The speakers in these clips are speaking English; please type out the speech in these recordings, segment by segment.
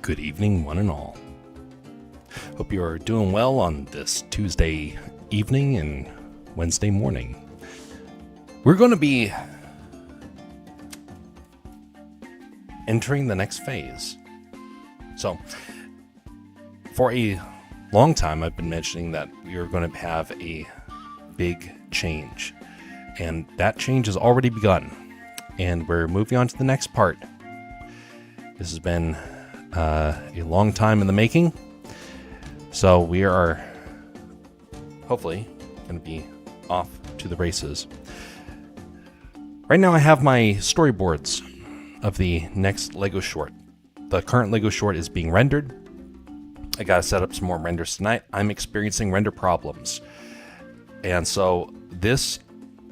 Good evening, one and all. Hope you're doing well on this Tuesday evening and Wednesday morning. We're going to be entering the next phase. So, for a long time, I've been mentioning that we are going to have a big change. And that change has already begun. And we're moving on to the next part. This has been a long time in the making. So we are hopefully going to be off to the races. Right now I have my storyboards of the next Lego short. The current Lego short is being rendered. I got to set up some more renders tonight. I'm experiencing render problems. And so this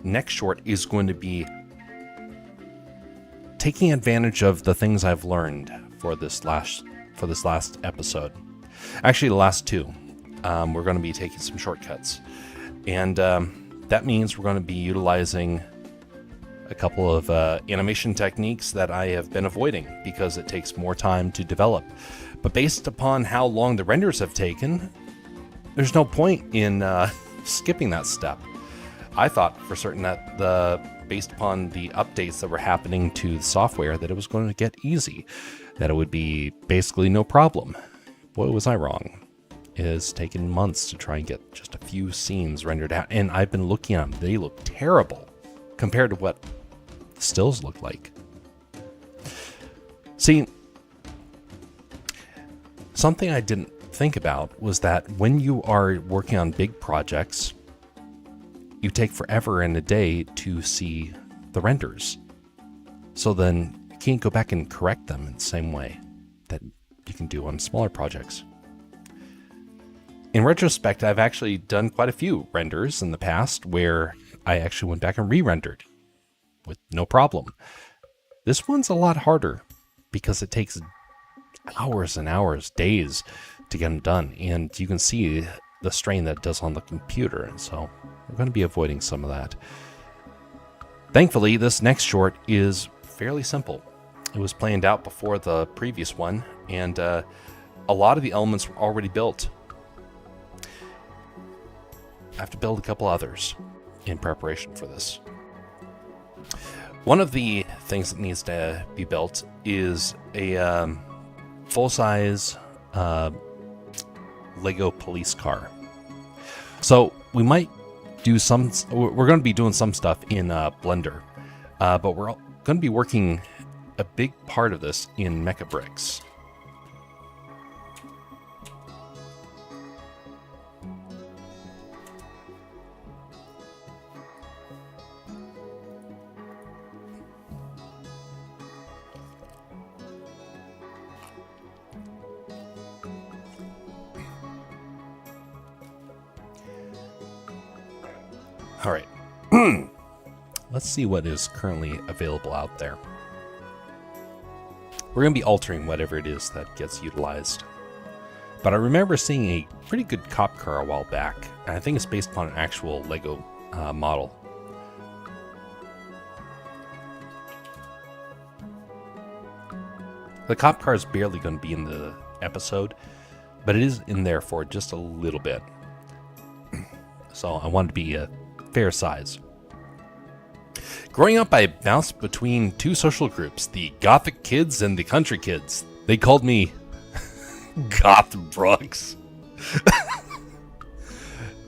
next short is going to be taking advantage of the things I've learned for this last episode. Actually, the last two. We're going to be taking some shortcuts. And that means we're going to be utilizing a couple of animation techniques that I have been avoiding because it takes more time to develop. But based upon how long the renders have taken, there's no point in skipping that step. I thought for certain that based upon the updates that were happening to the software, that it was going to get easy, that it would be basically no problem. Boy, was I wrong. It has taken months to try and get just a few scenes rendered out, and I've been looking at them. They look terrible compared to what the stills look like. See, something I didn't think about was that when you are working on big projects, you take forever and a day to see the renders. So then you can't go back and correct them in the same way that you can do on smaller projects. In retrospect, I've actually done quite a few renders in the past where I actually went back and re-rendered with no problem. This one's a lot harder because it takes hours and hours, days to get them done. And you can see the strain that it does on the computer. And so we're going to be avoiding some of that. Thankfully, this next short is fairly simple. It was planned out before the previous one, and a lot of the elements were already built. I have to build a couple others in preparation for this. One of the things that needs to be built is a full-size Lego police car. So we might do we're going to be doing some stuff in Blender, but we're going to be working a big part of this in Mechabricks. All right, let's see what is currently available out there. We're going to be altering whatever it is that gets utilized. But I remember seeing a pretty good cop car a while back, and I think it's based upon an actual Lego model. The cop car is barely going to be in the episode, but it is in there for just a little bit. So I wanted to be a fair size. Growing up, I bounced between two social groups, the Gothic kids and the country kids. They called me Goth Brooks.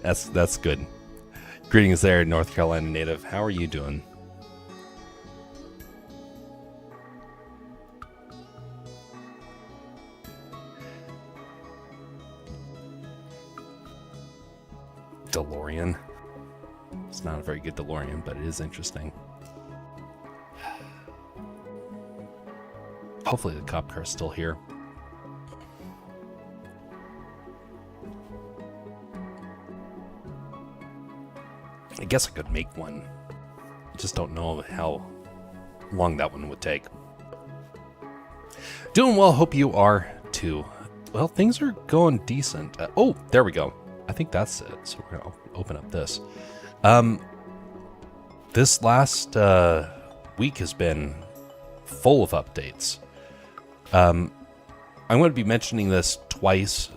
That's good. Greetings there, North Carolina native. How are you doing? DeLorean. It's not a very good DeLorean, but it is interesting. Hopefully the cop car's still here. I guess I could make one. I just don't know how long that one would take. Doing well, hope you are too. Well, things are going decent. Oh, there we go. I think that's it. So we're going to open up this. This last week has been full of updates. I'm going to be mentioning this twice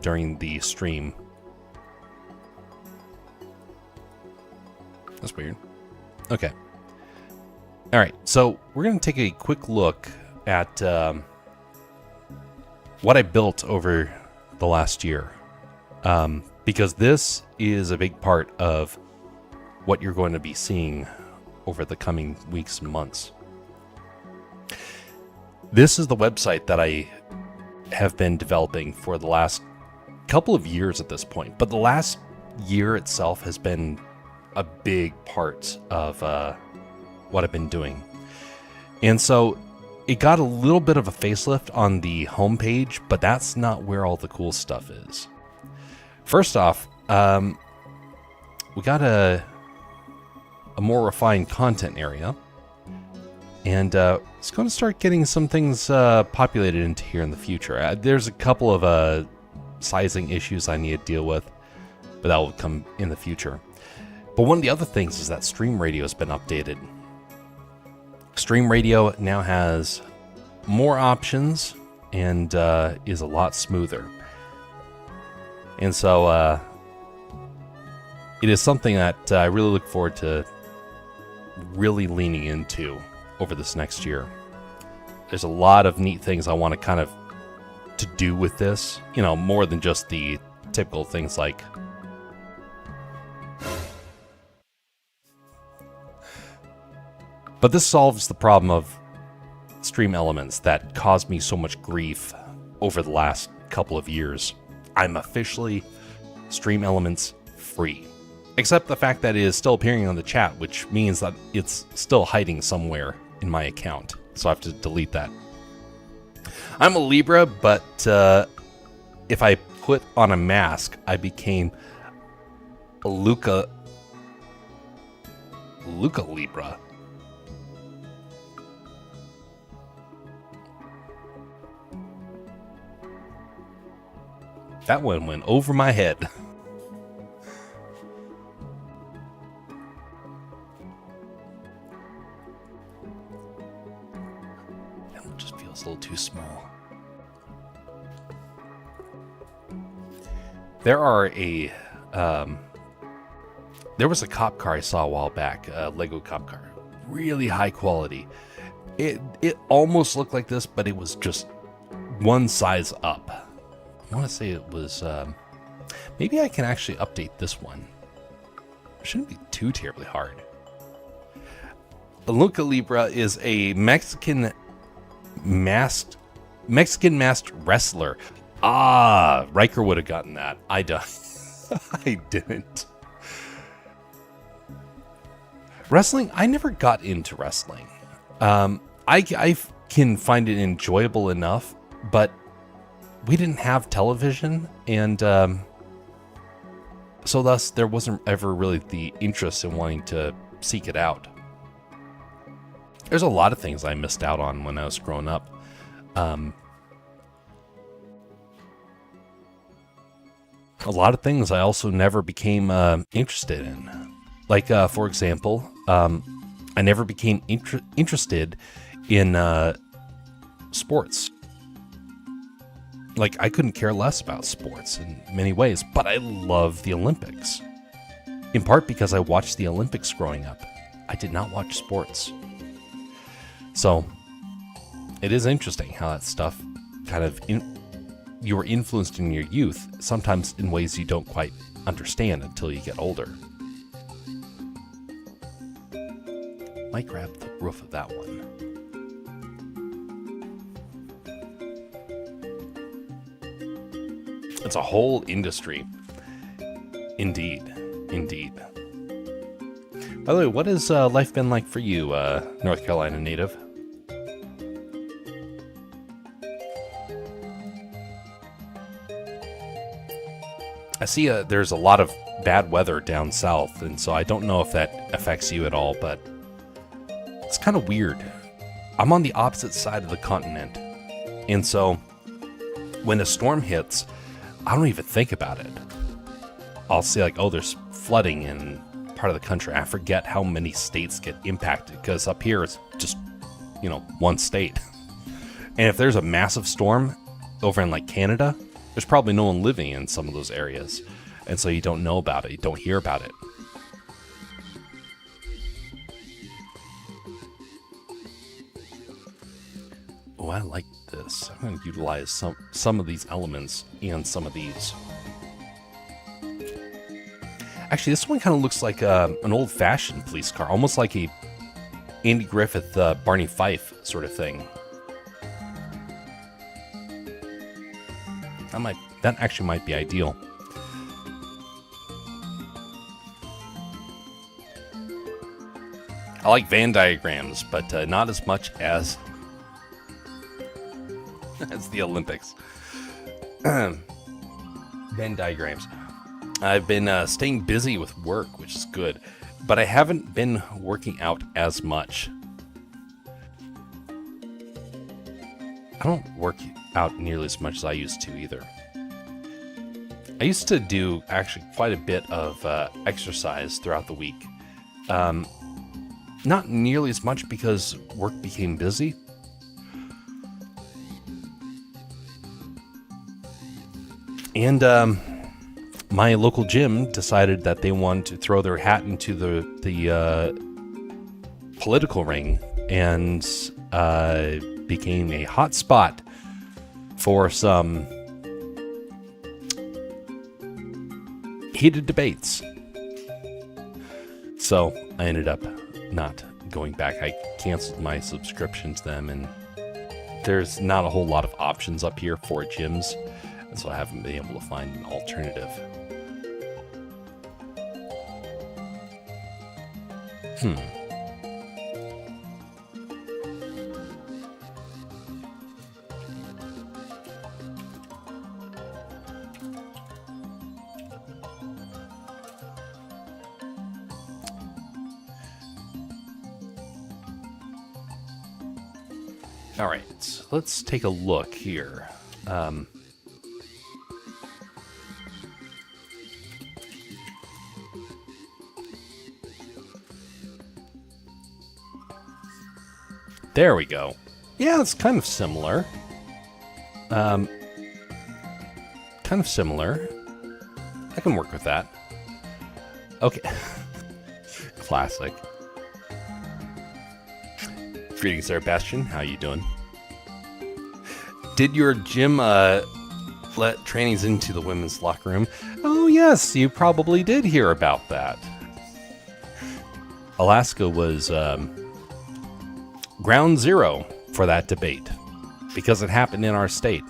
during the stream. That's weird. Okay. All right, so we're going to take a quick look at what I built over the last year, because this is a big part of what you're going to be seeing over the coming weeks and months. This is the website that I have been developing for the last couple of years at this point, but the last year itself has been a big part of what I've been doing. And so it got a little bit of a facelift on the homepage, but that's not where all the cool stuff is. First off, we got a more refined content area, and it's going to start getting some things populated into here in the future. There's a couple of sizing issues I need to deal with, but that will come in the future. But one of the other things is that Stream Radio has been updated. Stream Radio now has more options and is a lot smoother. And so it is something that I really look forward to really leaning into over this next year. There's a lot of neat things I want to kind of to do with this, you know, more than just the typical things like but this solves the problem of Stream Elements that caused me so much grief over the last couple of years. I'm officially Stream Elements free. Except the fact that it is still appearing on the chat, which means that it's still hiding somewhere in my account. So I have to delete that. I'm a Libra, but if I put on a mask, I became a Luca Libra. That one went over my head. That one just feels a little too small. There was a cop car I saw a while back, a Lego cop car. Really high quality. It almost looked like this, but it was just one size up. I want to say it was, maybe I can actually update this one. It shouldn't be too terribly hard. Luca Libra is a Mexican masked wrestler. Ah, Riker would have gotten that. I didn't. Wrestling, I never got into wrestling. I can find it enjoyable enough, but we didn't have television, and so thus there wasn't ever really the interest in wanting to seek it out. There's a lot of things I missed out on when I was growing up. A lot of things I also never became interested in. Like, for example, I never became interested in sports. Like, I couldn't care less about sports in many ways, but I love the Olympics. In part because I watched the Olympics growing up. I did not watch sports. So, it is interesting how that stuff kind of, you were influenced in your youth, sometimes in ways you don't quite understand until you get older. Might grab the roof of that one. It's a whole industry. Indeed. Indeed. By the way, what has life been like for you, North Carolina native? I see there's a lot of bad weather down south, and so I don't know if that affects you at all, but it's kind of weird. I'm on the opposite side of the continent, and so when a storm hits, I don't even think about it. I'll see like, oh, there's flooding in part of the country. I forget how many states get impacted, because up here it's just, one state. And if there's a massive storm, over in like Canada, there's probably no one living in some of those areas. And so you don't know about it. You don't hear about it. Oh, I like this. I'm going to utilize some of these elements and some of these. Actually, this one kind of looks like an old-fashioned police car, almost like a Andy Griffith, Barney Fife sort of thing. That actually might be ideal. I like Venn diagrams, but not as much as the Olympics. Venn diagrams. I've been staying busy with work, which is good, but I haven't been working out as much. I don't work out nearly as much as I used to either. I used to do actually quite a bit of exercise throughout the week. Not nearly as much because work became busy. And my local gym decided that they wanted to throw their hat into the political ring and became a hot spot for some heated debates. So I ended up not going back. I canceled my subscription to them, and there's not a whole lot of options up here for gyms, and so I haven't been able to find an alternative. All right, let's take a look here. There we go. Yeah, it's kind of similar. Kind of similar. I can work with that. Okay. Classic. Greetings there, Bastion. How you doing? Did your gym let trainees into the women's locker room? Oh, yes, you probably did hear about that. Alaska was ground zero for that debate because it happened in our state.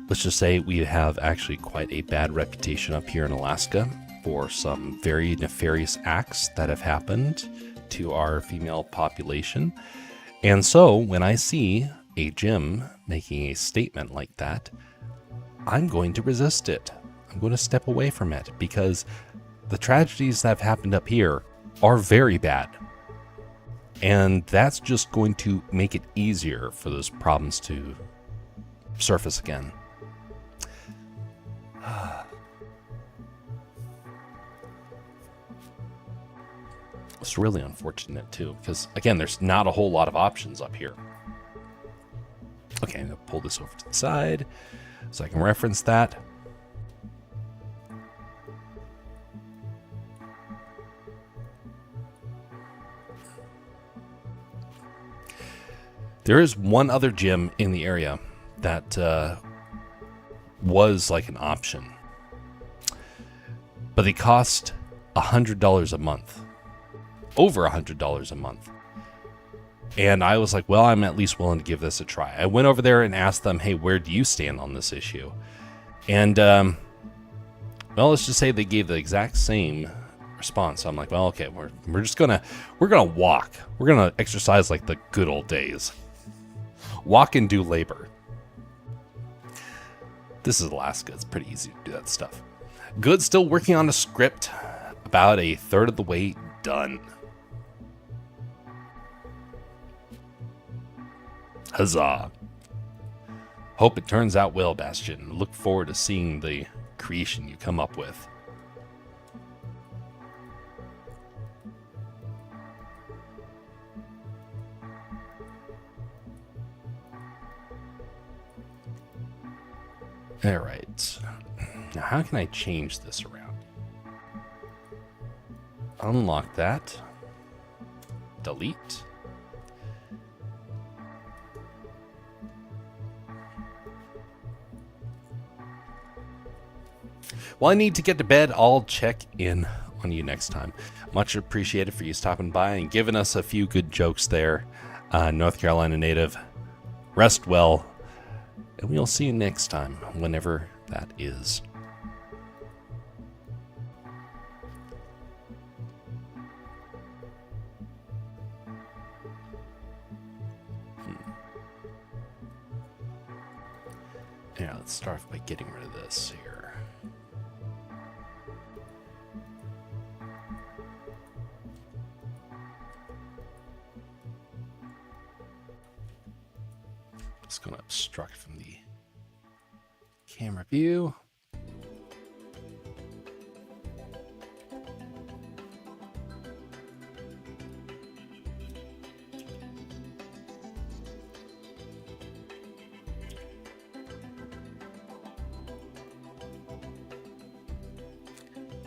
Let's just say we have actually quite a bad reputation up here in Alaska for some very nefarious acts that have happened to our female population. And so when I see a gym making a statement like that, I'm going to resist it. I'm going to step away from it because the tragedies that have happened up here are very bad. And that's just going to make it easier for those problems to surface again. It's really unfortunate too, because again, there's not a whole lot of options up here. Okay, I'm gonna pull this over to the side so I can reference that. There is one other gym in the area that was like an option, but they cost $100 a month. Over $100 a month. And I was like, well, I'm at least willing to give this a try. I went over there and asked them, hey, where do you stand on this issue? And, well, let's just say they gave the exact same response. So I'm like, well, okay, we're gonna walk. We're gonna exercise like the good old days. Walk and do labor. This is Alaska. It's pretty easy to do that stuff. Good, still working on a script. About a third of the way done. Huzzah. Hope it turns out well, Bastion. Look forward to seeing the creation you come up with. All right. Now, how can I change this around? Unlock that. Delete. Well, I need to get to bed. I'll check in on you next time. Much appreciated for you stopping by and giving us a few good jokes there. North Carolina native. Rest well. And we'll see you next time, whenever that is. Yeah, let's start off by getting rid of this here. It's going to obstruct from the camera view.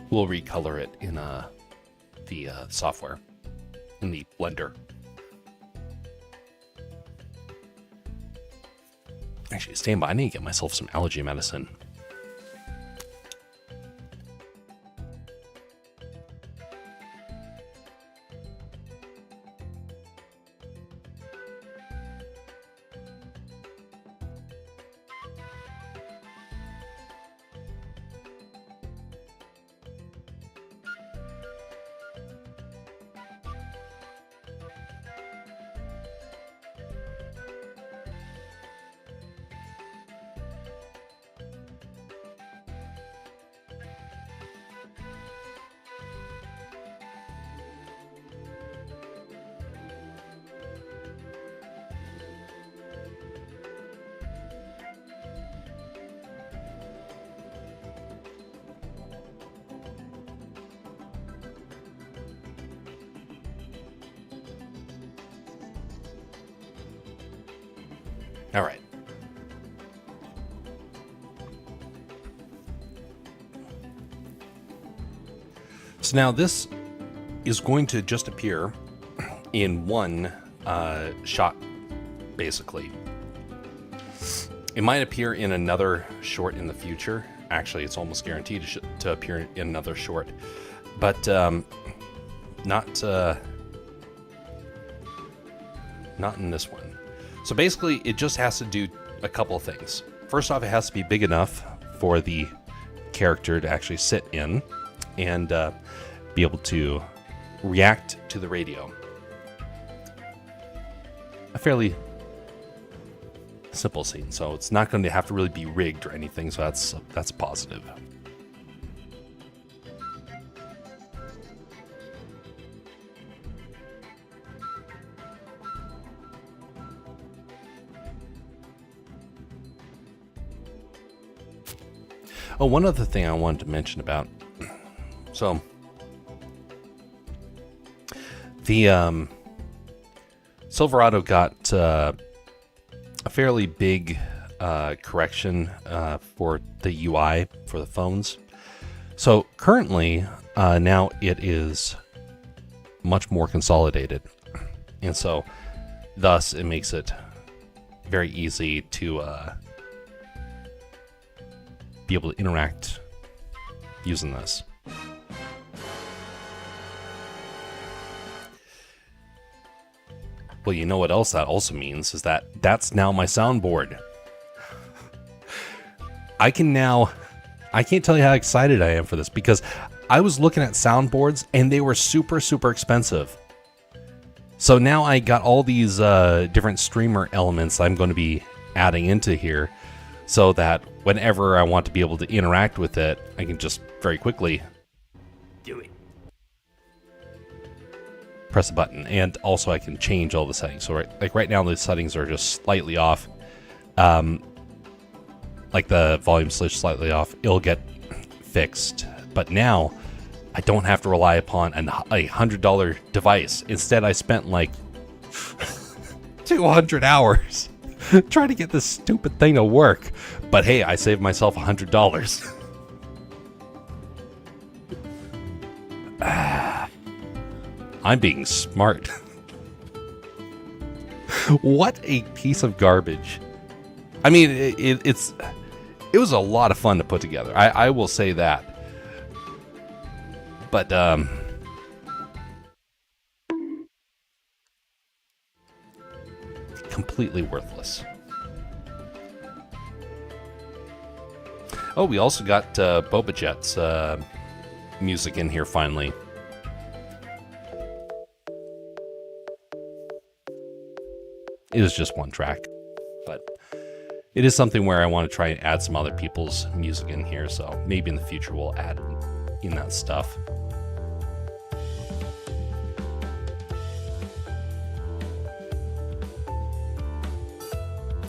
We'll recolor it in the software, in the Blender. Actually, stand by. I need to get myself some allergy medicine. All right. So now this is going to just appear in one shot, basically. It might appear in another short in the future. Actually, it's almost guaranteed to appear in another short, but not in this one. So basically, it just has to do a couple of things. First off, it has to be big enough for the character to actually sit in and be able to react to the radio. A fairly simple scene, so it's not going to have to really be rigged or anything, so that's a positive. Oh, one other thing I wanted to mention about. So, the Silverado got a fairly big correction for the UI for the phones. So currently, now it is much more consolidated, and so thus it makes it very easy to be able to interact using this. Well, you know what else that also means is that that's now my soundboard. I can't tell you how excited I am for this, because I was looking at soundboards and they were super, super expensive. So now I got all these different streamer elements I'm going to be adding into here, so that whenever I want to be able to interact with it, I can just very quickly do it. Press a button, and also I can change all the settings. So right now the settings are just slightly off. Like the volume switch slightly off. It'll get fixed. But now I don't have to rely upon a $100 device. Instead, I spent like 200 hours trying to get this stupid thing to work. But hey, I saved myself $100. I'm being smart. What a piece of garbage. I mean, it was a lot of fun to put together. I will say that. But, completely worthless. Oh, we also got Boba Jett's music in here finally. It was just one track, but it is something where I want to try and add some other people's music in here, so maybe in the future we'll add in that stuff.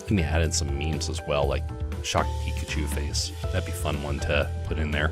Can you add in some memes as well, like Shocked Pikachu face? That'd be a fun one to put in there.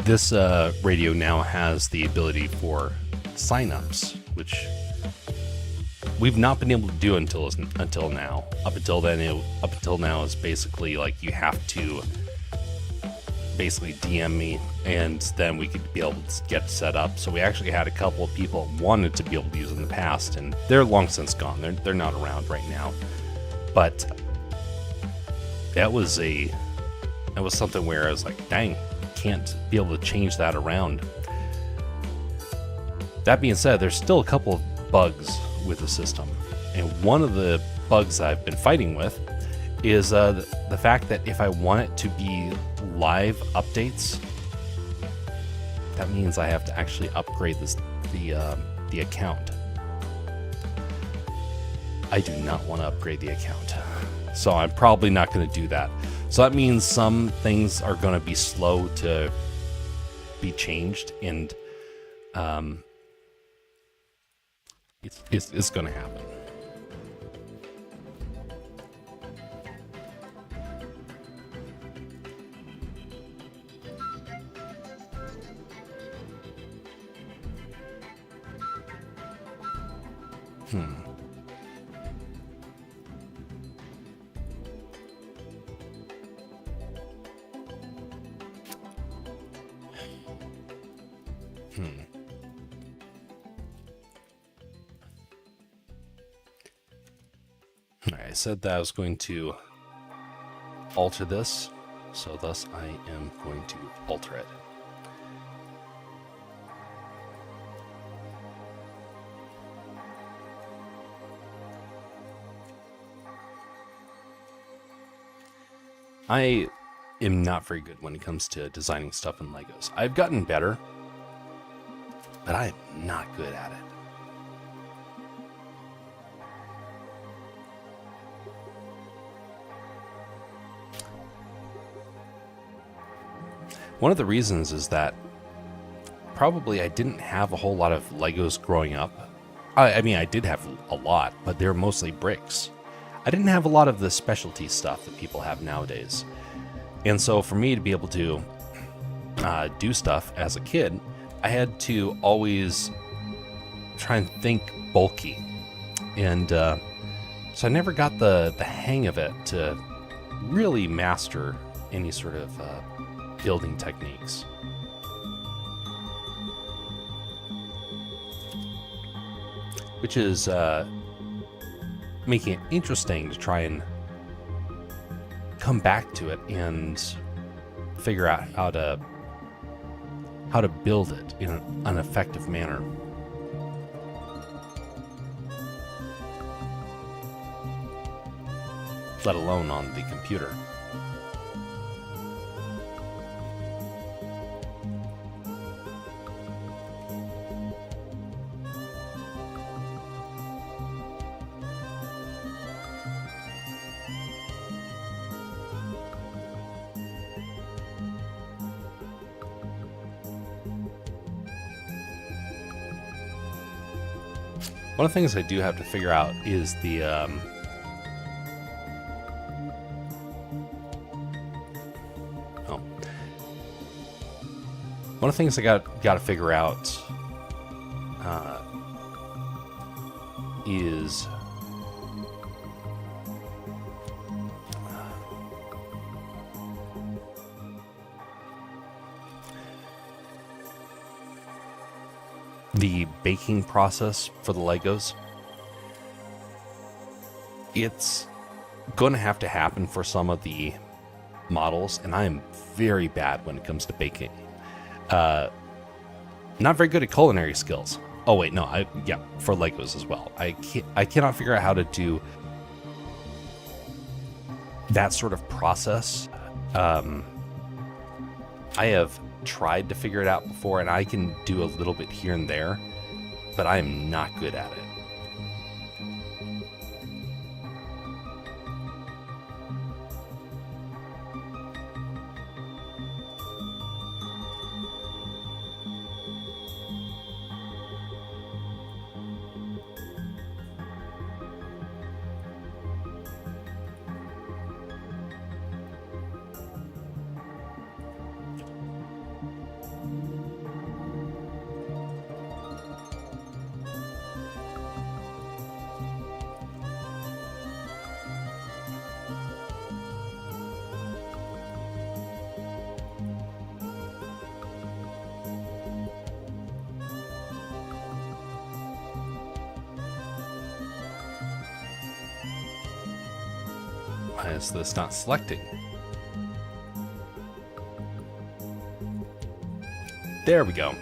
This radio now has the ability for signups, which we've not been able to do until now. Up until now is basically like you have to basically DM me, and then we could be able to get set up. So we actually had a couple of people that wanted to be able to use it in the past, and they're long since gone. They're not around right now. But that was something where I was like, dang, can't be able to change that around. That being said, there's still a couple of bugs with the system, and one of the bugs I've been fighting with is the fact that if I want it to be live updates, that means I have to actually upgrade the account. I do not want to upgrade the account, so I'm probably not going to do that. So that means some things are going to be slow to be changed, and it's going to happen. I said that I was going to alter this, so thus I am going to alter it. I am not very good when it comes to designing stuff in Legos. I've gotten better, but I am not good at it. One of the reasons is that probably I didn't have a whole lot of Legos growing up. I mean, I did have a lot, but they're mostly bricks. I didn't have a lot of the specialty stuff that people have nowadays. And so for me to be able to do stuff as a kid, I had to always try and think bulky. And so I never got the hang of it to really master any sort of building techniques. Which is making it interesting to try and come back to it and figure out how to build it in an effective manner. Let alone on the computer. One of the things I do have to figure out is the oh, one of the things I got to figure out is the baking process for the Legos. It's going to have to happen for some of the models, and I am very bad when it comes to baking. Not very good at culinary skills. Oh wait, no, for Legos as well. I cannot figure out how to do that sort of process. I have tried to figure it out before, and I can do a little bit here and there, but I am not good at it. Why is this not selecting? There we go.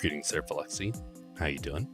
Greetings there, Alexi. How you doing?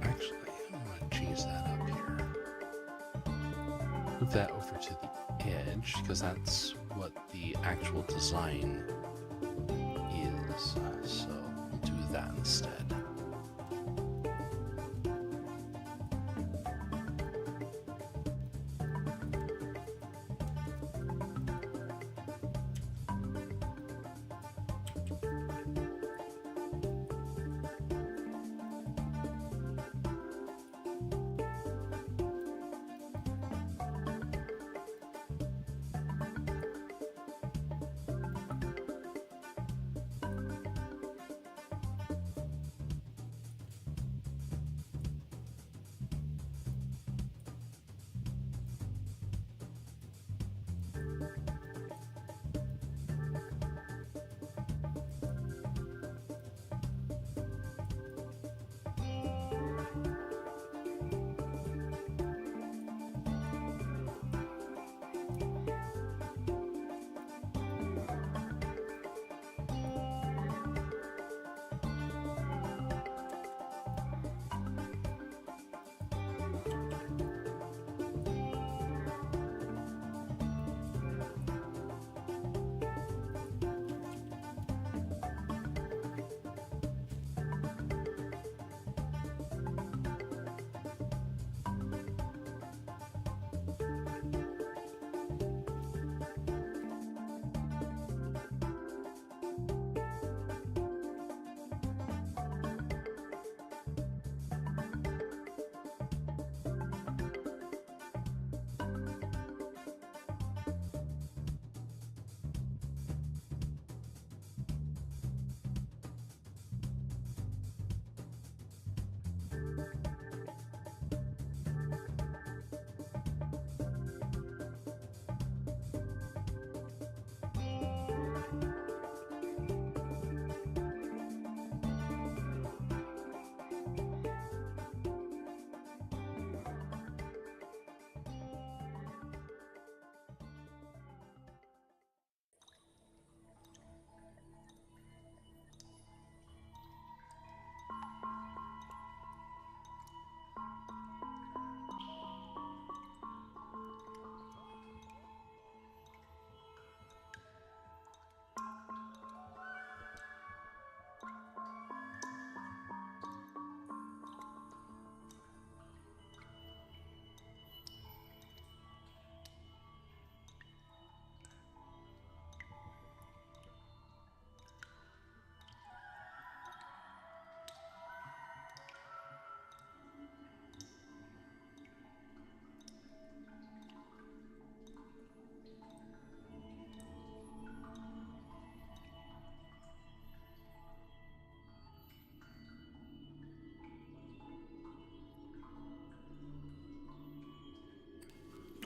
Actually, I'm going to change that up here. Move that over to the edge, because that's what the actual design is. So we'll do that instead.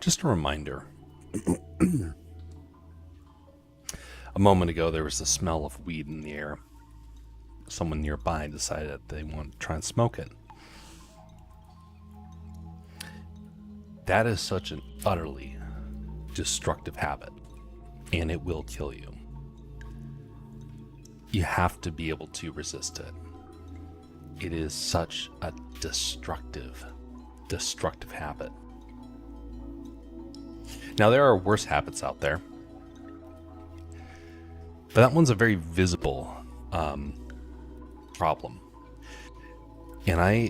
Just a reminder. A moment ago, there was the smell of weed in the air. Someone nearby decided that they wanted to try and smoke it. That is such an utterly destructive habit, and it will kill you. You have to be able to resist it. It is such a destructive habit. Now, there are worse habits out there, but that one's a very visible problem. And I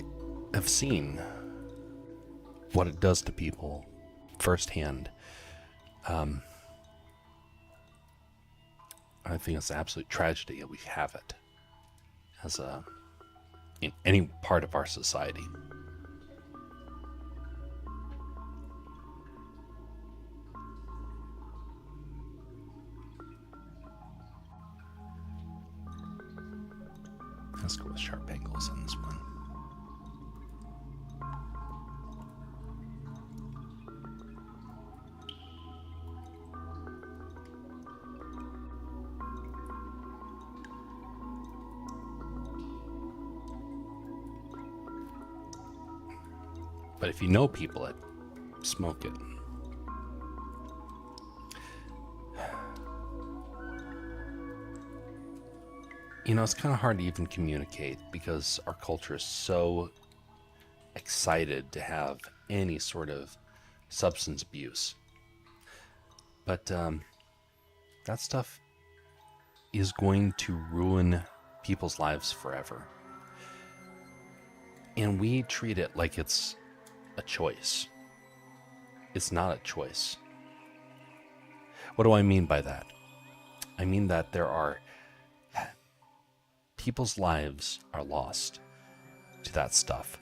have seen what it does to people firsthand. I think it's an absolute tragedy that we have it in any part of our society. Let's go with sharp angles on this one. But if you know people that smoke it, it's kind of hard to even communicate because our culture is so excited to have any sort of substance abuse. But that stuff is going to ruin people's lives forever. And we treat it like it's a choice. It's not a choice. What do I mean by that? I mean that people's lives are lost to that stuff.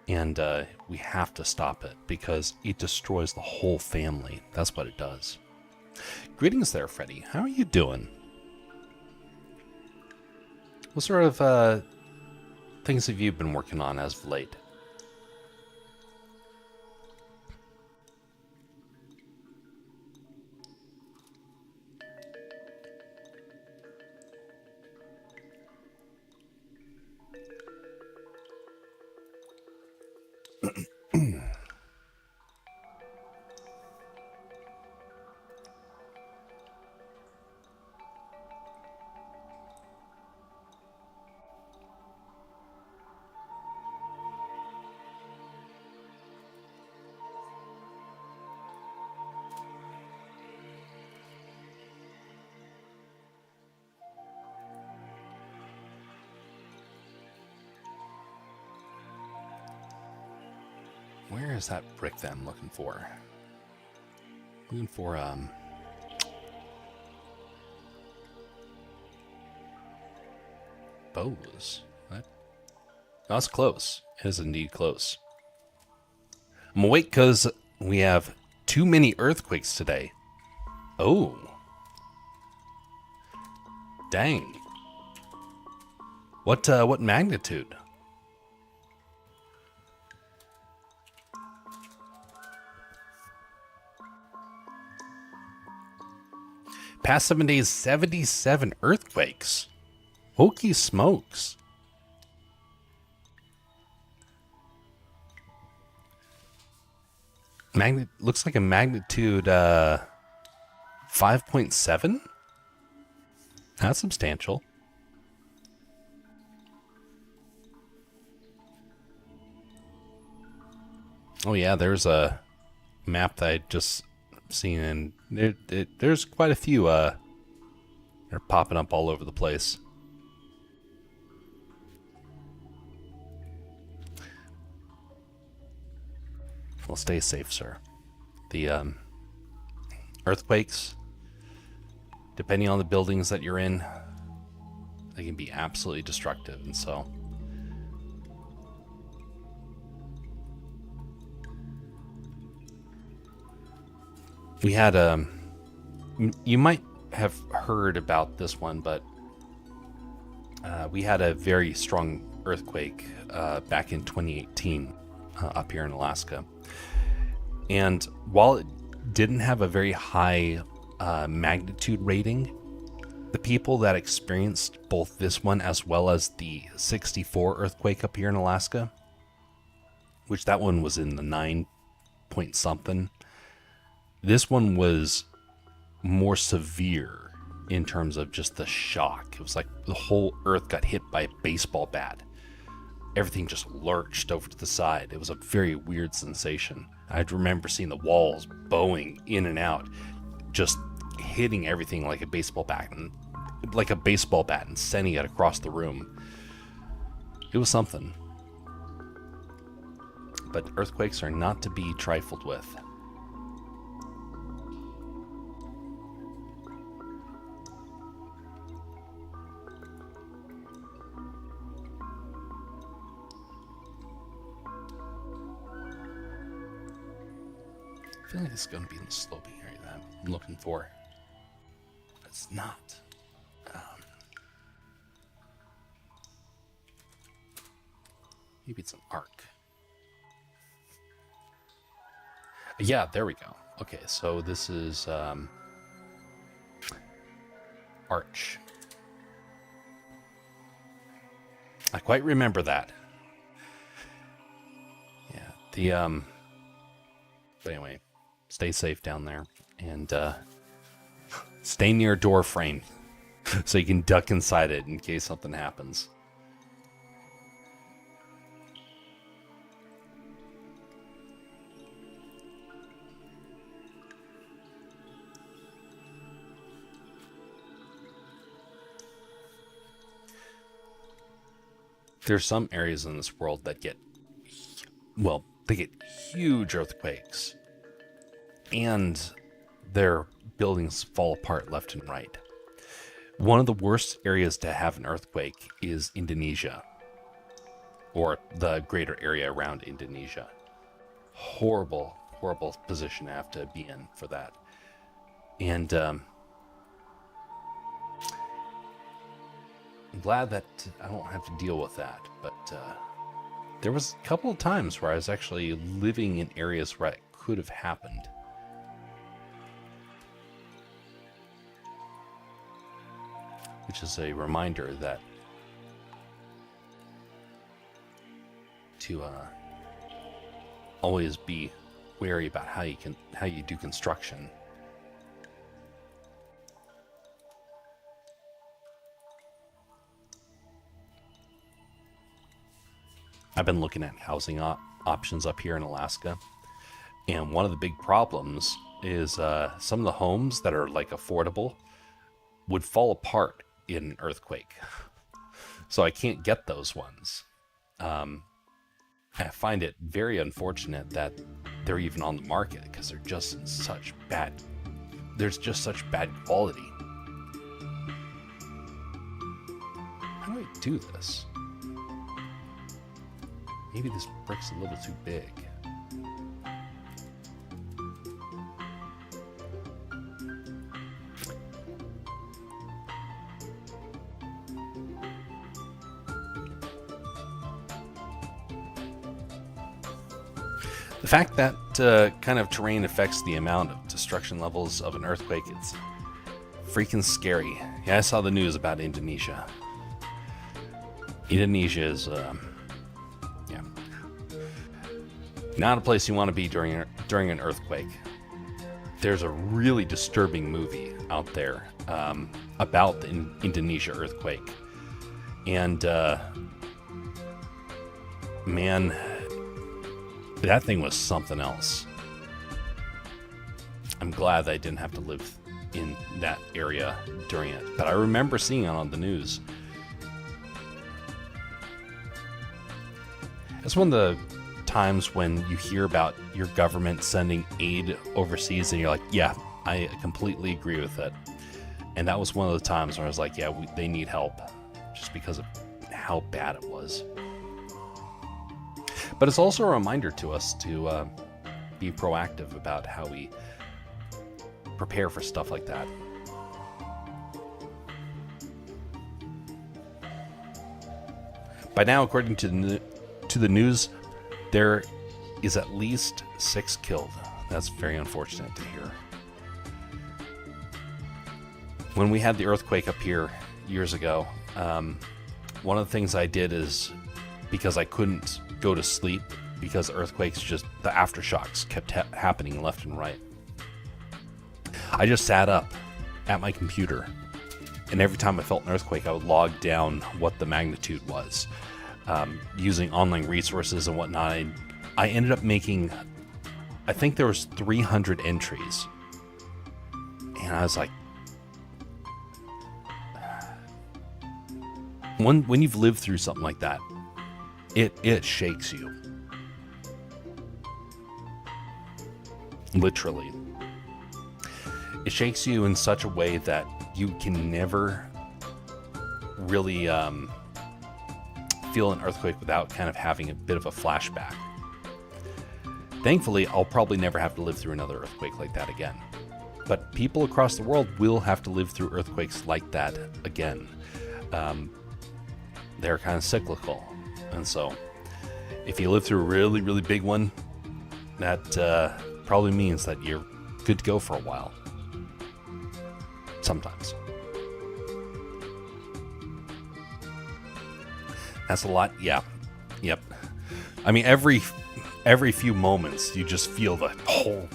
And we have to stop it because it destroys the whole family. That's what it does. Greetings there, Freddy. How are you doing? What sort of things have you been working on as of late? Where is that brick that I'm looking for? Looking for, bows. What? No, that's close. It is indeed close. I'm awake because we have too many earthquakes today. Oh. Dang. What magnitude? Past 7 days, 77 earthquakes. Hokey smokes. Looks like a magnitude 5.7. That's substantial. Oh yeah, there's a map that I just seen, and there's quite a few they're popping up all over the place. Well, stay safe, sir. The earthquakes, depending on the buildings that you're in, they can be absolutely destructive, and so we had you might have heard about this one, but we had a very strong earthquake back in 2018 up here in Alaska. And while it didn't have a very high magnitude rating, the people that experienced both this one as well as the 64 earthquake up here in Alaska, which that one was in the 9 point something, this one was more severe in terms of just the shock. It was like the whole earth got hit by a baseball bat. Everything just lurched over to the side. It was a very weird sensation. I remember seeing the walls bowing in and out, just hitting everything like a baseball bat and sending it across the room. It was something. But earthquakes are not to be trifled with. I feel like it's going to be in the sloping area that I'm looking for. It's not. Maybe it's an arc. Yeah, there we go. Okay, so this is Arch. I quite remember that. Yeah, but anyway, stay safe down there and stay near a door frame so you can duck inside it in case something happens. There's some areas in this world that get, well, they get huge earthquakes and their buildings fall apart left and right. One of the worst areas to have an earthquake is Indonesia, or the greater area around Indonesia. Horrible, horrible position to have to be in for that. And I'm glad that I don't have to deal with that, but there was a couple of times where I was actually living in areas where it could have happened. Which is a reminder that to always be wary about how you do construction. I've been looking at housing options up here in Alaska, and one of the big problems is some of the homes that are like affordable would fall apart in an earthquake. So I can't get those ones. I find it very unfortunate that they're even on the market because they're just in such bad, there's just such bad quality. How do I do this? Maybe this brick's a little too big. The fact that kind of terrain affects the amount of destruction levels of an earthquake, it's freaking scary. Yeah, I saw the news about Indonesia. Indonesia is not a place you want to be during an earthquake. There's a really disturbing movie out there about the Indonesia earthquake. And man, that thing was something else. I'm glad that I didn't have to live in that area during it. But I remember seeing it on the news. It's one of the times when you hear about your government sending aid overseas and you're like, yeah, I completely agree with it. And that was one of the times where I was like, yeah, they need help, just because of how bad it was. But it's also a reminder to us to be proactive about how we prepare for stuff like that. By now, according to the news, there is at least 6 killed. That's very unfortunate to hear. When we had the earthquake up here years ago, one of the things I did is, because I couldn't go to sleep because earthquakes, just the aftershocks kept happening left and right, I just sat up at my computer, and every time I felt an earthquake, I would log down what the magnitude was, using online resources and whatnot. I ended up making, I think there was 300 entries, and I was like, when you've lived through something like that, it shakes you. Literally. It shakes you in such a way that you can never really feel an earthquake without kind of having a bit of a flashback. Thankfully, I'll probably never have to live through another earthquake like that again. But people across the world will have to live through earthquakes like that again. They're kind of cyclical. And so, if you live through a really, really big one, that probably means that you're good to go for a while. Sometimes. That's a lot. Yeah. Yep. I mean, every few moments, you just feel the whole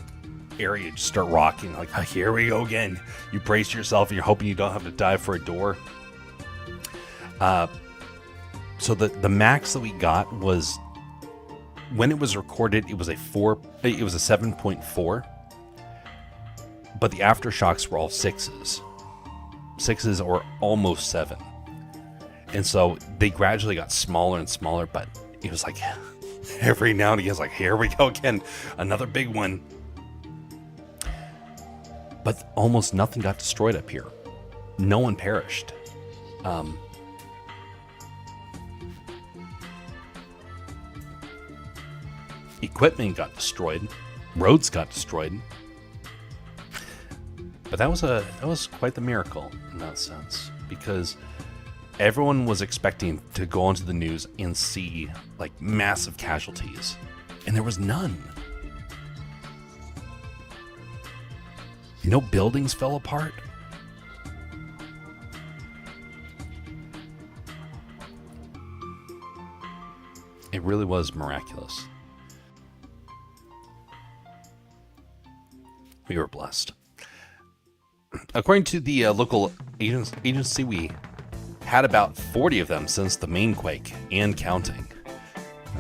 area just start rocking. Like, oh, here we go again. You brace yourself, and you're hoping you don't have to dive for a door. So the max that we got was, when it was recorded, it was a 7.4, but the aftershocks were all 6s or almost 7, and so they gradually got smaller and smaller. But it was like every now and again, it's like, here we go again, another big one. But almost nothing got destroyed up here. No one perished. Equipment got destroyed, roads got destroyed, but that was quite the miracle in that sense, because everyone was expecting to go onto the news and see like massive casualties, and there was none. No buildings fell apart. It really was miraculous. We were blessed. According to the local agency, we had about 40 of them since the main quake and counting.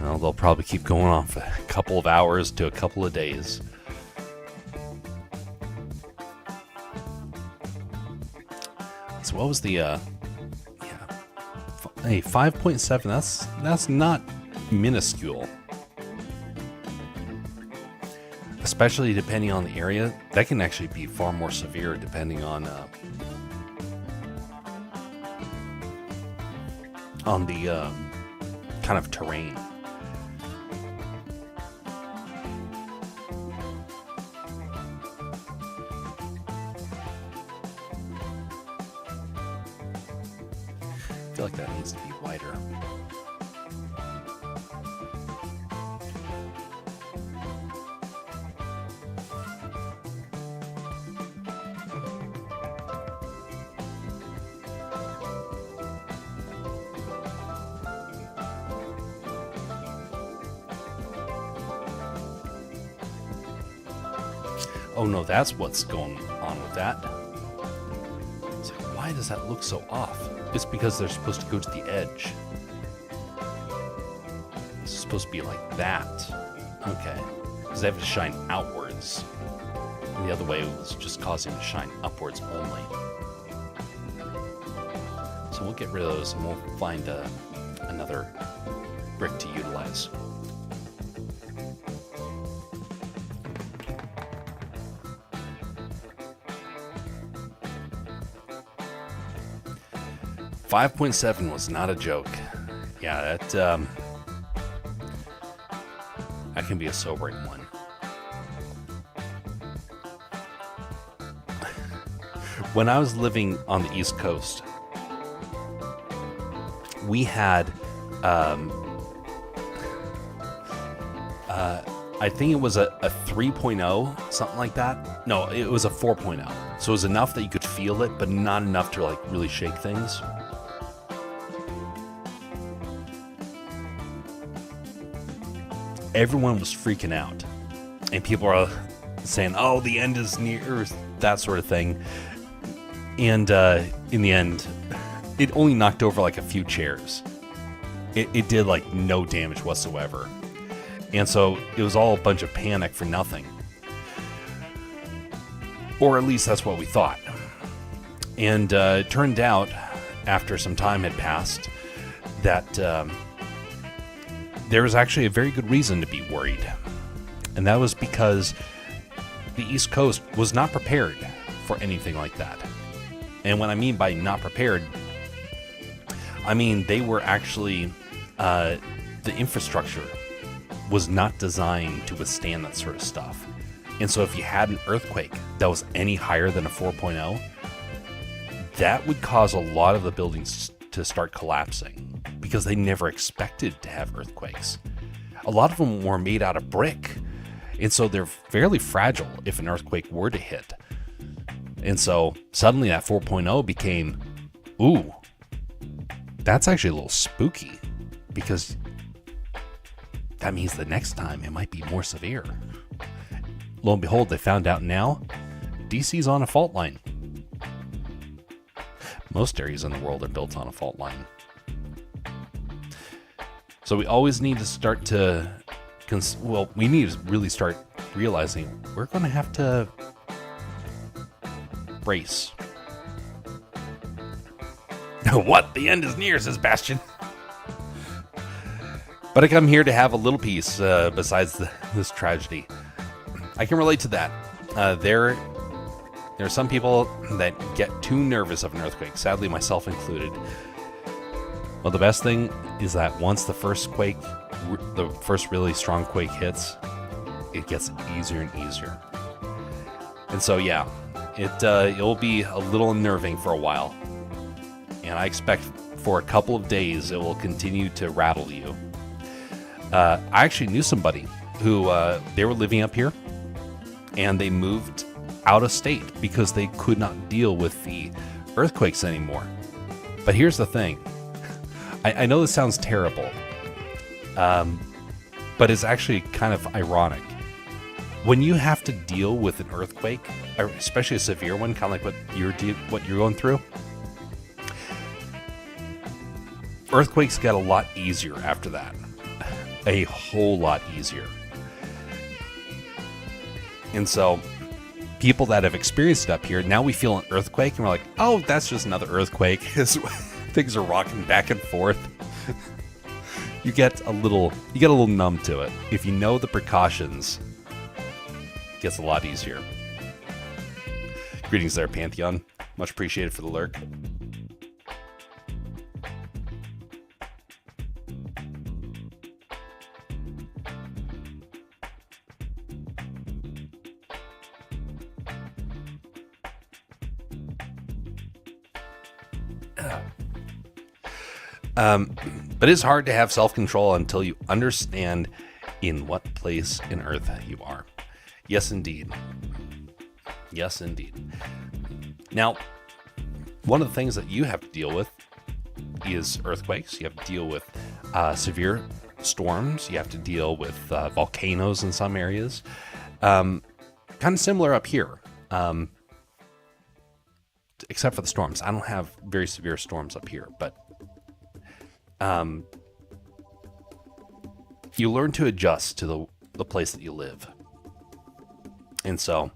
Well, they'll probably keep going on for a couple of hours to a couple of days. So what was the hey, 5.7? That's not minuscule. Especially depending on the area, that can actually be far more severe depending on the kind of terrain. I feel like that needs to be wider. Oh no, that's what's going on with that. It's like, why does that look so off? It's because they're supposed to go to the edge. It's supposed to be like that. Okay. Because they have to shine outwards. And the other way was just causing them to shine upwards only. So we'll get rid of those and we'll find another brick to utilize. $5.7 was not a joke. Yeah, that can be a sobering one. When I was living on the East Coast, I think it was a 3.0, something like that. No, it was a 4.0. So it was enough that you could feel it, but not enough to like really shake things. Everyone was freaking out, and people are saying, "Oh, the end is near," that sort of thing. And in the end, it only knocked over like a few chairs. It did like no damage whatsoever. And so it was all a bunch of panic for nothing. Or at least that's what we thought. And it turned out, after some time had passed, that there was actually a very good reason to be worried. And that was because the East Coast was not prepared for anything like that. And what I mean by not prepared, I mean they were actually, the infrastructure was not designed to withstand that sort of stuff. And so if you had an earthquake that was any higher than a 4.0, that would cause a lot of the buildings to start collapsing because they never expected to have earthquakes. A lot of them were made out of brick, and so they're fairly fragile if an earthquake were to hit. And so suddenly that 4.0 became, ooh, that's actually a little spooky, because that means the next time it might be more severe. Lo and behold, they found out now, DC's on a fault line. Most areas in the world are built on a fault line. So we always need to start to, we need to really start realizing we're going to have to brace. What? The end is near, says Bastion. But I come here to have a little peace besides this tragedy. I can relate to that. There are some people that get too nervous of an earthquake, sadly myself included. Well, the best thing is that once the first really strong quake hits, it gets easier and easier. And so yeah, it'll be a little unnerving for a while. And I expect for a couple of days it will continue to rattle you. I actually knew somebody who they were living up here, and they moved out of state because they could not deal with the earthquakes anymore. But here's the thing. I know this sounds terrible, but it's actually kind of ironic. When you have to deal with an earthquake, especially a severe one, kind of like what you're going through, earthquakes get a lot easier after that. A whole lot easier. And so people that have experienced it up here, now we feel an earthquake and we're like, oh, that's just another earthquake. Things are rocking back and forth. You get a little numb to it. If you know the precautions, it gets a lot easier. Greetings there, Pantheon. Much appreciated for the lurk. But it's hard to have self-control until you understand in what place in Earth you are. Yes, indeed. Yes, indeed. Now, one of the things that you have to deal with is earthquakes. You have to deal with severe storms. You have to deal with volcanoes in some areas. Kind of similar up here, except for the storms. I don't have very severe storms up here, but you learn to adjust to the place that you live. And so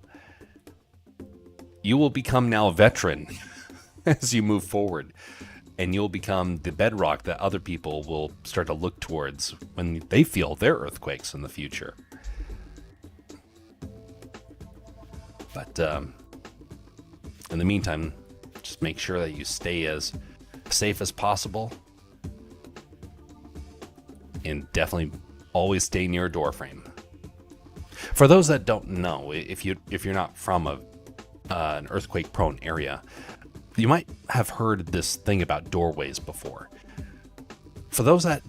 you will become now a veteran as you move forward, and you'll become the bedrock that other people will start to look towards when they feel their earthquakes in the future. But in the meantime, just make sure that you stay as safe as possible. And definitely always stay near a door frame. For those that don't know, if you're not from an earthquake-prone area, you might have heard this thing about doorways before. For those that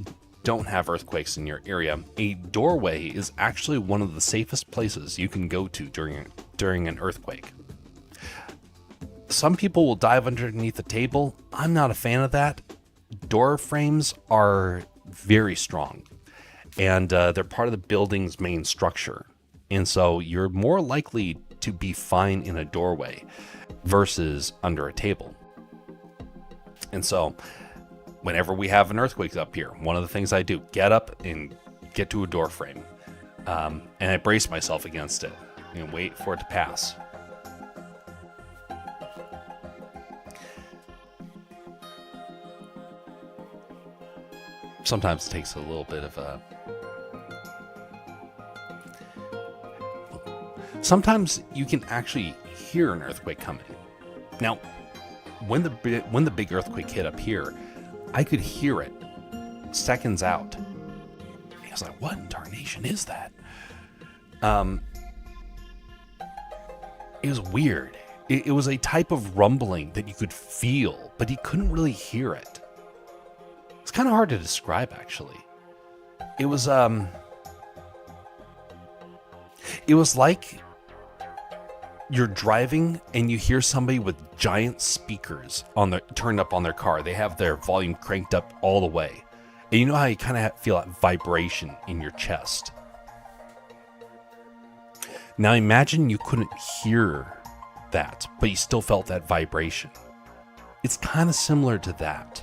don't have earthquakes in your area, a doorway is actually one of the safest places you can go to during an earthquake. Some people will dive underneath a table. I'm not a fan of that. Door frames are very strong, and they're part of the building's main structure. And so you're more likely to be fine in a doorway versus under a table. And so whenever we have an earthquake up here, one of the things I do, get up and get to a door frame. And I brace myself against it and wait for it to pass. Sometimes it takes a little bit of a... Sometimes you can actually hear an earthquake coming. Now, when the big earthquake hit up here, I could hear it seconds out. I was like, what in tarnation is that? It was weird. It was a type of rumbling that you could feel, but you couldn't really hear it. It's kind of hard to describe, actually. It was like you're driving and you hear somebody with giant speakers turned up on their car. They have their volume cranked up all the way. And you know how you kind of feel that vibration in your chest. Now imagine you couldn't hear that, but you still felt that vibration. It's kind of similar to that.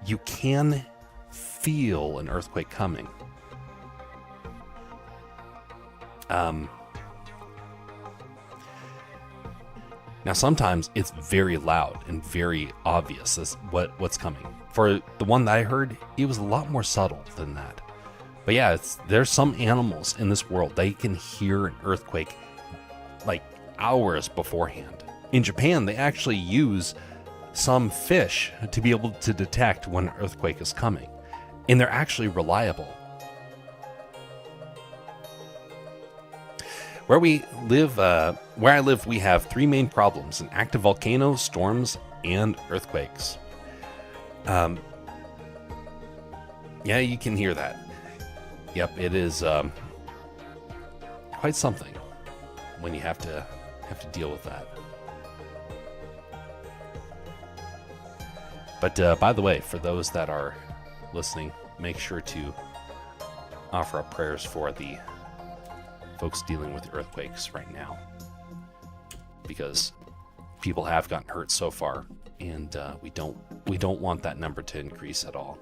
You can feel an earthquake coming. Now, sometimes it's very loud and very obvious as what's coming. For the one that I heard, it was a lot more subtle than that. But yeah, there's some animals in this world, they can hear an earthquake like hours beforehand. In Japan, they actually use some fish to be able to detect when an earthquake is coming. And they're actually reliable. Where I live, we have three main problems: an active volcano, storms, and earthquakes. Yeah, you can hear that. Yep, it is quite something when you have to deal with that. But by the way, for those that are listening, make sure to offer up prayers for the folks dealing with earthquakes right now, because people have gotten hurt so far, and we don't want that number to increase at all.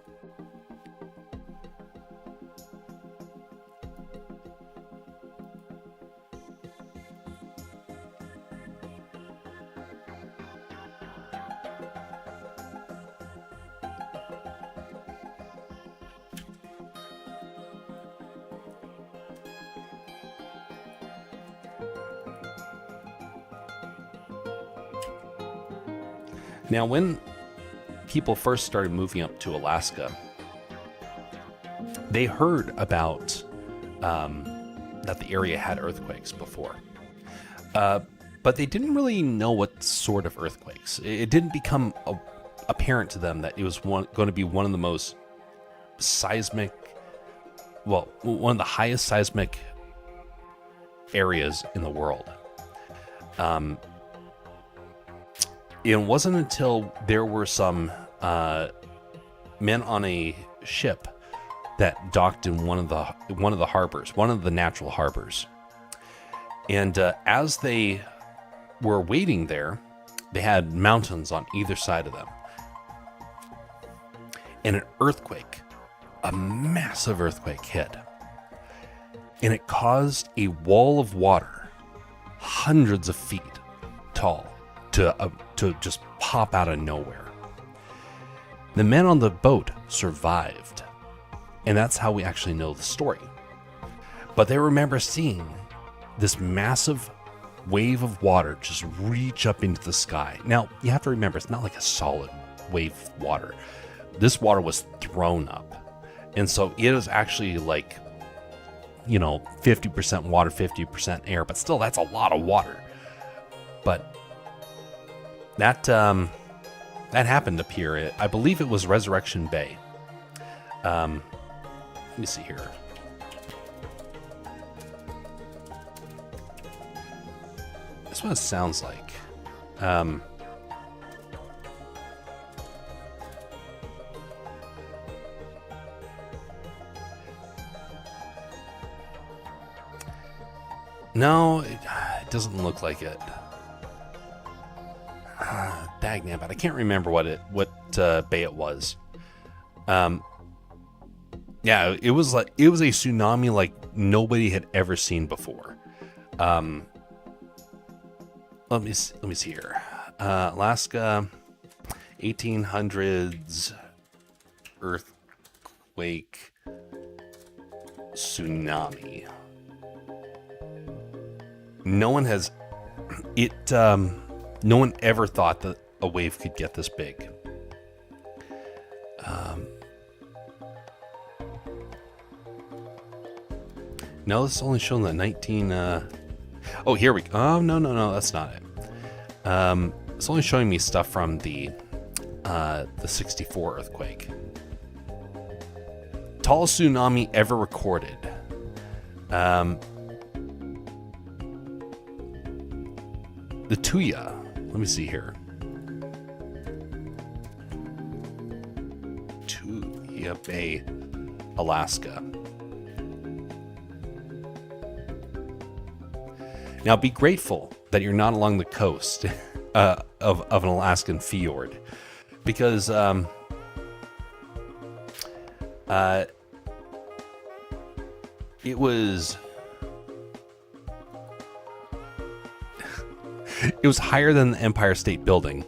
Now, when people first started moving up to Alaska, they heard about that the area had earthquakes before. But they didn't really know what sort of earthquakes. It didn't become apparent to them that it was going to be one of the most seismic, well, one of the highest seismic areas in the world. It wasn't until there were some men on a ship that docked in one of the harbors, one of the natural harbors. And as they were waiting there, they had mountains on either side of them. And an earthquake, a massive earthquake hit. And it caused a wall of water, hundreds of feet tall, to just pop out of nowhere. The men on the boat survived, and that's how we actually know the story. But they remember seeing this massive wave of water just reach up into the sky. Now, you have to remember, it's not like a solid wave of water. This water was thrown up. And so it was actually like, 50% water, 50% air, but still, that's a lot of water. But that happened up here. I believe it was Resurrection Bay. Let me see here. This is what it sounds like. No, it doesn't look like it. Dagnabbit, I can't remember what bay it was. Yeah, it was a tsunami like nobody had ever seen before. Let me see here. Alaska, 1800s earthquake tsunami. No one ever thought that a wave could get this big. No, this is only shown the 19. Oh, here we go. Oh, no, that's not it. It's only showing me stuff from the 64 earthquake. Tallest tsunami ever recorded. The Tuya. Let me see here. Tuya Bay, Alaska. Now, be grateful that you're not along the coast of an Alaskan fjord, because it was higher than the Empire State Building,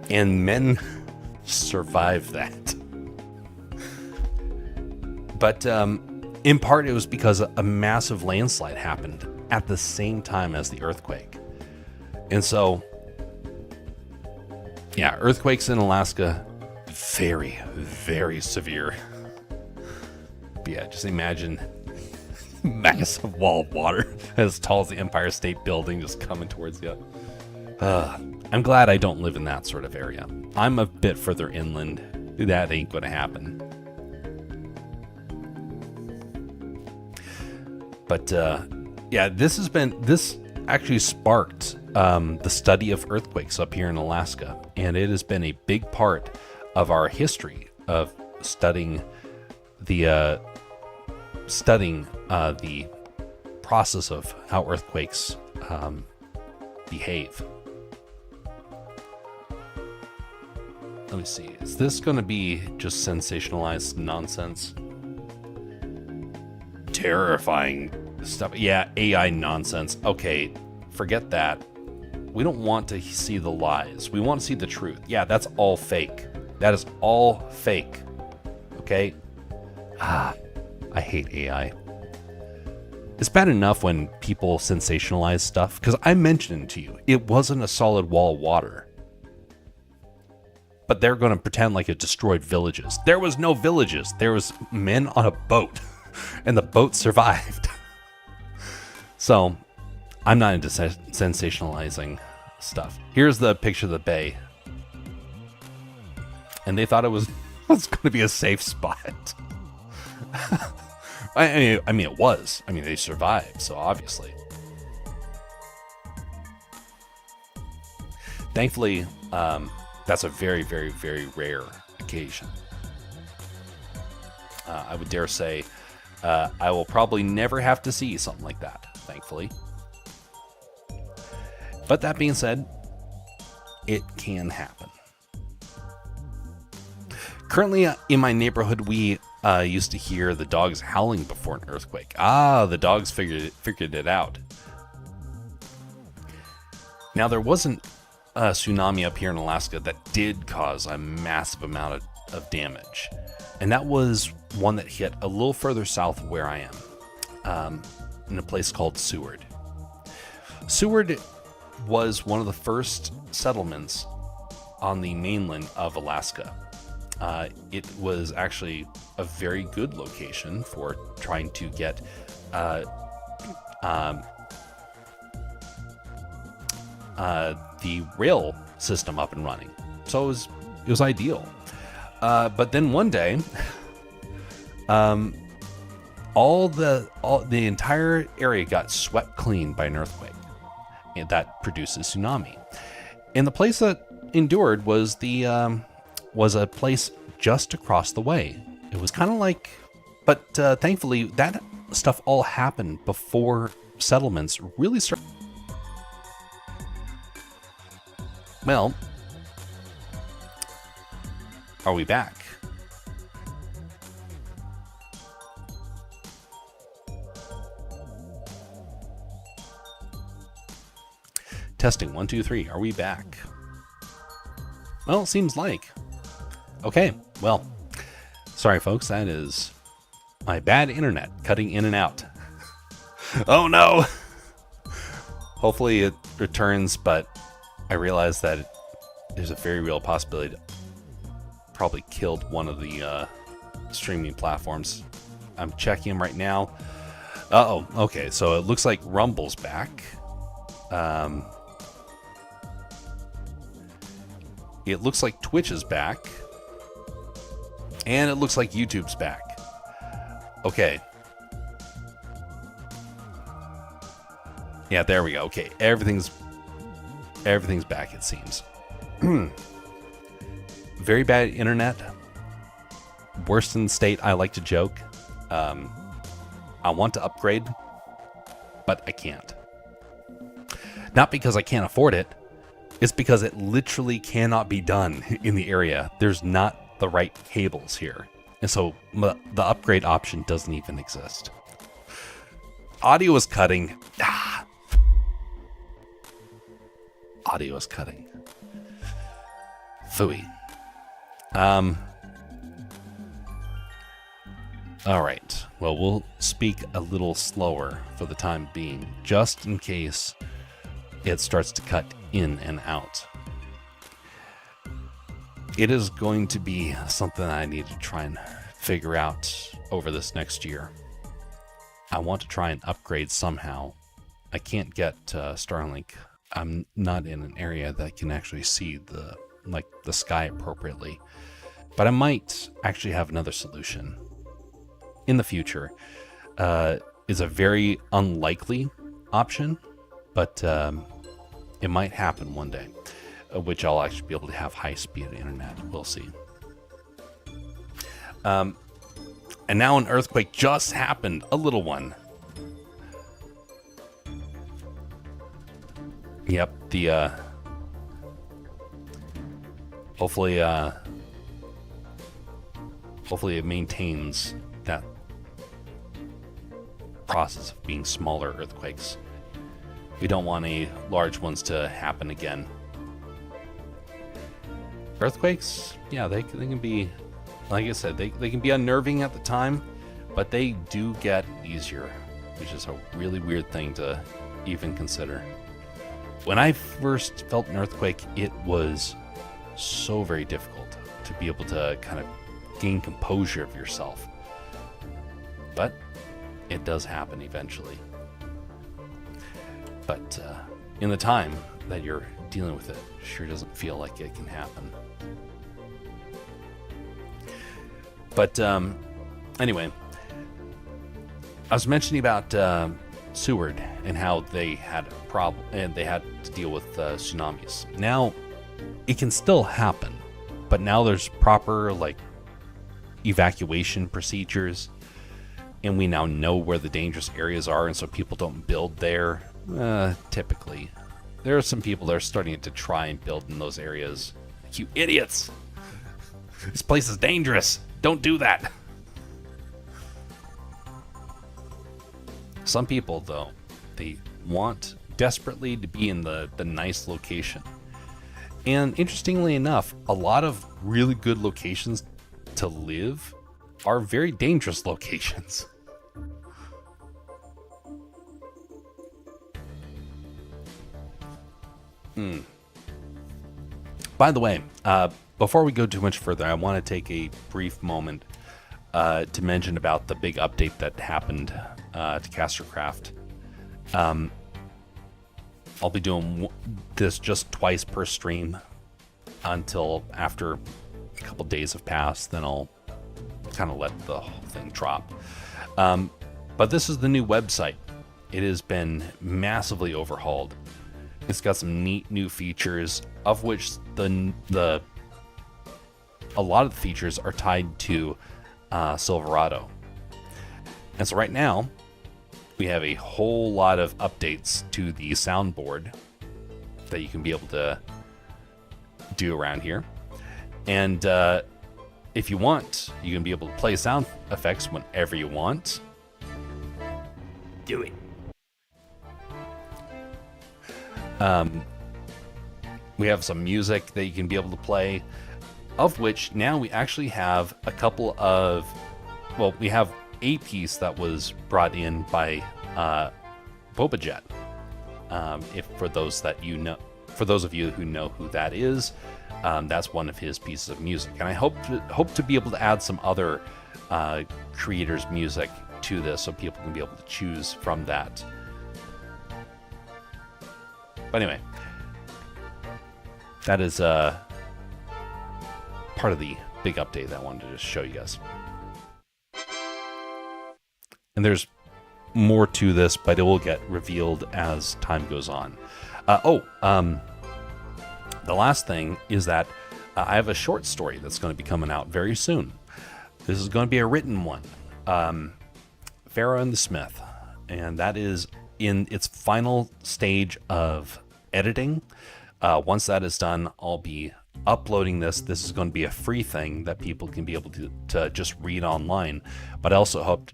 and men survived that. But in part, it was because a massive landslide happened at the same time as the earthquake. And so, yeah, earthquakes in Alaska, very, very severe. But yeah, just imagine massive wall of water as tall as the Empire State Building just coming towards you. I'm glad I don't live in that sort of area. I'm a bit further inland. That ain't going to happen. But yeah, this actually sparked the study of earthquakes up here in Alaska, and it has been a big part of our history of studying the process of how earthquakes behave. Let me see. Is this going to be just sensationalized nonsense? Terrifying stuff. Yeah, AI nonsense. Okay, forget that. We don't want to see the lies. We want to see the truth. Yeah, that's all fake. That is all fake. Okay? I hate AI. It's bad enough when people sensationalize stuff, because I mentioned to you, it wasn't a solid wall of water. But they're going to pretend like it destroyed villages. There was no villages. There was men on a boat. And the boat survived. So, I'm not into sensationalizing stuff. Here's the picture of the bay. And they thought it was going to be a safe spot. I mean, it was. I mean, they survived, so obviously. Thankfully, that's a very, very, very rare occasion. I would dare say I will probably never have to see something like that, thankfully. But that being said, it can happen. Currently in my neighborhood, we used to hear the dogs howling before an earthquake. The dogs figured it out. Now, there wasn't a tsunami up here in Alaska that did cause a massive amount of damage. And that was one that hit a little further south of where I am, in a place called Seward. Seward was one of the first settlements on the mainland of Alaska. It was actually a very good location for trying to get the rail system up and running. So it was It was ideal. But then one day, all the entire area got swept clean by an earthquake, and that produces tsunami. And the place that endured was a place just across the way. It was kind of like, but thankfully that stuff all happened before settlements really started. Well, are we back? Testing 1, 2, 3. Are we back? Well, it seems like. Okay, well, sorry folks, that is my bad internet cutting in and out. Oh no! Hopefully it returns, but I realize that there's a very real possibility to probably killed one of the streaming platforms. I'm checking them right now. Uh-oh, okay, so it looks like Rumble's back. It looks like Twitch is back. And it looks like YouTube's back. Okay. Yeah, there we go. Okay, everything's back, it seems. Very bad internet. Worse in the state, I like to joke. I want to upgrade, but I can't. Not because I can't afford it. It's because it literally cannot be done in the area. There's not the right cables here. And so the upgrade option doesn't even exist. Audio is cutting. Audio is cutting. Phooey. All right. Well, we'll speak a little slower for the time being, just in case it starts to cut in and out. It is going to be something I need to try and figure out over this next year. I want to try and upgrade somehow. I can't get Starlink. I'm not in an area that can actually see the sky appropriately. But I might actually have another solution in the future. Is a very unlikely option, but it might happen one day, which I'll actually be able to have high-speed internet. We'll see. And now an earthquake just happened, a little one. Yep, the hopefully it maintains that process of being smaller earthquakes. We don't want any large ones to happen again. Earthquakes, yeah, they can be, like I said, they can be unnerving at the time, but they do get easier, which is a really weird thing to even consider. When I first felt an earthquake, it was so very difficult to be able to kind of gain composure of yourself. But it does happen eventually. But in the time that you're dealing with it, sure doesn't feel like it can happen. But anyway, I was mentioning about Seward and how they had a problem and they had to deal with tsunamis. Now, it can still happen, but now there's proper evacuation procedures, and we now know where the dangerous areas are, and so people don't build there. Typically, there are some people that are starting to try and build in those areas. You idiots! This place is dangerous. Don't do that. Some people, though, they want desperately to be in the nice location. And interestingly enough, a lot of really good locations to live are very dangerous locations. By the way, before we go too much further, I want to take a brief moment to mention about the big update that happened to Castercraft. I'll be doing this just twice per stream. until after a couple days have passed. Then I'll kind of let the whole thing drop. But this is the new website. It has been massively overhauled. It's got some neat new features, of which a lot of the features are tied to Silverado. And so right now, we have a whole lot of updates to the soundboard that you can be able to do around here. And if you want, you can be able to play sound effects whenever you want. Do it. We have some music that you can be able to play, of which now we actually have a couple of, well, we have a piece that was brought in by Boba Jet. For those of you who know who that is, that's one of his pieces of music, and I hope to be able to add some other creators' music to this, so people can be able to choose from that. But anyway, that is part of the big update that I wanted to just show you guys. And there's more to this, but it will get revealed as time goes on. The last thing is that I have a short story that's going to be coming out very soon. This is going to be a written one. Pharaoh and the Smith. And that is in its final stage of editing. Once that is done, I'll be uploading this. This is going to be a free thing that people can be able to just read online. But I also hope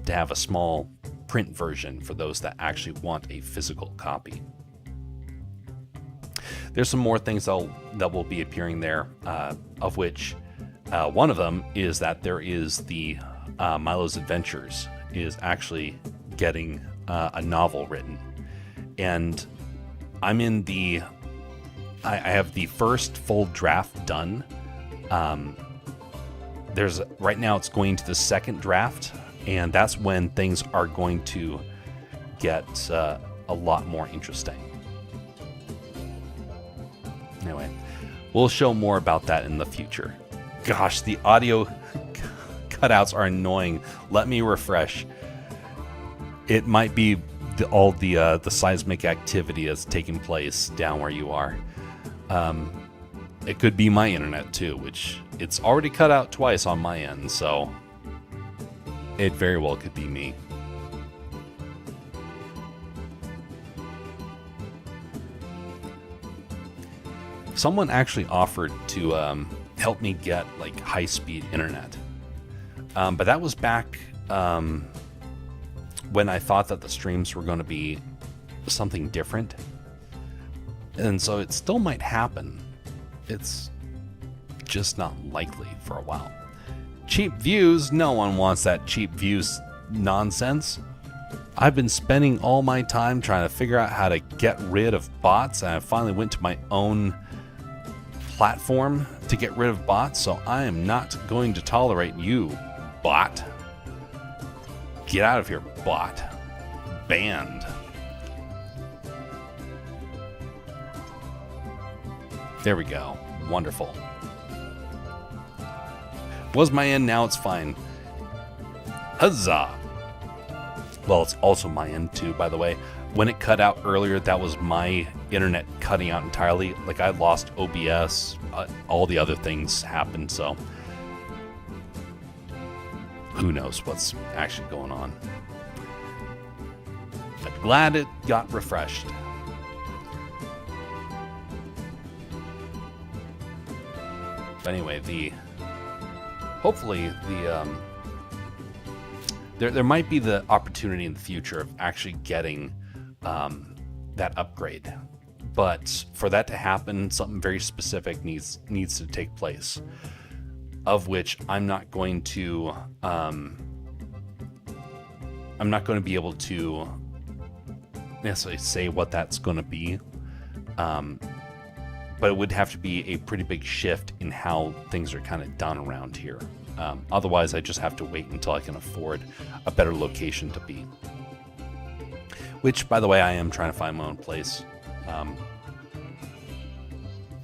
to have a small print version for those that actually want a physical copy. There's some more things that will be appearing there, of which one of them is that there is the Milo's Adventures is actually getting a novel written. And I'm in I have the first full draft done. Right now it's going to the second draft, and that's when things are going to get a lot more interesting. Anyway, we'll show more about that in the future. Gosh, the audio cutouts are annoying. Let me refresh. It might be all the seismic activity that's taking place down where you are. It could be my internet too, which it's already cut out twice on my end, so it very well could be me. Someone actually offered to help me get like high-speed internet, but that was back when I thought that the streams were going to be something different, and so it still might happen. It's just not likely for a while. Cheap views? No one wants that cheap views nonsense. I've been spending all my time trying to figure out how to get rid of bots, and I finally went to my own platform to get rid of bots, so I am not going to tolerate you, bot. Get out of here, bot. Banned. There we go. Wonderful. Was my end, now it's fine. Huzzah! Well, it's also my end too, by the way. When it cut out earlier, that was my internet cutting out entirely. Like, I lost OBS, all the other things happened, so who knows what's actually going on. But glad it got refreshed. But anyway, hopefully there might be the opportunity in the future of actually getting that upgrade, but for that to happen, something very specific needs to take place, of which I'm not going to be able to necessarily say what that's going to be, but it would have to be a pretty big shift in how things are kind of done around here. Otherwise, I just have to wait until I can afford a better location to be. Which, by the way, I am trying to find my own place.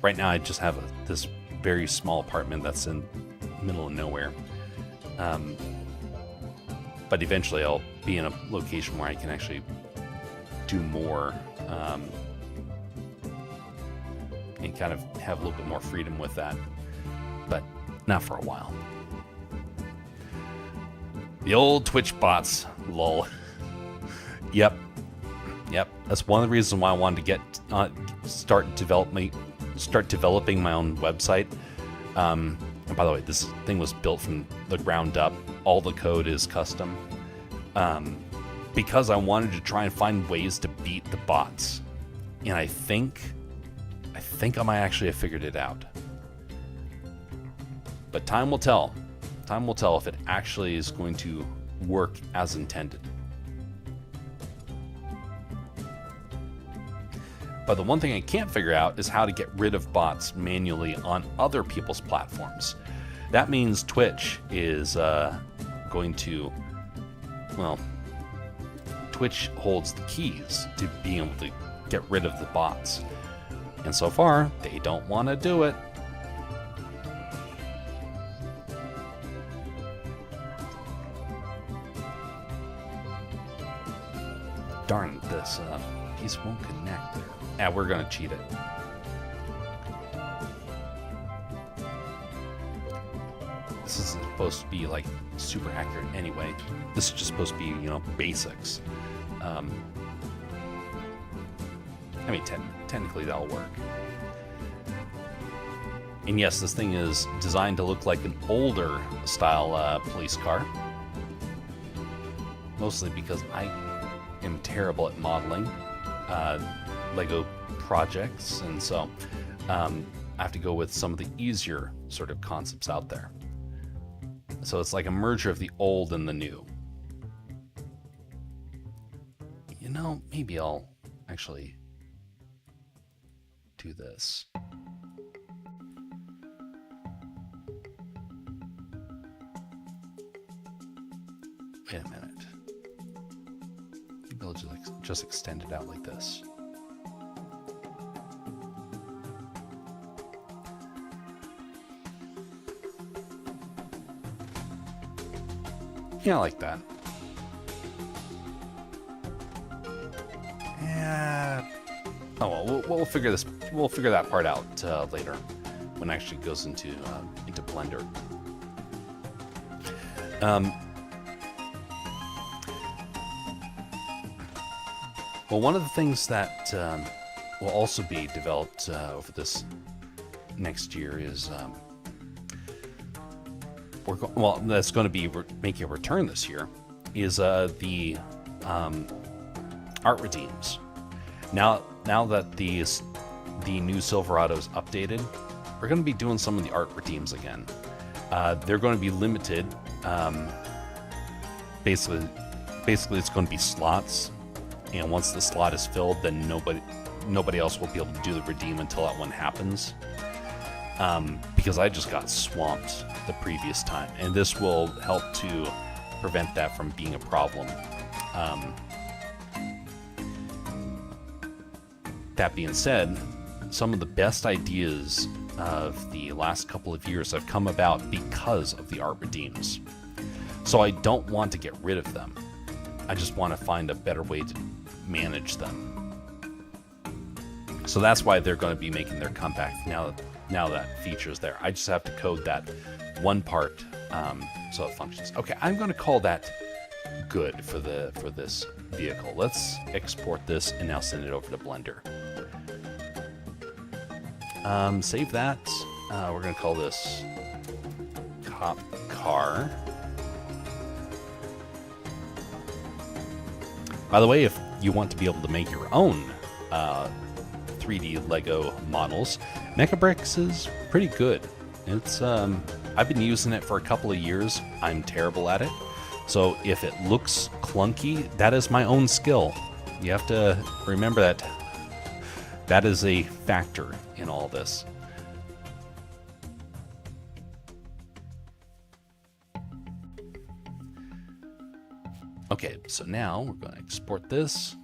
right now I just have this very small apartment that's in the middle of nowhere. But eventually I'll be in a location where I can actually do more, and kind of have a little bit more freedom with that, but not for a while. The old Twitch bots, lol. Yep. That's one of the reasons why I wanted to get start developing my own website. And by the way, this thing was built from the ground up. All the code is custom, because I wanted to try and find ways to beat the bots. And I think I might actually have figured it out. But time will tell. Time will tell if it actually is going to work as intended. But the one thing I can't figure out is how to get rid of bots manually on other people's platforms. That means Twitch is going to, well, Twitch holds the keys to being able to get rid of the bots. And so far, they don't want to do it. Darn, this piece won't connect there. Yeah, we're going to cheat it. This isn't supposed to be like super accurate anyway. This is just supposed to be, basics. I mean, technically that'll work. And yes, this thing is designed to look like an older style police car. Mostly because I am terrible at modeling Lego projects, and so I have to go with some of the easier sort of concepts out there. So it's like a merger of the old and the new. Maybe I'll actually do this. Wait a minute. Maybe I'll just extend it out like this. Yeah, I like that. Yeah. Oh well, we'll figure this. We'll figure that part out later, when it actually goes into Blender. Well, one of the things that will also be developed over this next year is that's going to be making a return this year, is the art redeems. Now that the new Silverado's updated, we're going to be doing some of the art redeems again. They're going to be limited. Basically, it's going to be slots, and once the slot is filled, then nobody else will be able to do the redeem until that one happens. Because I just got swamped the previous time, and this will help to prevent that from being a problem. That being said, some of the best ideas of the last couple of years have come about because of the art redeems. So I don't want to get rid of them. I just want to find a better way to manage them. So that's why they're going to be making their comeback now that feature is there. I just have to code that one part so it functions. Okay, I'm going to call that good for this vehicle. Let's export this and now send it over to Blender. Save that. We're going to call this cop car. By the way, if you want to be able to make your own 3D Lego models, Mechabricks is pretty good. It's I've been using it for a couple of years. I'm terrible at it. So if it looks clunky, that is my own skill. You have to remember that is a factor in all this. Okay, so now we're going to export this.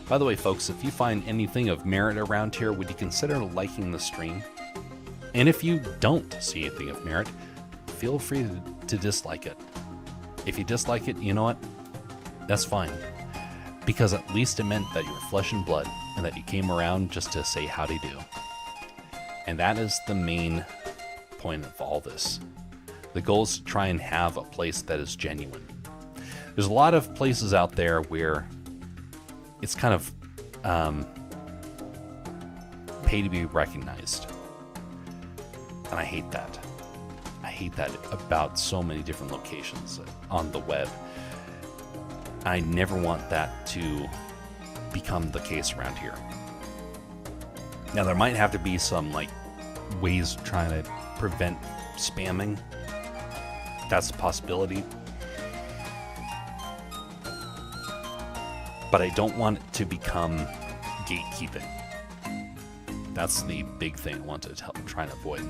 By the way, folks, if you find anything of merit around here, would you consider liking the stream? And if you don't see anything of merit, feel free to dislike it. If you dislike it, you know what? That's fine. Because at least it meant that you were flesh and blood and that you came around just to say howdy do. And that is the main point of all this. The goal is to try and have a place that is genuine. There's a lot of places out there where it's kind of pay to be recognized. And I hate that. I hate that about so many different locations on the web. I never want that to become the case around here. Now, there might have to be some like ways of trying to prevent spamming. That's a possibility. But I don't want it to become gatekeeping. That's the big thing I want to try and avoid.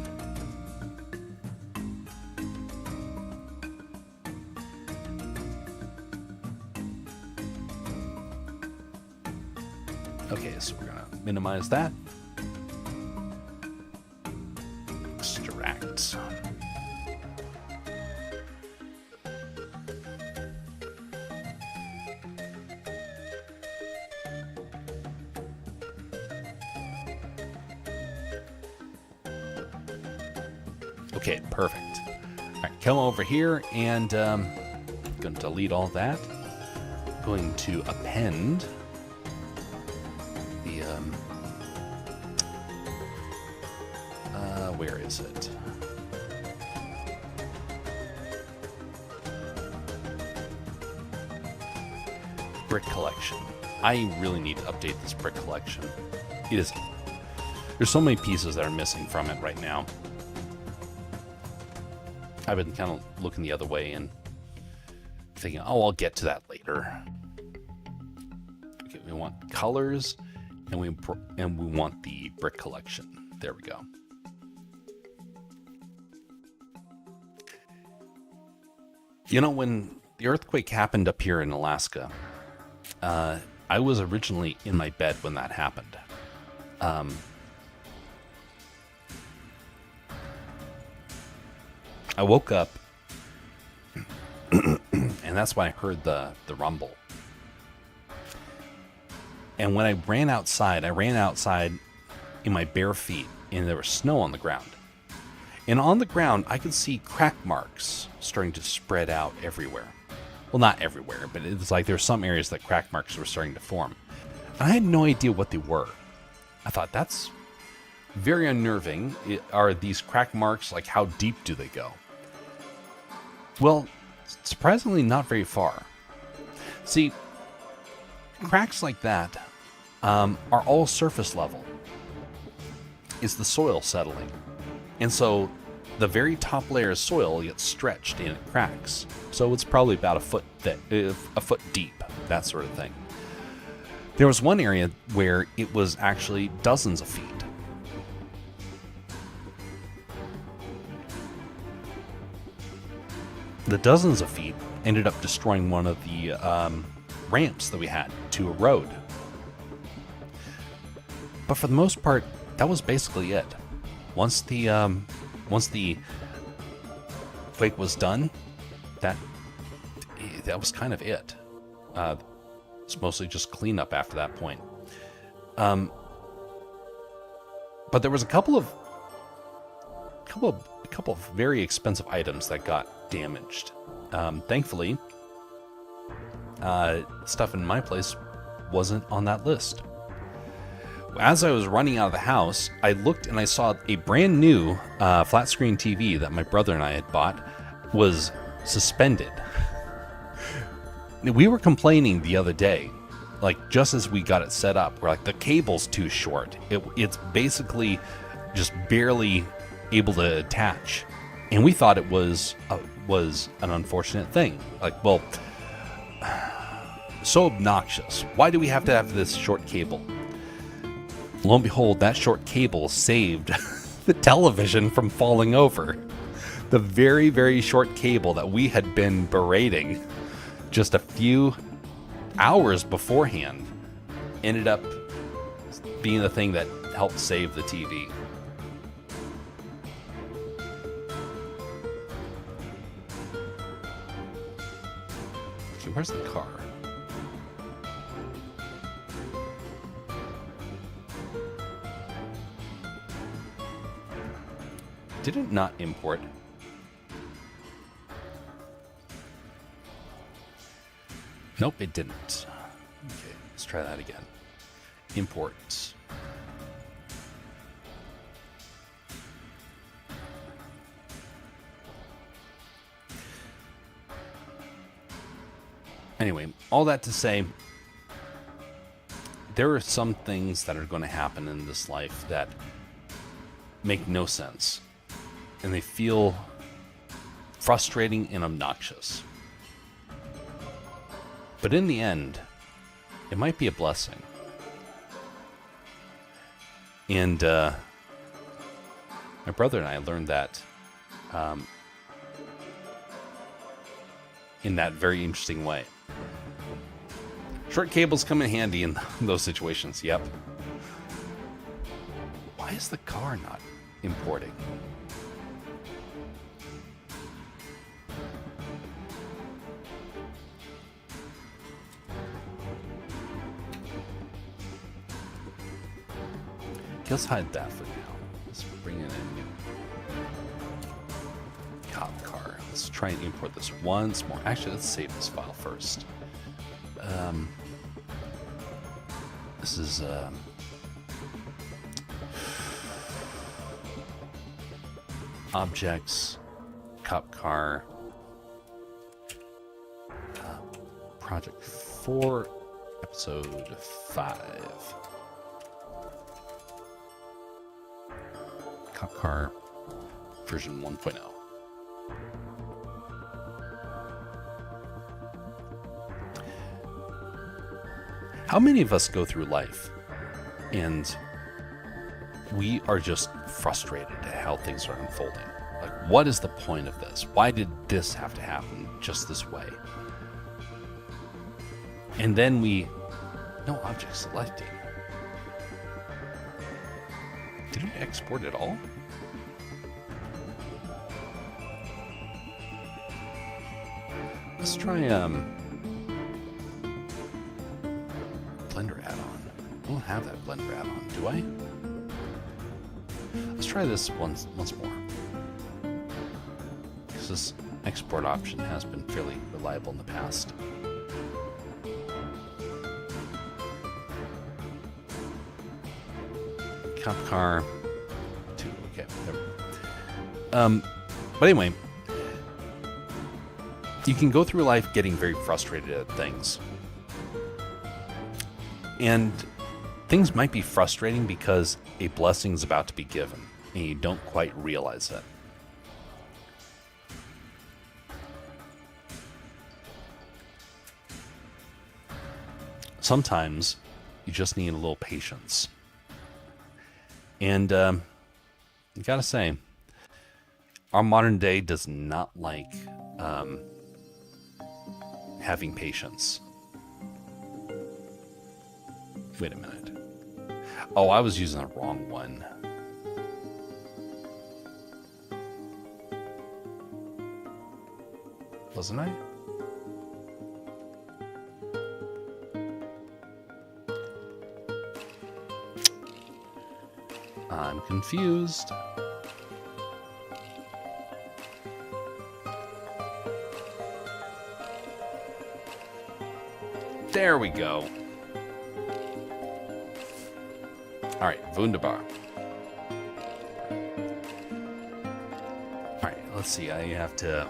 Okay, so we're going to minimize that. Extract. Okay, perfect. All right, come over here and going to delete all that. Going to append the where is it? Brick collection. I really need to update this brick collection. There's so many pieces that are missing from it right now. I've been kind of looking the other way and thinking, oh, I'll get to that later. Okay, we want colors, and we want the brick collection. There we go. You know, when the earthquake happened up here in Alaska, I was originally in my bed when that happened. I woke up, and that's when I heard the rumble. And when I ran outside in my bare feet, and there was snow on the ground. And on the ground, I could see crack marks starting to spread out everywhere. Well, not everywhere, but it's like there's some areas that crack marks were starting to form. And I had no idea what they were. I thought, that's very unnerving. Are these crack marks, like, how deep do they go? Well, surprisingly not very far. See, cracks like that are all surface level. It's the soil settling. And so the very top layer of soil gets stretched and it cracks. So it's probably about a foot thick, a foot deep, that sort of thing. There was one area where it was actually dozens of feet. The dozens of feet ended up destroying one of the ramps that we had to a road. But for the most part, that was basically it. Once the quake was done, that was kind of it. It's mostly just cleanup after that point. But there was a couple of very expensive items that got damaged. Thankfully, stuff in my place wasn't on that list. As I was running out of the house, I looked and I saw a brand new flat screen TV that my brother and I had bought was suspended. We were complaining the other day, like just as we got it set up, we're like, the cable's too short. It's basically just barely able to attach. And we thought it was an unfortunate thing. Like, well, so obnoxious. Why do we have to have this short cable? Lo and behold, that short cable saved the television from falling over. The very, very short cable that we had been berating just a few hours beforehand. ended up being the thing that helped save the TV. Okay, where's the car? Did it not import? Nope, it didn't. Okay, let's try that again. Import. Anyway, all that to say, there are some things that are going to happen in this life that make no sense. And they feel frustrating and obnoxious. But in the end, it might be a blessing. And my brother and I learned that in that very interesting way. Short cables come in handy in those situations, yep. Why is the car not importing? Let's hide that for now. Let's bring in a new cop car. Let's try and import this once more. Actually, let's save this file first. This is objects, cop car, project 4, episode 5. Cop car version 1.0. How many of us go through life and we are just frustrated at how things are unfolding? Like, what is the point of this? Why did this have to happen just this way? And then no object selecting. Did it export at all? Let's try Blender add-on. I don't have that Blender add-on, do I? Let's try this once more. Because this export option has been fairly reliable in the past. Cop car 2. Okay. But anyway, you can go through life getting very frustrated at things. And things might be frustrating because a blessing is about to be given and you don't quite realize it. Sometimes you just need a little patience. And you gotta say, our modern day does not like having patience. Wait a minute. Oh, I was using the wrong one. Wasn't I? I'm confused. There we go. All right, wunderbar. All right, let's see. I have to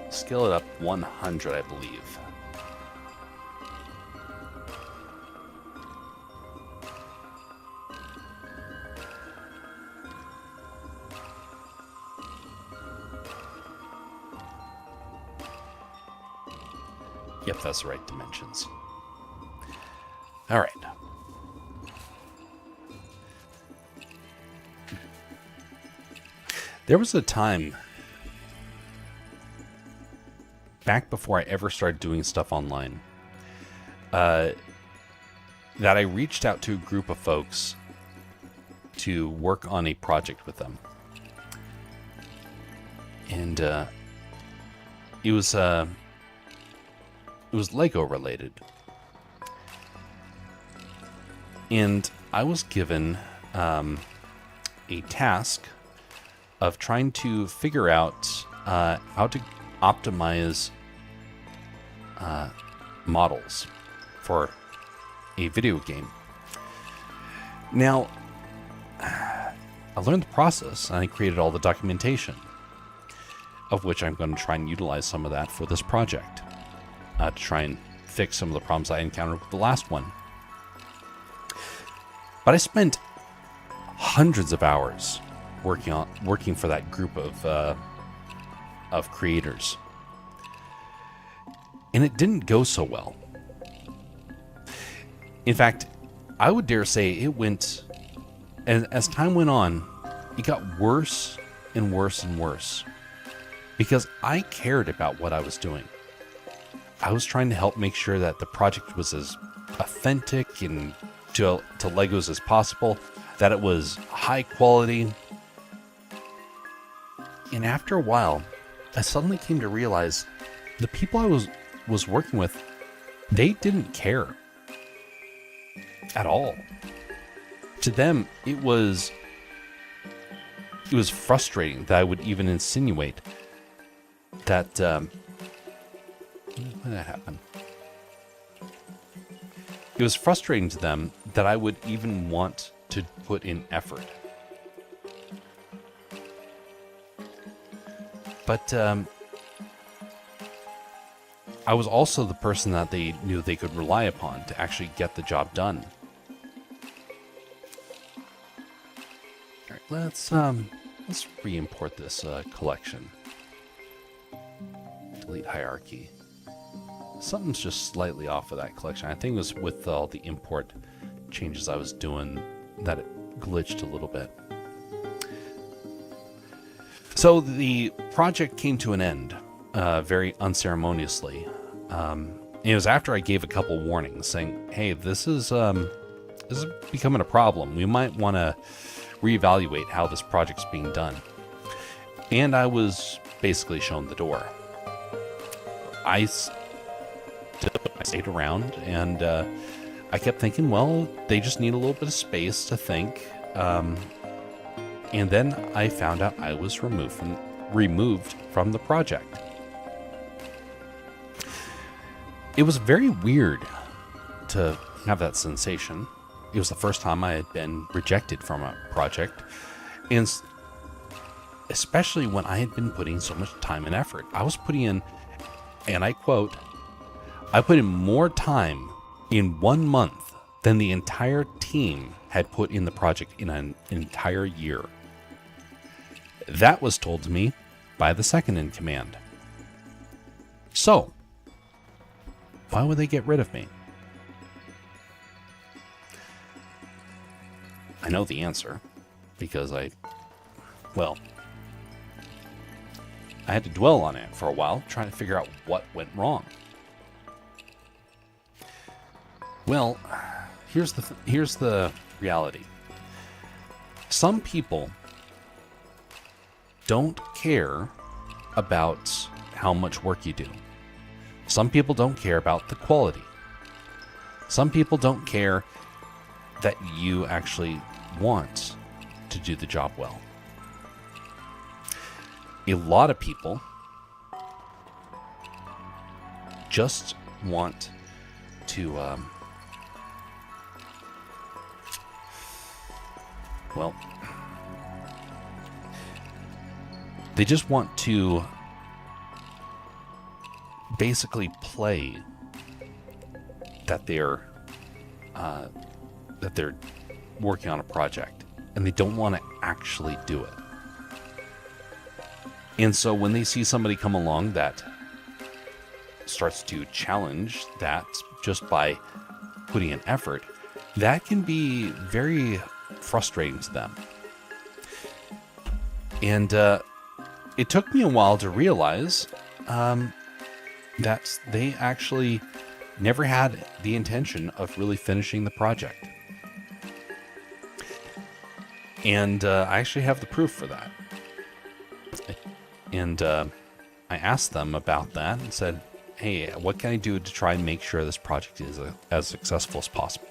scale it up 100, I believe. Yep, that's the right dimensions. All right. There was a time back before I ever started doing stuff online. that I reached out to a group of folks to work on a project with them. And it was Lego related. And I was given a task of trying to figure out how to optimize models for a video game. Now, I learned the process and I created all the documentation, of which I'm going to try and utilize some of that for this project to try and fix some of the problems I encountered with the last one. But I spent hundreds of hours working for that group of creators, and it didn't go so well. In fact, I would dare say it went, as time went on, it got worse and worse and worse, because I cared about what I was doing. I was trying to help make sure that the project was as authentic and to Legos as possible, that it was high quality. And after a while, I suddenly came to realize the people I was working with, they didn't care at all. To them, it was frustrating that I would even insinuate that when did that happen? It was frustrating to them that I would even want to put in effort. But I was also the person that they knew they could rely upon to actually get the job done. All right, let's re-import this collection. Delete hierarchy. Something's just slightly off of that collection. I think it was with all the import changes I was doing that it glitched a little bit. So the project came to an end very unceremoniously. It was after I gave a couple warnings saying, hey, this is becoming a problem. We might want to reevaluate how this project's being done. And I was basically shown the door. I stayed around, and I kept thinking, well, they just need a little bit of space to think. And then I found out I was removed from the project. It was very weird to have that sensation. It was the first time I had been rejected from a project, and especially when I had been putting so much time and effort. I was putting in, and I quote, I put in more time in 1 month than the entire team had put in the project in an entire year. That was told to me by the second in command. So, why would they get rid of me? I know the answer, because I had to dwell on it for a while, trying to figure out what went wrong. Well, here's the reality. Some people don't care about how much work you do. Some people don't care about the quality. Some people don't care that you actually want to do the job well. A lot of people just want to, they just want to basically play that they're working on a project, and they don't want to actually do it. And so when they see somebody come along that starts to challenge that just by putting in effort, that can be very frustrating to them. And it took me a while to realize that they actually never had the intention of really finishing the project. And I actually have the proof for that. And I asked them about that and said, hey, what can I do to try and make sure this project is as successful as possible?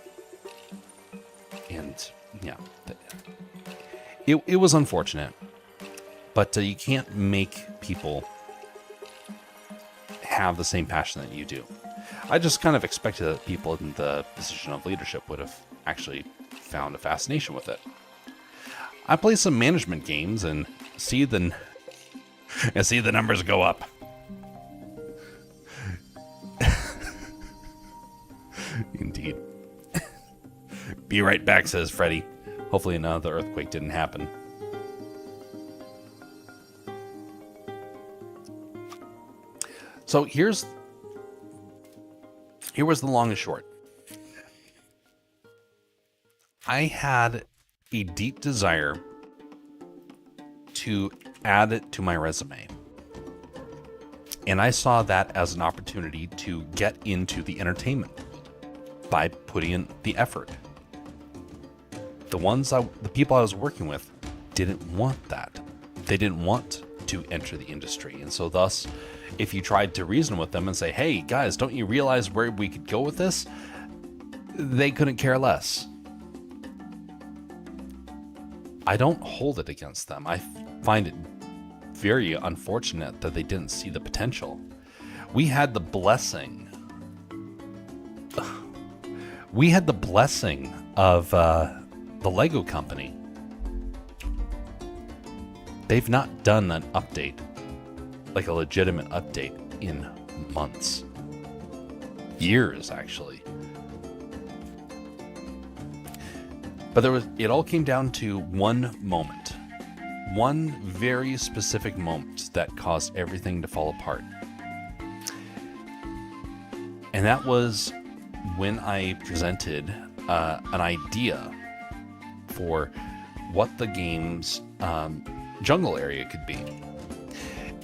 And yeah, it was unfortunate, but you can't make people have the same passion that you do. I just kind of expected that people in the position of leadership would have actually found a fascination with it. I play some management games and see the numbers go up. Indeed. Be right back, says Freddy. Hopefully another earthquake didn't happen. So here was the long and short. I had a deep desire to add it to my resume. And I saw that as an opportunity to get into the entertainment by putting in the effort. The people I was working with didn't want that. They didn't want to enter the industry. And so thus, if you tried to reason with them and say, hey guys, don't you realize where we could go with this? They couldn't care less. I don't hold it against them. I find it very unfortunate that they didn't see the potential. We had the blessing of the Lego company. They've not done an update, like a legitimate update, in months. Years, actually. But it all came down to one moment. One very specific moment that caused everything to fall apart. And that was when I presented an idea for what the game's jungle area could be.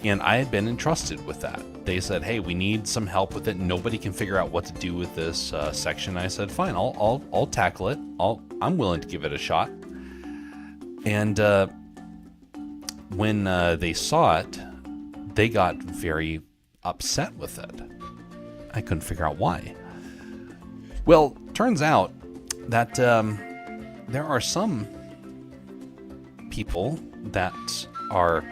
And I had been entrusted with that. They said, hey, we need some help with it. Nobody can figure out what to do with this section. I said, fine, I'll tackle it. I'm willing to give it a shot. And when they saw it, they got very upset with it. I couldn't figure out why. Well, turns out that there are some people that are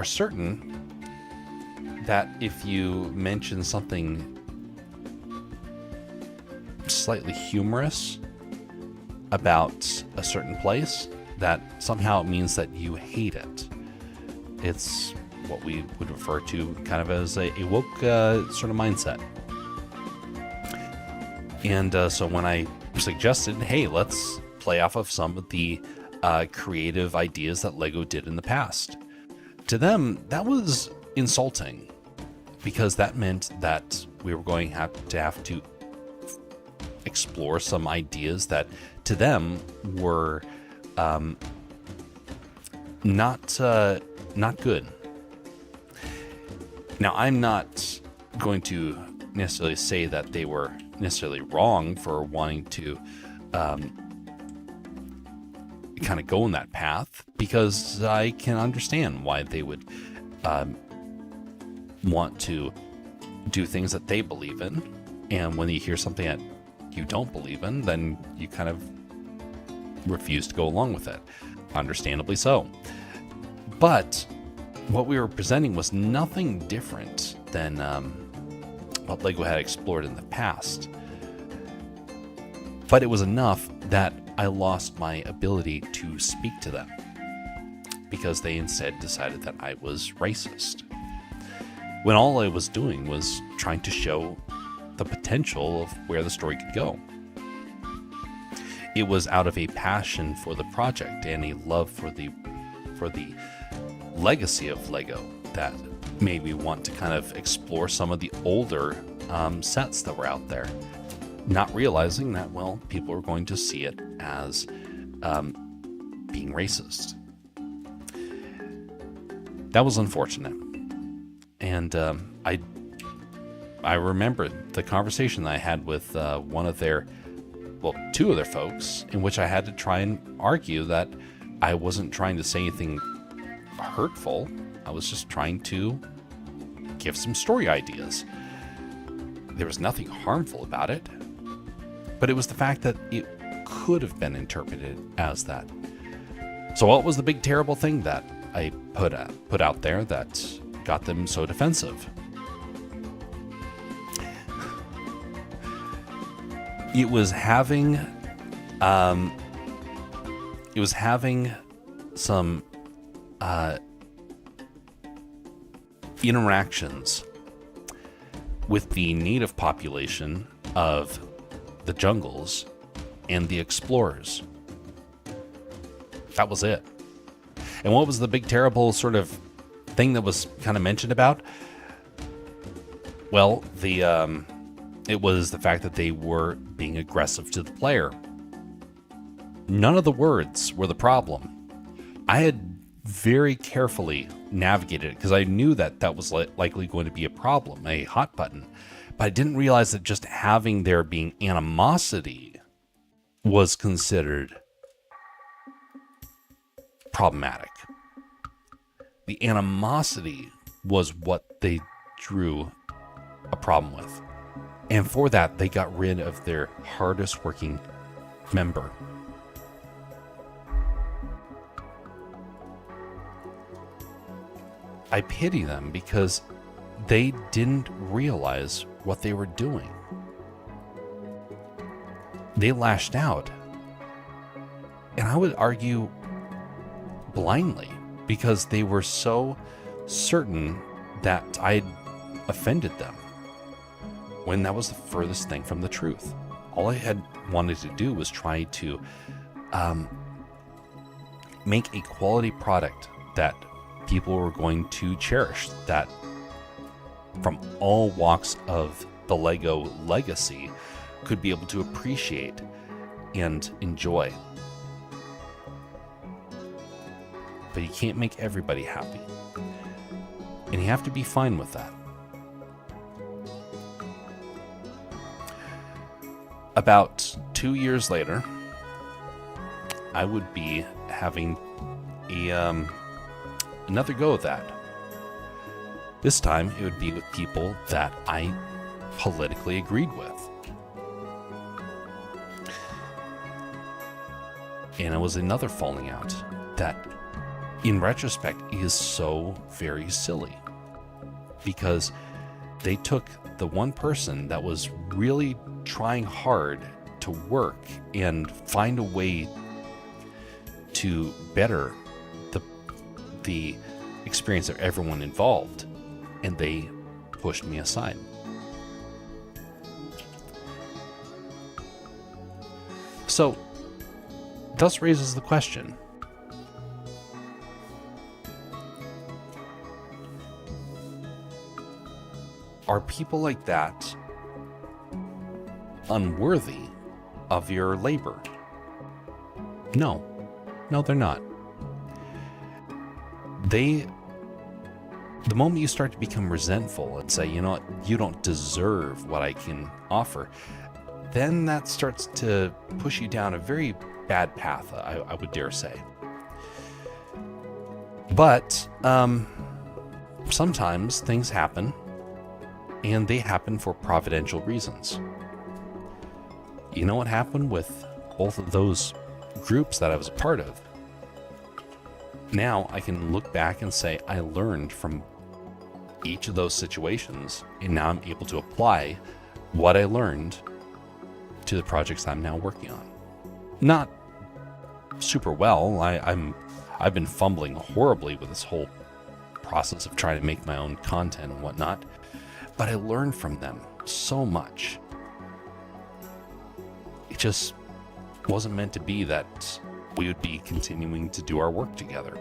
certain that if you mention something slightly humorous about a certain place, that somehow it means that you hate it. It's what we would refer to kind of as a woke sort of mindset. And so when I suggested, hey, let's play off of some of the creative ideas that Lego did in the past, to them, that was insulting, because that meant that we were going to have to explore some ideas that to them were not good. Now, I'm not going to necessarily say that they were necessarily wrong for wanting to kind of go in that path, because I can understand why they would want to do things that they believe in. And when you hear something that you don't believe in, then you kind of refuse to go along with it. Understandably so. But what we were presenting was nothing different than what Lego had explored in the past. But it was enough that I lost my ability to speak to them, because they instead decided that I was racist, when all I was doing was trying to show the potential of where the story could go. It was out of a passion for the project and a love for the legacy of Lego that made me want to kind of explore some of the older sets that were out there, not realizing that, well, people were going to see it as being racist. That was unfortunate. And I I remember the conversation that I had with two of their folks, in which I had to try and argue that I wasn't trying to say anything hurtful. I was just trying to give some story ideas. There was nothing harmful about it, but it was the fact that it could have been interpreted as that. So what was the big terrible thing that I put out there that got them so defensive? It was having some interactions with the native population of the jungles and the explorers. That was it. And what was the big terrible sort of thing that was kind of mentioned about? Well, it was the fact that they were being aggressive to the player. None of the words were the problem. I had very carefully navigated it because I knew that was likely going to be a problem, a hot button. But I didn't realize that just having there being animosity was considered problematic. The animosity was what they drew a problem with. And for that, they got rid of their hardest working member. I pity them because they didn't realize what they were doing. They lashed out. And I would argue blindly because they were so certain that I'd offended them, when that was the furthest thing from the truth. All I had wanted to do was try to make a quality product that people were going to cherish, that from all walks of the Lego legacy could be able to appreciate and enjoy. But you can't make everybody happy. And you have to be fine with that. About 2 years later, I would be having another go at that. This time, it would be with people that I politically agreed with. And it was another falling out that, in retrospect, is so very silly. Because they took the one person that was really trying hard to work and find a way to better the experience of everyone involved, and they pushed me aside. So, thus raises the question: are people like that unworthy of your labor? No, they're not. The moment you start to become resentful and say, you know what, you don't deserve what I can offer, then that starts to push you down a very bad path, I would dare say. But sometimes things happen, and they happen for providential reasons. You know what happened with both of those groups that I was a part of? Now I can look back and say I learned from each of those situations, and now I'm able to apply what I learned to the projects I'm now working on. Not super well. I've been fumbling horribly with this whole process of trying to make my own content and whatnot, but I learned from them so much. It just wasn't meant to be that we would be continuing to do our work together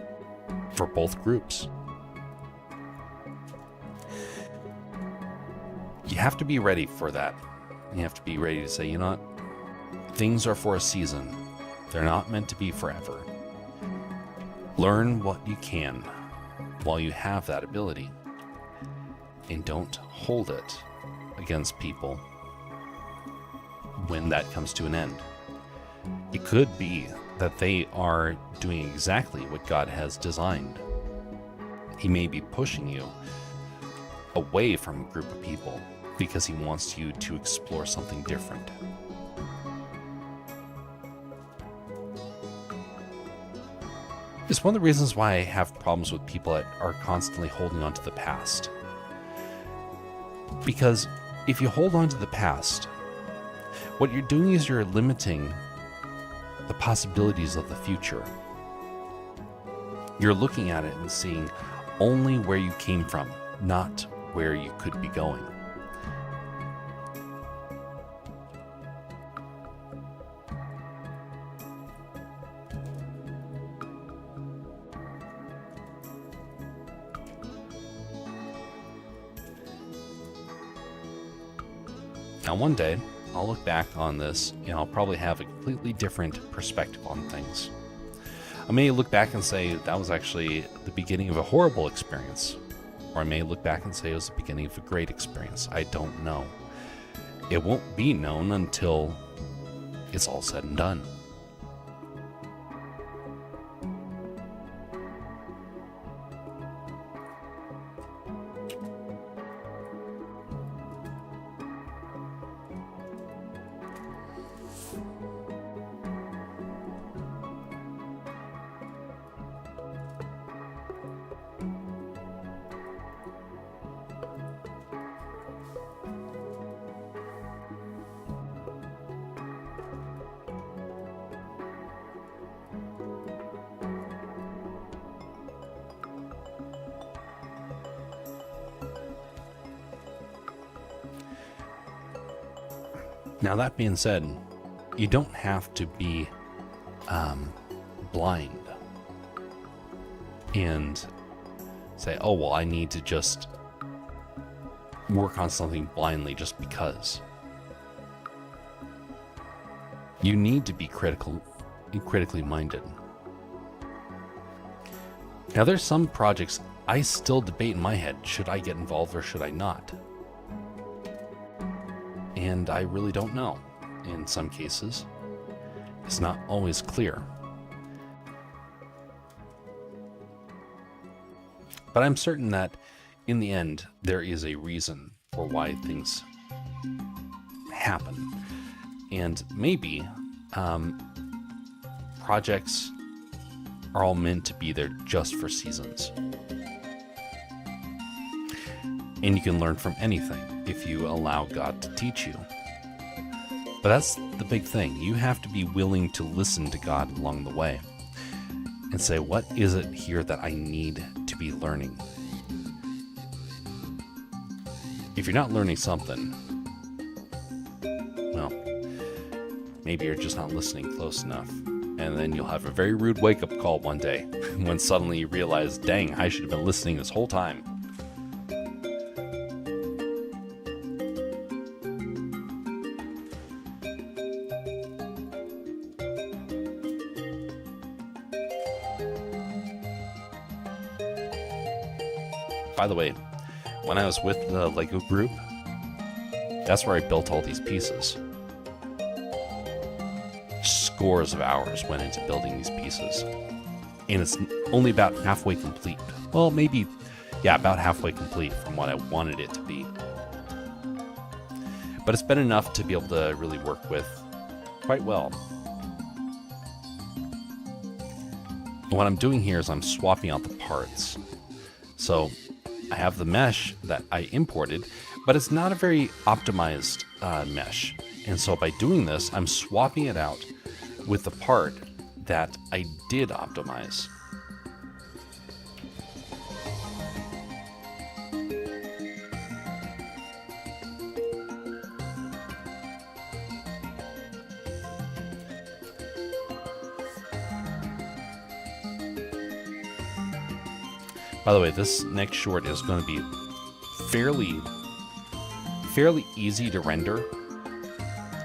for both groups. You have to be ready for that. You have to be ready to say, you know what? Things are for a season. They're not meant to be forever. Learn what you can while you have that ability, and don't hold it against people when that comes to an end. It could be that they are doing exactly what God has designed. He may be pushing you away from a group of people because he wants you to explore something different. It's one of the reasons why I have problems with people that are constantly holding on to the past. Because if you hold on to the past, what you're doing is you're limiting the possibilities of the future. You're looking at it and seeing only where you came from, not where you could be going. Now, one day, I'll look back on this and I'll probably have a completely different perspective on things. I may look back and say that was actually the beginning of a horrible experience. Or I may look back and say it was the beginning of a great experience. I don't know. It won't be known until it's all said and done. Now, that being said, you don't have to be blind and say, oh, well, I need to just work on something blindly just because. You need to be critically minded. Now, there's some projects I still debate in my head, should I get involved or should I not? And I really don't know. In some cases, it's not always clear. But I'm certain that in the end, there is a reason for why things happen. And maybe projects are all meant to be there just for seasons. And you can learn from anything if you allow God to teach you. But that's the big thing. You have to be willing to listen to God along the way and say, what is it here that I need to be learning? If you're not learning something, well, maybe you're just not listening close enough. And then you'll have a very rude wake-up call one day when suddenly you realize, dang, I should have been listening this whole time. By the way, when I was with the Lego group, that's where I built all these pieces. Scores of hours went into building these pieces. And it's only about halfway complete. Well, maybe, yeah, about halfway complete from what I wanted it to be. But it's been enough to be able to really work with quite well. What I'm doing here is I'm swapping out the parts. So I have the mesh that I imported, but it's not a very optimized mesh. And so by doing this, I'm swapping it out with the part that I did optimize. By the way, this next short is going to be fairly easy to render.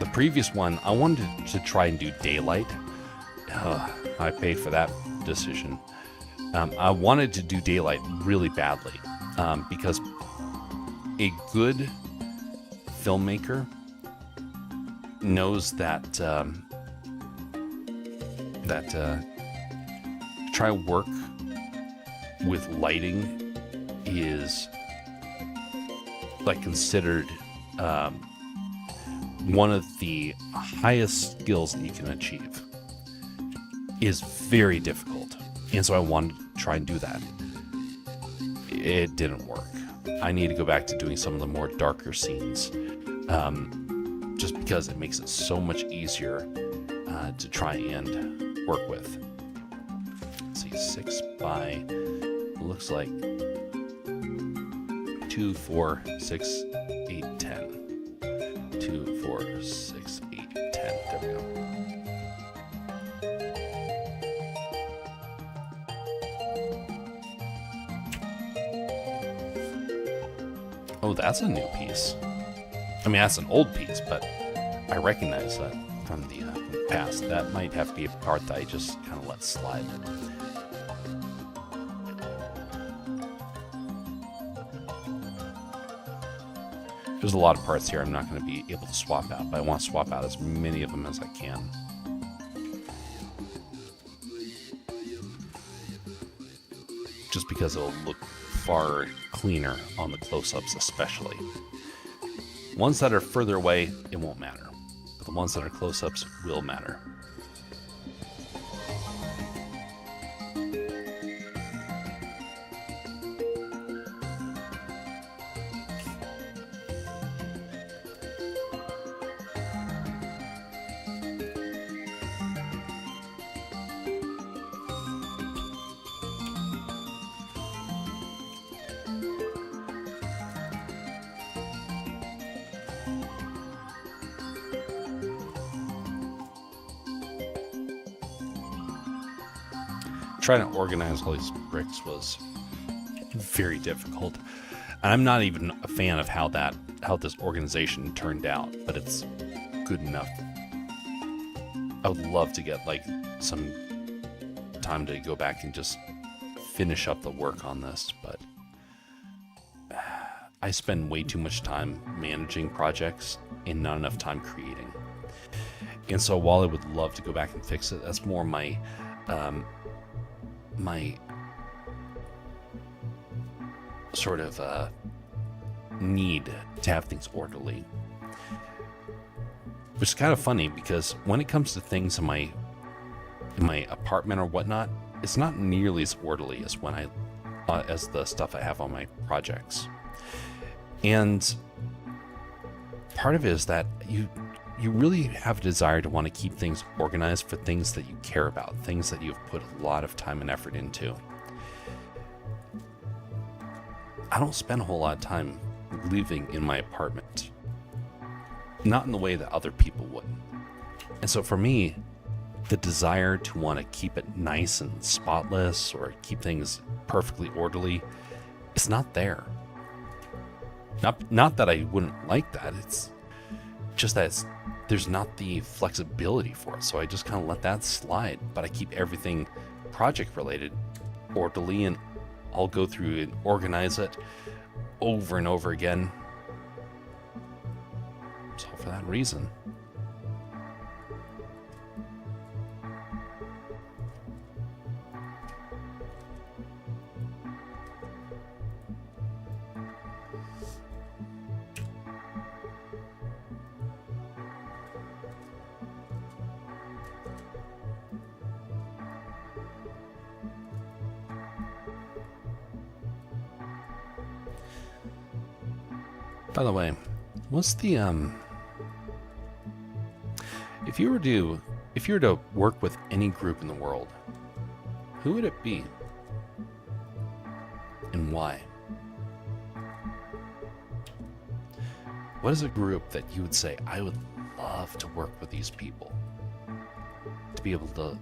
The previous one, I wanted to try and do daylight. I paid for that decision. I wanted to do daylight really badly because a good filmmaker knows that try work with lighting is like considered one of the highest skills that you can achieve. Is very difficult, and so I wanted to try and do that. It didn't work. I need to go back to doing some of the more darker scenes, just because it makes it so much easier to try and work with. Let's see, 6 by, looks like 2, 4, 6, 8, 10. 2, 4, 6, 8, 10. There we go. Oh, that's a new piece. I mean, that's an old piece, but I recognize that from the past. That might have to be a part that I just kind of let slide. There's a lot of parts here I'm not going to be able to swap out, but I want to swap out as many of them as I can. Just because it'll look far cleaner on the close-ups especially. Ones that are further away, it won't matter. But the ones that are close-ups will matter. Trying to organize all these bricks was very difficult. And I'm not even a fan of how this organization turned out, but it's good enough. I would love to get like some time to go back and just finish up the work on this, but I spend way too much time managing projects and not enough time creating. And so while I would love to go back and fix it, that's more my sort of need to have things orderly. Which is kind of funny because when it comes to things in my apartment or whatnot, it's not nearly as orderly as when as the stuff I have on my projects. And part of it is that you really have a desire to want to keep things organized for things that you care about, things that you've put a lot of time and effort into. I don't spend a whole lot of time living in my apartment. Not in the way that other people would. And so for me, the desire to want to keep it nice and spotless or keep things perfectly orderly, it's not there. Not that I wouldn't like that, it's just that there's not the flexibility for it, so I just kind of let that slide. But I keep everything project related orderly, and I'll go through and organize it over and over again. So for that reason. By the way, what's the if you were to work with any group in the world, who would it be? And why? What is a group that you would say, I would love to work with these people? To be able to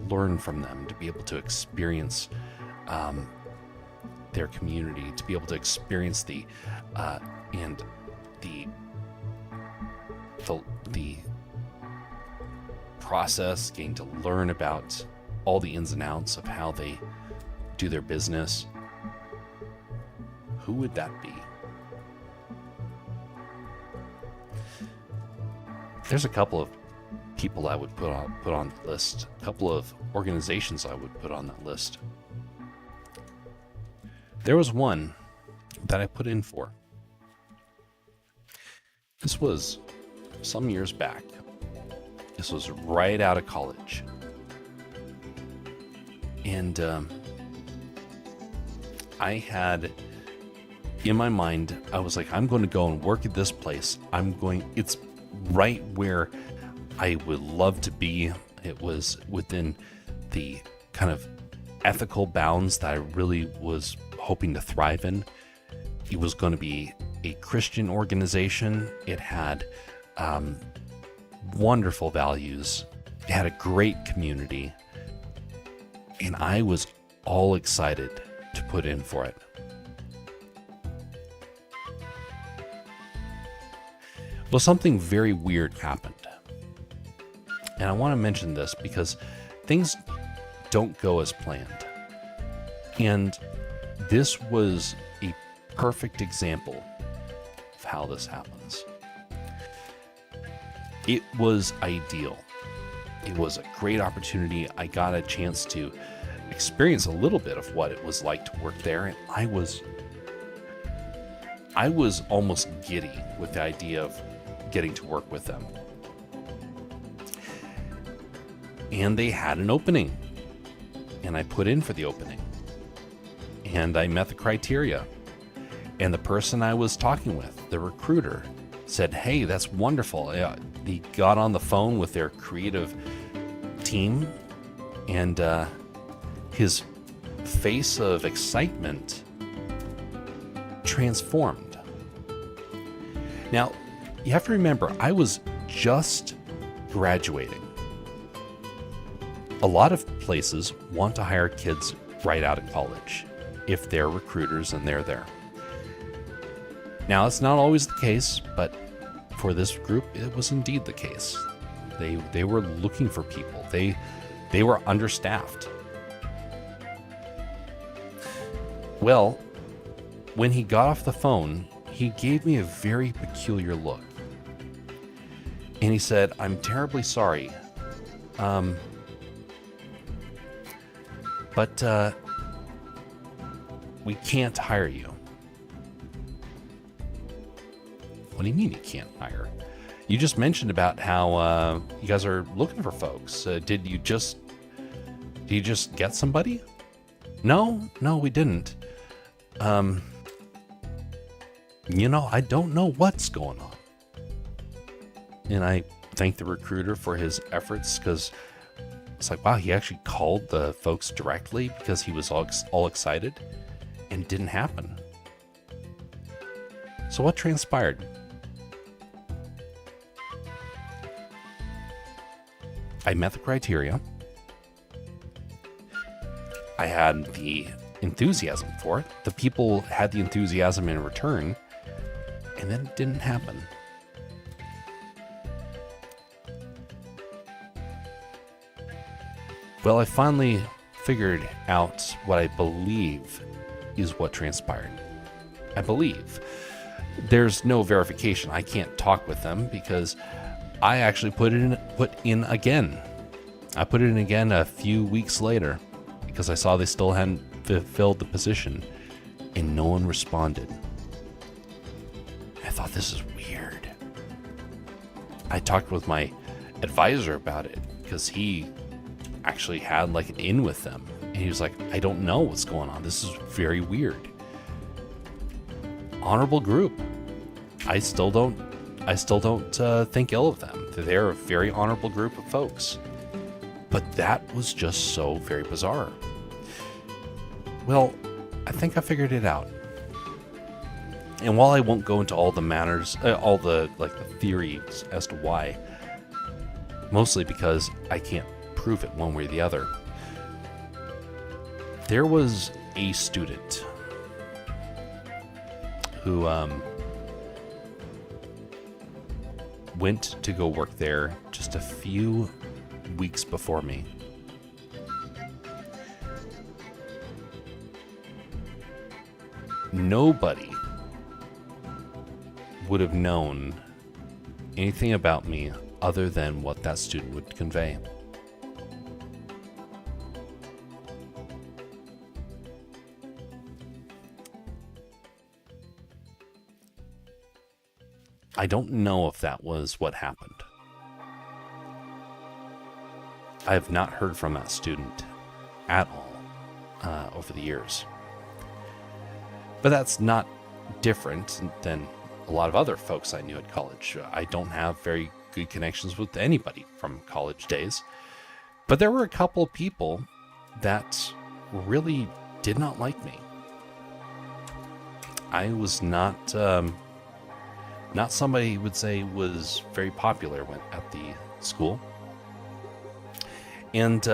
learn from them, to be able to experience their community, to be able to experience the process, getting to learn about all the ins and outs of how they do their business. Who would that be? there's a couple of people I would put on the list, a couple of organizations I would put on that list. There was one that I put in for. This was some years back. This was right out of college. And I had in my mind, I was like, I'm going to go and work at this place. It's right where I would love to be. It was within the kind of ethical bounds that I really was hoping to thrive in. It was going to be a Christian organization. It had wonderful values. It had a great community. And I was all excited to put in for it. Well, something very weird happened. And I want to mention this because things don't go as planned. And this was a perfect example of how this happens. It was ideal. It was a great opportunity. I got a chance to experience a little bit of what it was like to work there, and I was almost giddy with the idea of getting to work with them. And they had an opening, and I put in for the opening, and I met the criteria. And the person I was talking with, the recruiter, said, "Hey, that's wonderful." He got on the phone with their creative team, and his face of excitement transformed. Now, you have to remember, I was just graduating. A lot of places want to hire kids right out of college if they're recruiters and they're there. Now, it's not always the case, but for this group, it was indeed the case. They were looking for people. They were understaffed. Well, when he got off the phone, he gave me a very peculiar look. And he said, "I'm terribly sorry. But we can't hire you." What do you mean you can't hire? You just mentioned about how you guys are looking for folks. Did you just get somebody? No, we didn't. I don't know what's going on. And I thanked the recruiter for his efforts, because it's like, wow, he actually called the folks directly because he was all excited, and it didn't happen. So what transpired? I met the criteria. I had the enthusiasm for it. The people had the enthusiasm in return, and then it didn't happen. Well, I finally figured out what I believe is what transpired. I believe. There's no verification. I can't talk with them because I actually put in again. I put it in again a few weeks later because I saw they still hadn't filled the position, and no one responded. I thought, this is weird. I talked with my advisor about it because he actually had like an in with them, and he was like, "I don't know what's going on. This is very weird." Honorable group. I still don't think ill of them. They're a very honorable group of folks. But that was just so very bizarre. Well, I think I figured it out. And while I won't go into all the manners, all the theories as to why, mostly because I can't prove it one way or the other, there was a student who went to go work there just a few weeks before me. Nobody would have known anything about me other than what that student would convey. I don't know if that was what happened. I have not heard from that student at all over the years. But that's not different than a lot of other folks I knew at college. I don't have very good connections with anybody from college days. But there were a couple of people that really did not like me. I was not somebody who would say was very popular at the school. And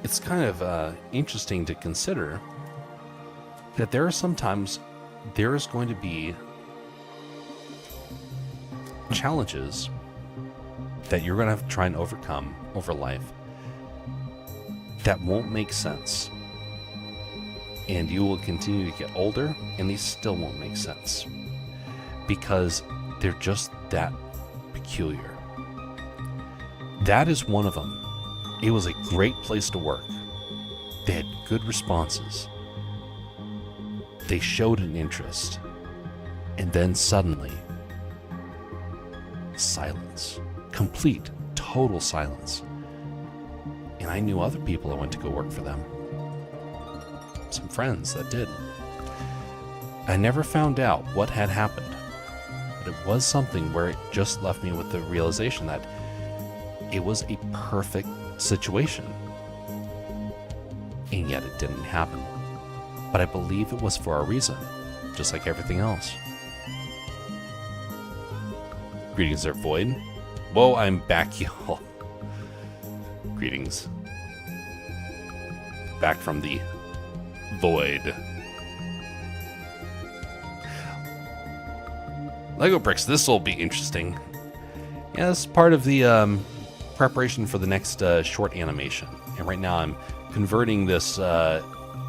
it's kind of interesting to consider that there is going to be challenges that you're going to have to try and overcome over life that won't make sense. And you will continue to get older, and these still won't make sense because they're just that peculiar. That is one of them. It was a great place to work. They had good responses. They showed an interest. And then suddenly, silence. Complete, total silence. And I knew other people that went to go work for them. Some friends that did. I never found out what had happened, but it was something where it just left me with the realization that it was a perfect situation, and yet it didn't happen. But I believe it was for a reason, just like everything else. Greetings there, Void. Whoa, I'm back, y'all. Greetings. Back from the void. Lego bricks, this will be interesting. Yeah, this is part of the preparation for the next short animation. And right now I'm converting this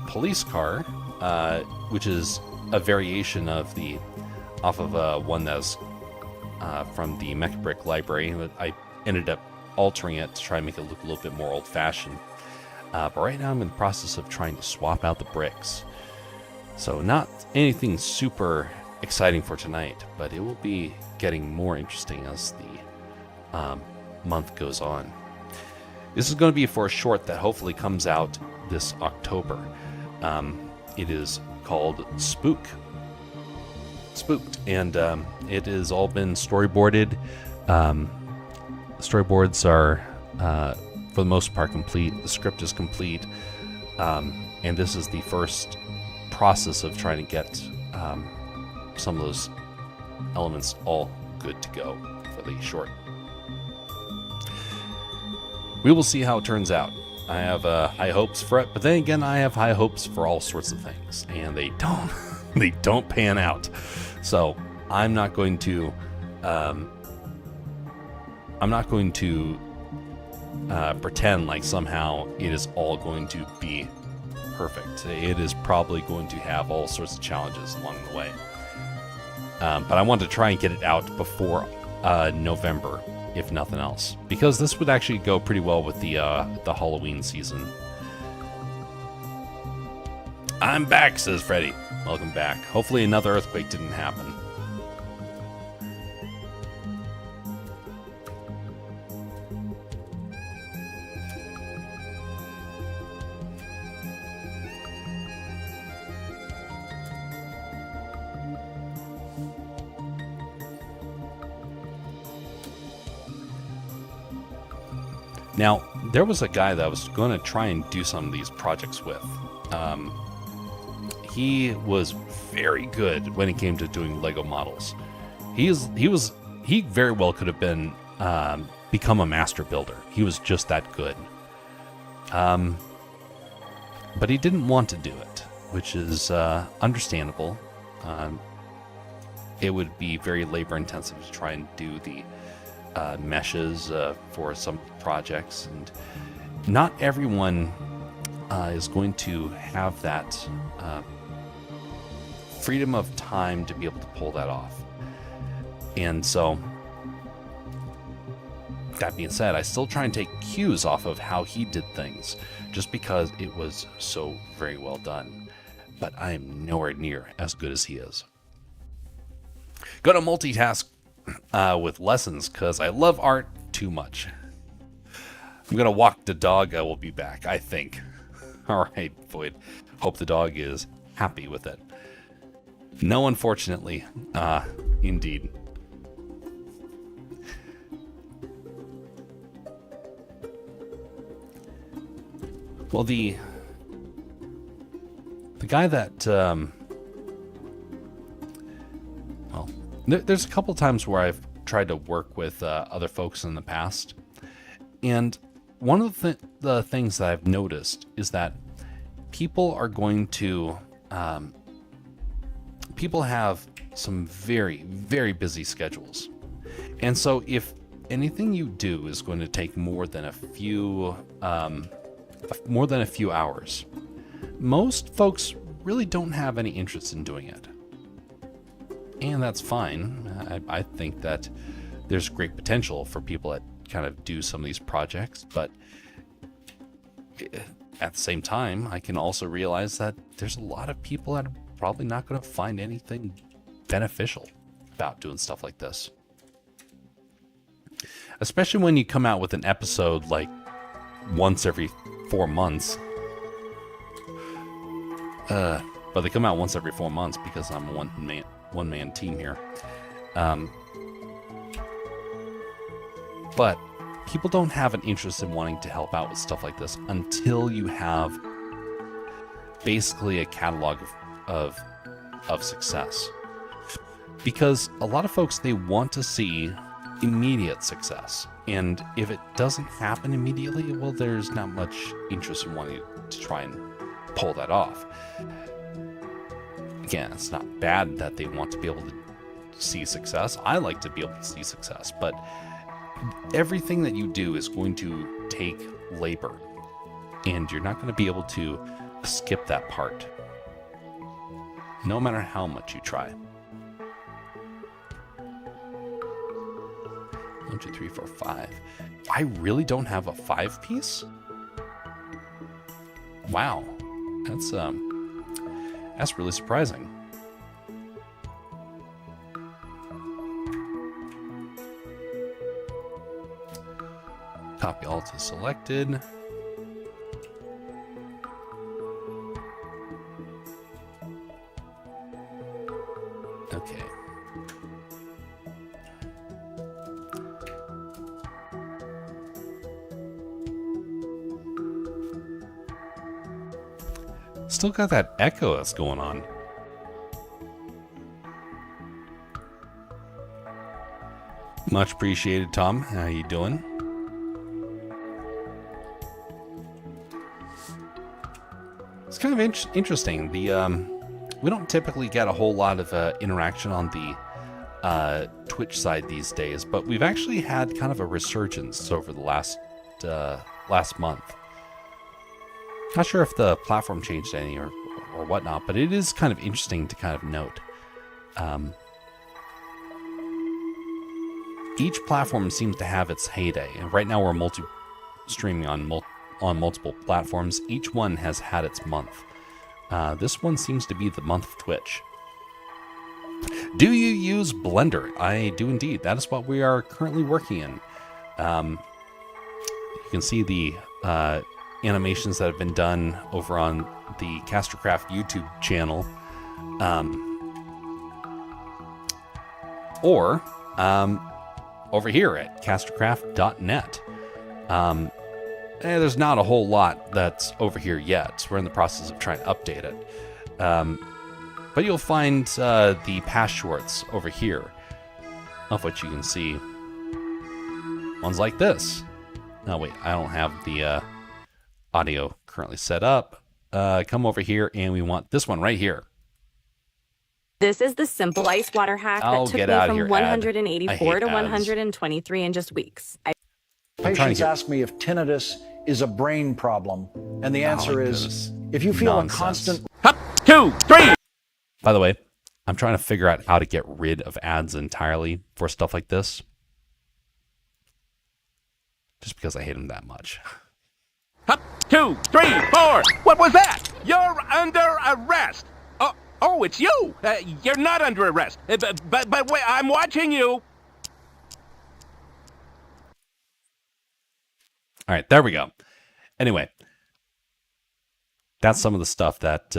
police car, which is a variation of off of one that's from the Mecha Brick library. But I ended up altering it to try and make it look a little bit more old-fashioned. But right now I'm in the process of trying to swap out the bricks. So not anything super exciting for tonight, but it will be getting more interesting as the month goes on. This is going to be for a short that hopefully comes out this October. It is called Spooked, and it has all been storyboarded. Storyboards are for the most part complete. The script is complete, and this is the first process of trying to get some of those elements all good to go for the short. We will see how it turns out. I have high hopes for it, but then again, I have high hopes for all sorts of things, and they don't pan out. So I'm not going to pretend like somehow it is all going to be perfect. It is probably going to have all sorts of challenges along the way. But I want to try and get it out before November, if nothing else, because this would actually go pretty well with the Halloween season. I'm back, says Freddy. Welcome back. Hopefully another earthquake didn't happen. Now, there was a guy that I was going to try and do some of these projects with. He was very good when it came to doing Lego models. He very well could have been become a master builder. He was just that good. But he didn't want to do it, which is understandable. It would be very labor intensive to try and do the meshes for some projects, and not everyone is going to have that freedom of time to be able to pull that off. And so, that being said, I still try and take cues off of how he did things, just because it was so very well done. But I am nowhere near as good as he is. Gonna multitask with lessons because I love art too much. I'm gonna walk the dog. I will be back, I think. All right, Void. Hope the dog is happy with it. No, unfortunately. Indeed. Well, the guy that, well, there's a couple times where I've tried to work with other folks in the past, and one of the things that I've noticed is that people are going to, people have some very, very busy schedules. And so if anything you do is going to take more than a few hours, most folks really don't have any interest in doing it. And that's fine. I think that there's great potential for people that kind of do some of these projects, but at the same time, I can also realize that there's a lot of people that are probably not going to find anything beneficial about doing stuff like this. Especially when you come out with an episode like once every 4 months. But they come out once every 4 months because I'm a one-man team here. But people don't have an interest in wanting to help out with stuff like this until you have basically a catalog of success. Because a lot of folks, they want to see immediate success. And if it doesn't happen immediately, well, there's not much interest in wanting to try and pull that off. Again, it's not bad that they want to be able to see success. I like to be able to see success, but everything that you do is going to take labor, and you're not going to be able to skip that part, no matter how much you try. 1, 2, 3, 4, 5. I really don't have a 5-piece? Wow. That's really surprising. Copy all to selected. Okay. Still got that echo that's going on. Much appreciated, Tom. How you doing? It's kind of interesting. We don't typically get a whole lot of interaction on the Twitch side these days, but we've actually had kind of a resurgence over the last month. Not sure if the platform changed any or whatnot, but it is kind of interesting to kind of note. Each platform seems to have its heyday, and right now we're streaming on multiple platforms. Each one has had its month. This one seems to be the month of Twitch. Do you use Blender? I do indeed. That is what we are currently working in. You can see the animations that have been done over on the Castercraft YouTube channel, or over here at castercraft.net. There's not a whole lot that's over here yet. We're in the process of trying to update it. But you'll find the past shorts over here, of which you can see ones like this. Oh, wait, I don't have the audio currently set up. Come over here, and we want this one right here. This is the simple ice water hack that took me from 184 to 123 in just weeks. Patients ask me if tinnitus is a brain problem, and the answer is, if you feel a constant... 2, 3! By the way, I'm trying to figure out how to get rid of ads entirely for stuff like this. Just because I hate them that much. Up, 2, 3, 4. What was that? You're under arrest. Oh, it's you. You're not under arrest. But wait, I'm watching you. All right, there we go. Anyway, that's some of the stuff that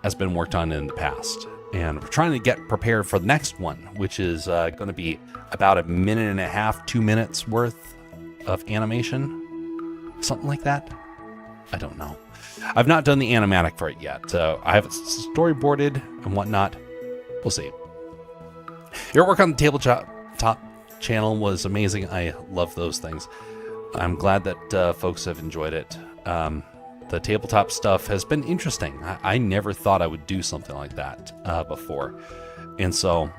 has been worked on in the past. And we're trying to get prepared for the next one, which is going to be about 1.5 minutes, 2 minutes worth of animation. Something like that. I don't know. I've not done the animatic for it yet. I have it storyboarded and whatnot. We'll see. Your work on the tabletop channel was amazing. I love those things. I'm glad that folks have enjoyed it. The tabletop stuff has been interesting. I never thought I would do something like that before. And so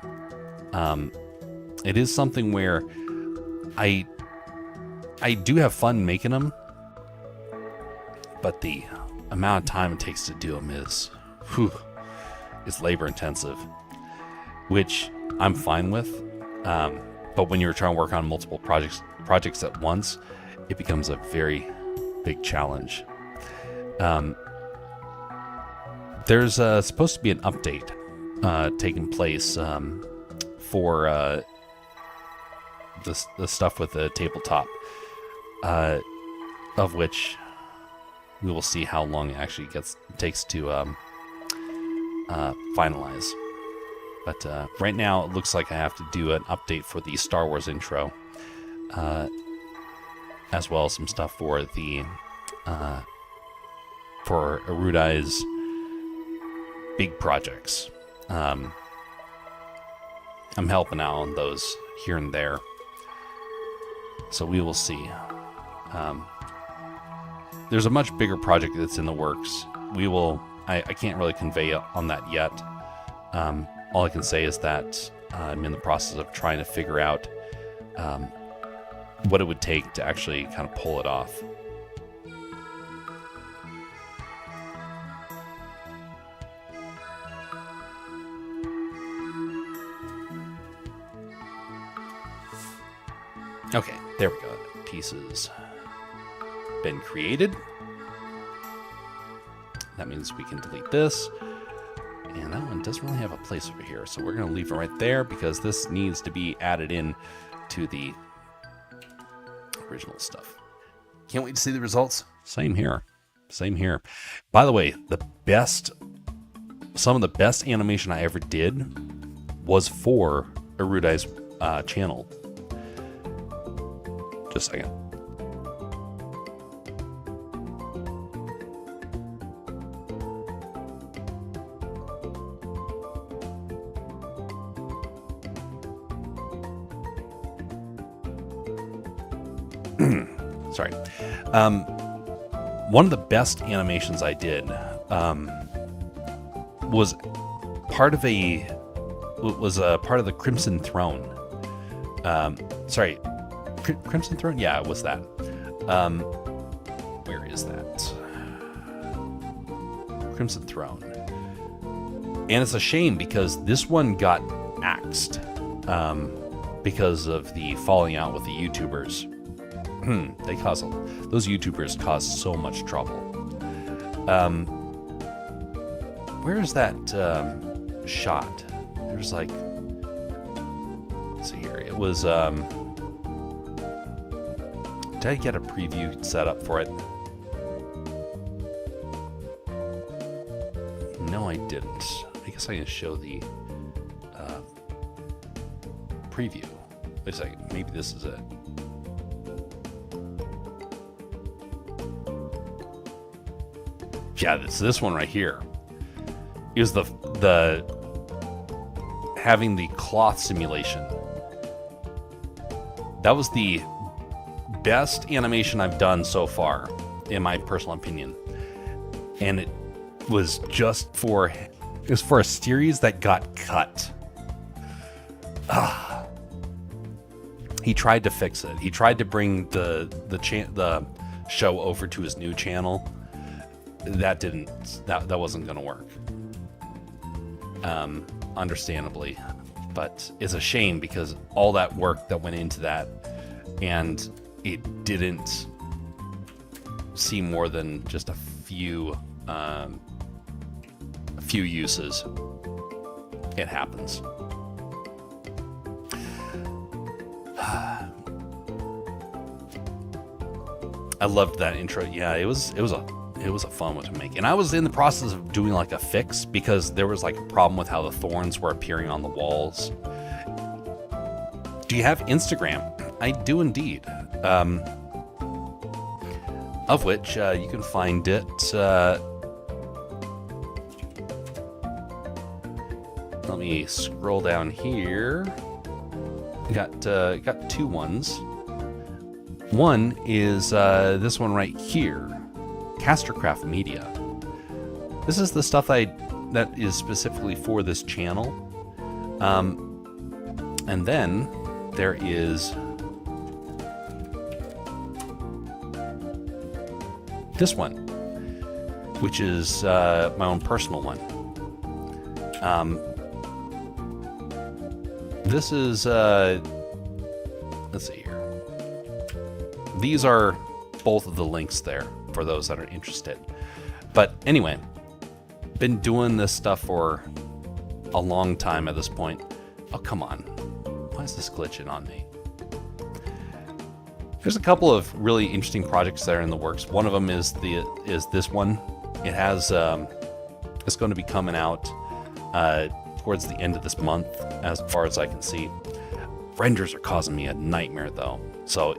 it is something where I do have fun making them, but the amount of time it takes to do them is labor intensive, which I'm fine with. But when you're trying to work on multiple projects at once, it becomes a very big challenge. There's supposed to be an update taking place for the stuff with the tabletop, of which we will see how long it actually takes to finalize. But right now, it looks like I have to do an update for the Star Wars intro, as well as some stuff for the for Erudai's big projects. I'm helping out on those here and there, so we will see. There's a much bigger project that's in the works. I can't really convey on that yet. All I can say is that I'm in the process of trying to figure out what it would take to actually kind of pull it off. Okay, there we go. Pieces been created. That means we can delete this. And that one doesn't really have a place over here, so we're going to leave it right there because this needs to be added in to the original stuff. Can't wait to see the results. Same here. Same here. By the way, some of the best animation I ever did was for Erudai's channel. Just a second. Sorry. One of the best animations I did was part of the Crimson Throne. Sorry, Crimson Throne? Yeah, it was that. Where is that? Crimson Throne. And it's a shame because this one got axed because of the falling out with the YouTubers. Those YouTubers caused so much trouble. Where is that shot? There's like, let's see here. It was. Did I get a preview set up for it? No, I didn't. I guess I can show the preview. Wait a second. Maybe this is it. Yeah, it's this one right here. Is the having the cloth simulation. That was the best animation I've done so far, in my personal opinion. And it was just for a series that got cut. He tried to fix it. He tried to bring the show over to his new channel. That wasn't going to work. understandably. But it's a shame because all that work that went into that, and it didn't see more than just a few uses. It happens. I loved that intro. Yeah, it was a fun one to make. And I was in the process of doing like a fix because there was like a problem with how the thorns were appearing on the walls. Do you have Instagram? I do indeed. Of which you can find it. Let me scroll down here. Got two ones. One is this one right here, Castercraft Media. This is the stuff that is specifically for this channel. And then there is this one, which is my own personal one. This is, let's see here. These are both of the links there for those that are interested. But anyway, been doing this stuff for a long time at this point. Oh, come on. Why is this glitching on me? There's a couple of really interesting projects that are in the works. One of them is this one. It has, it's going to be coming out towards the end of this month, as far as I can see. Renders are causing me a nightmare though. So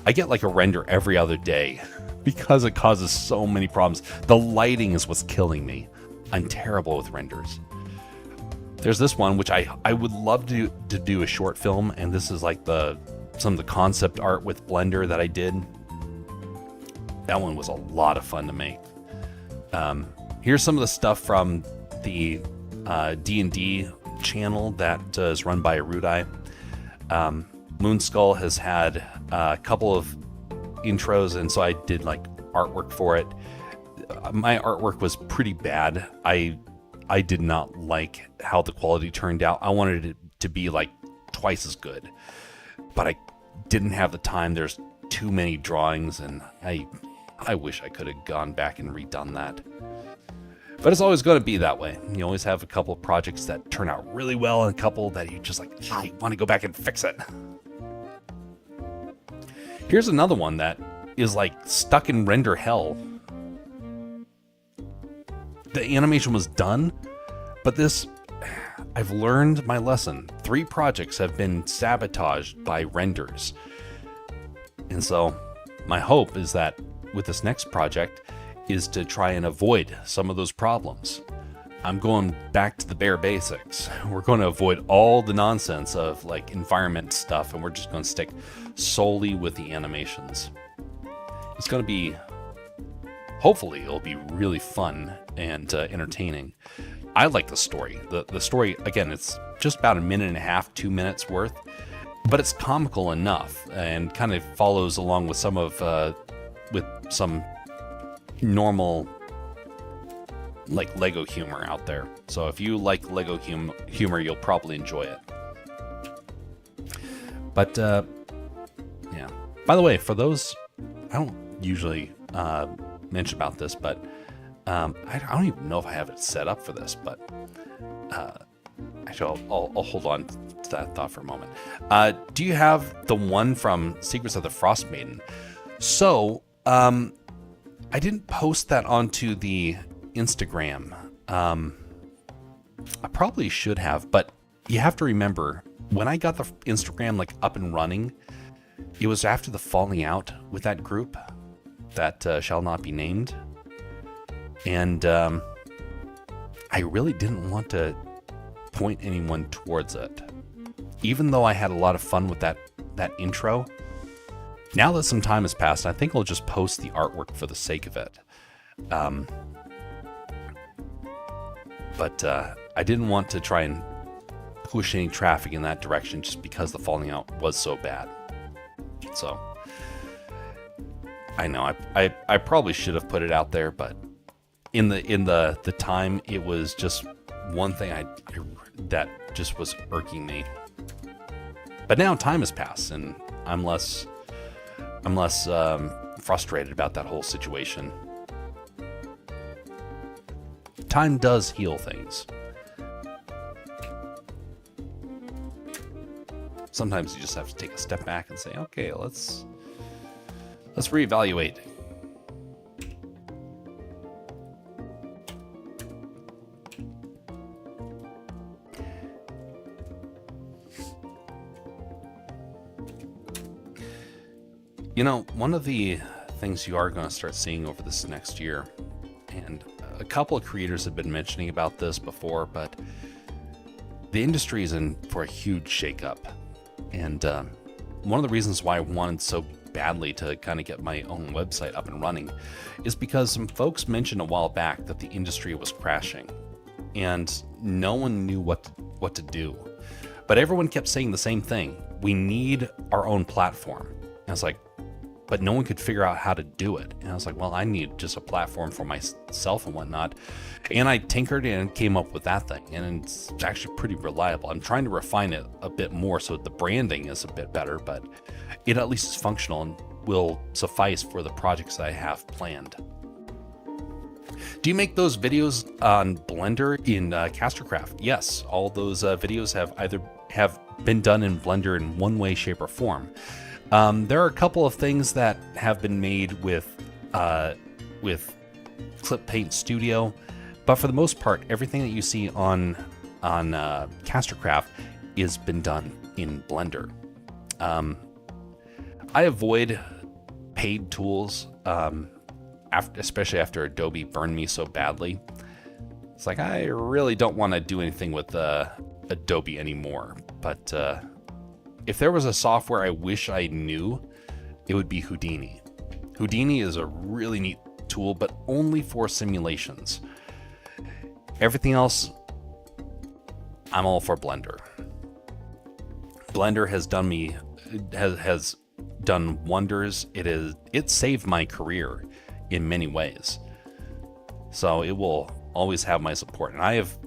I get like a render every other day because it causes so many problems. The lighting is what's killing me. I'm terrible with renders. There's this one, which I would love to do a short film, and this is like some of the concept art with Blender that I did. That one was a lot of fun to make. Here's some of the stuff from the D&D channel that is run by Erudai. Moonskull has had a couple of intros, and so I did like artwork for it. My artwork was pretty bad. I did not like how the quality turned out. I wanted it to be like twice as good, but I didn't have the time. There's too many drawings, and I wish I could have gone back and redone that. But it's always going to be that way. You always have a couple of projects that turn out really well and a couple that you just like, I want to go back and fix it. Here's another one that is like stuck in render hell. The animation was done, but I've learned my lesson. 3 projects have been sabotaged by renders. And so my hope is that with this next project is to try and avoid some of those problems. I'm going back to the bare basics. We're going to avoid all the nonsense of like environment stuff, and we're just going to stick solely with the animations. It's going to be, hopefully it'll be really fun and entertaining. I like the story. The story, again, it's just about 1.5 minutes, 2 minutes worth, but it's comical enough and kind of follows along with some normal like Lego humor out there. So if you like Lego humor, you'll probably enjoy it. But yeah. By the way, for those, I don't usually mention about this, but I don't even know if I have it set up for this, but actually I'll hold on to that thought for a moment. Do you have the one from Secrets of the Frost Maiden? So I didn't post that onto the Instagram. I probably should have, but you have to remember, when I got the Instagram like up and running, it was after the falling out with that group that shall not be named. And I really didn't want to point anyone towards it. Even though I had a lot of fun with that intro, now that some time has passed, I think I'll just post the artwork for the sake of it. But I didn't want to try and push any traffic in that direction just because the falling out was so bad. So I know I probably should have put it out there, but in the time, it was just one thing that just was irking me. But now time has passed, and I'm less frustrated about that whole situation. Time does heal things. Sometimes you just have to take a step back and say, okay, let's reevaluate. You know, one of the things you are going to start seeing over this next year, and a couple of creators have been mentioning about this before, but the industry is in for a huge shakeup. And one of the reasons why I wanted so badly to kind of get my own website up and running is because some folks mentioned a while back that the industry was crashing and no one knew what to do. But everyone kept saying the same thing. We need our own platform. And I was like, but no one could figure out how to do it. And I was like, well, I need just a platform for myself and whatnot. And I tinkered and came up with that thing. And it's actually pretty reliable. I'm trying to refine it a bit more so the branding is a bit better, but it at least is functional and will suffice for the projects that I have planned. Do you make those videos on Blender in Castercraft? Yes, all those videos have been done in Blender in one way, shape, or form. There are a couple of things that have been made with Clip Paint Studio, but for the most part, everything that you see on Castercraft has been done in Blender. I avoid paid tools, especially after Adobe burned me so badly. It's like I really don't want to do anything with Adobe anymore, but if there was a software I wish I knew, it would be Houdini. Houdini is a really neat tool, but only for simulations. Everything else, I'm all for Blender. Blender has done wonders. It saved my career in many ways. So it will always have my support. And I have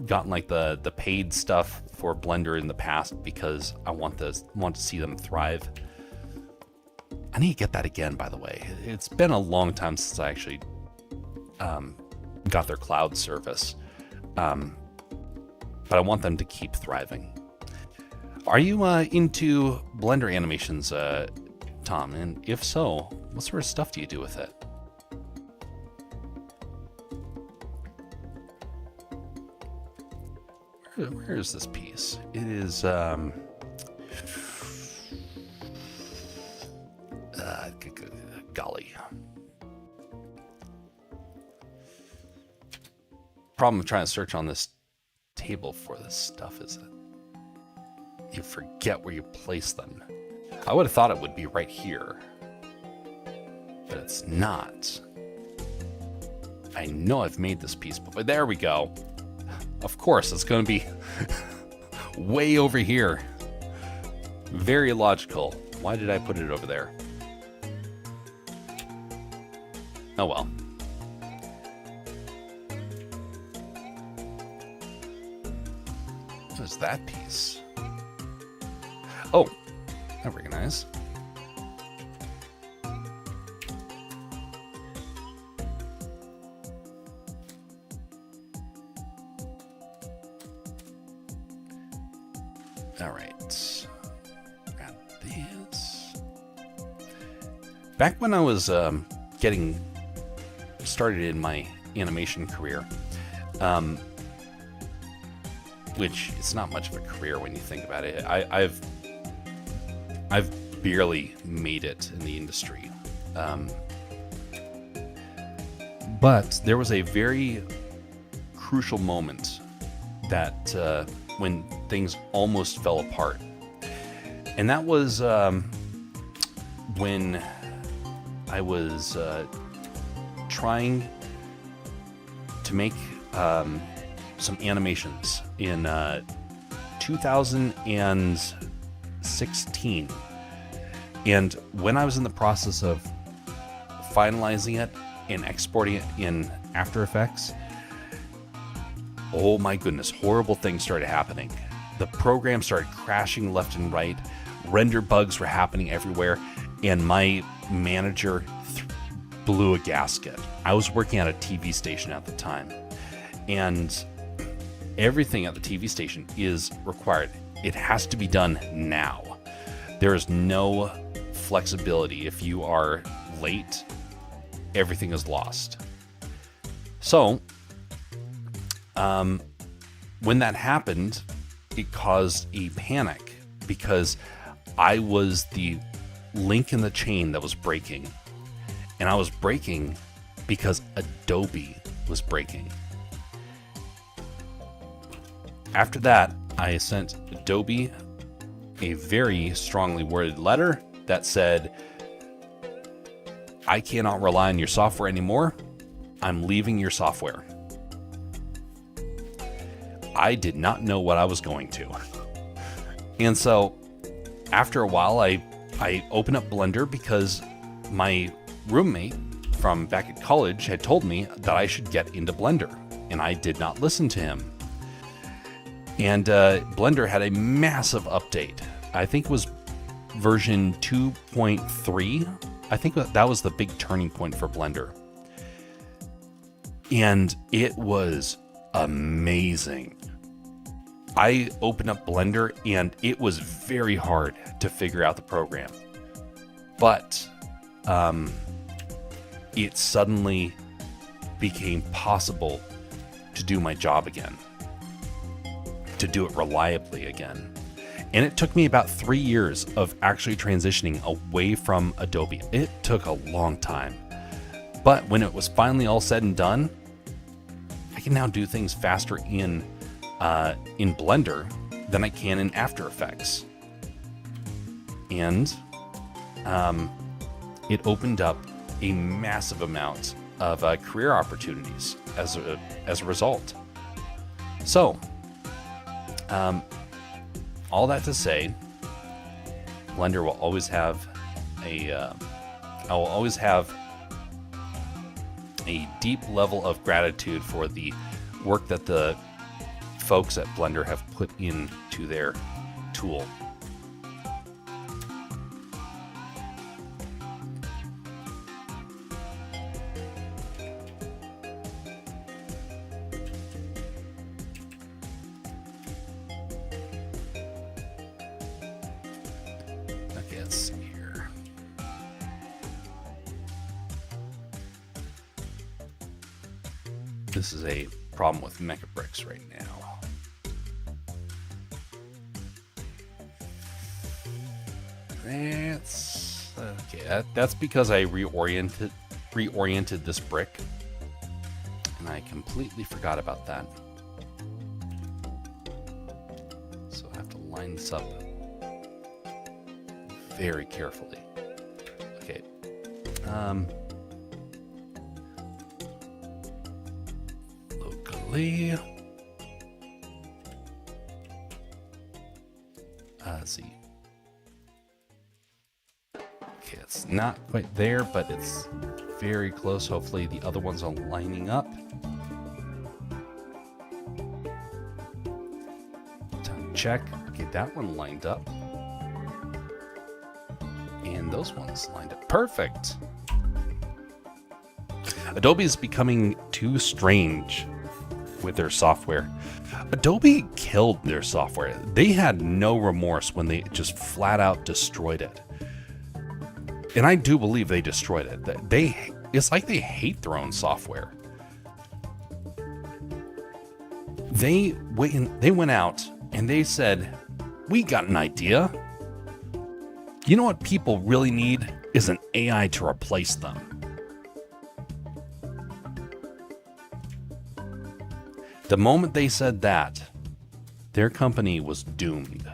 gotten like the paid stuff for Blender in the past because I want to see them thrive. I need to get that again, by the way. It's been a long time since I actually got their cloud service, but I want them to keep thriving. Are you into Blender animations, Tom? And if so, what sort of stuff do you do with it? Where is this piece? It is golly. Problem of trying to search on this table for this stuff is that you forget where you place them. I would have thought it would be right here, but it's not. I know I've made this piece before. There we go. Of course, it's going to be way over here. Very logical. Why did I put it over there? Oh well. What's that piece? Oh, I recognize. All right. Got this. Back when I was getting started in my animation career, which it's not much of a career when you think about it. I've barely made it in the industry. But there was a very crucial moment that when things almost fell apart. And that was when I was trying to make some animations in 2016. And when I was in the process of finalizing it and exporting it in After Effects, oh my goodness, horrible things started happening. The program started crashing left and right. Render bugs were happening everywhere. And my manager blew a gasket. I was working at a TV station at the time. And everything at the TV station is required. It has to be done now. There is no flexibility. If you are late, everything is lost. So, when that happened, it caused a panic because I was the link in the chain that was breaking. And I was breaking because Adobe was breaking. After that, I sent Adobe a very strongly worded letter that said, I cannot rely on your software anymore. I'm leaving your software. I did not know what I was going to. And so after a while, I opened up Blender because my roommate from back at college had told me that I should get into Blender, and I did not listen to him. And Blender had a massive update. I think it was version 2.3. I think that was the big turning point for Blender. And it was amazing. I opened up Blender and it was very hard to figure out the program. But it suddenly became possible to do my job again, to do it reliably again. And it took me about 3 years of actually transitioning away from Adobe. It took a long time. But when it was finally all said and done, I can now do things faster in Blender than I can in After Effects. And it opened up a massive amount of career opportunities as a result. So, all that to say, Blender will always have I will always have a deep level of gratitude for the work that the folks at Blender have put into their tool. Okay, let's see here. This is a problem with Mechabricks right now. That's okay. That's because I reoriented this brick, and I completely forgot about that. So I have to line this up very carefully. Okay. Locally. Let's see. Okay, it's not quite there, but it's very close. Hopefully the other ones are lining up. Time to check. Okay, that one lined up. And those ones lined up. Perfect. Adobe is becoming too strange with their software. Adobe killed their software. They had no remorse when they just flat out destroyed it. And I do believe they destroyed it. It's like they hate their own software. They went out and they said, we got an idea. You know what people really need is an AI to replace them. The moment they said that, their company was doomed.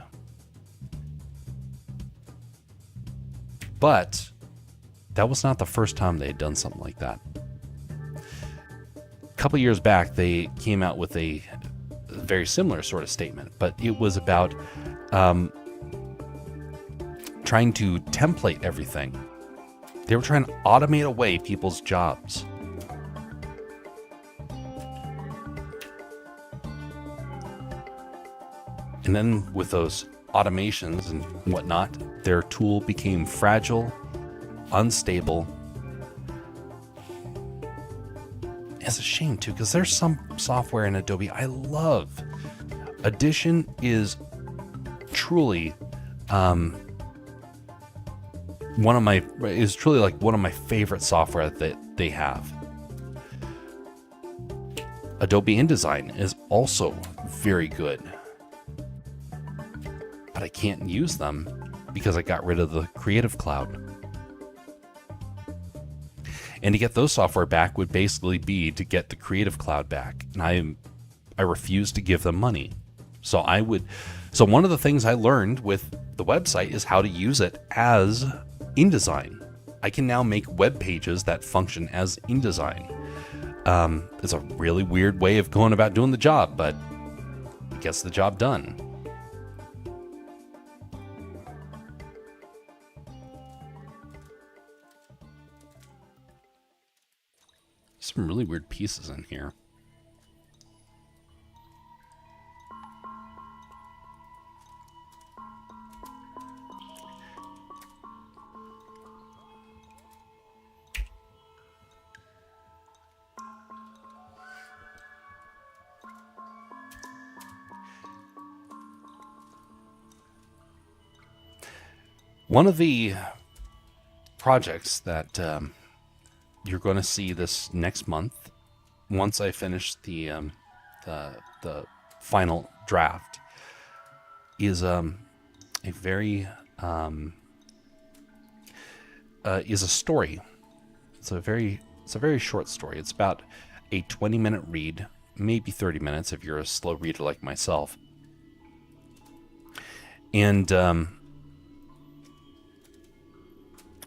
But that was not the first time they had done something like that. A couple years back, they came out with a very similar sort of statement, but it was about trying to template everything. They were trying to automate away people's jobs. And then with those automations and whatnot, their tool became fragile, unstable. It's a shame too, because there's some software in Adobe I love. Audition is truly one of my favorite software that they have. Adobe InDesign is also very good, but I can't use them because I got rid of the Creative Cloud. And to get those software back would basically be to get the Creative Cloud back, and I refuse to give them money. So one of the things I learned with the website is how to use it as InDesign. I can now make web pages that function as InDesign. It's a really weird way of going about doing the job, but it gets the job done. Some really weird pieces in here. One of the projects that you're going to see this next month, once I finish the final draft, is a story. It's a very short story. It's about a 20-minute read, maybe 30 minutes if you're a slow reader like myself. And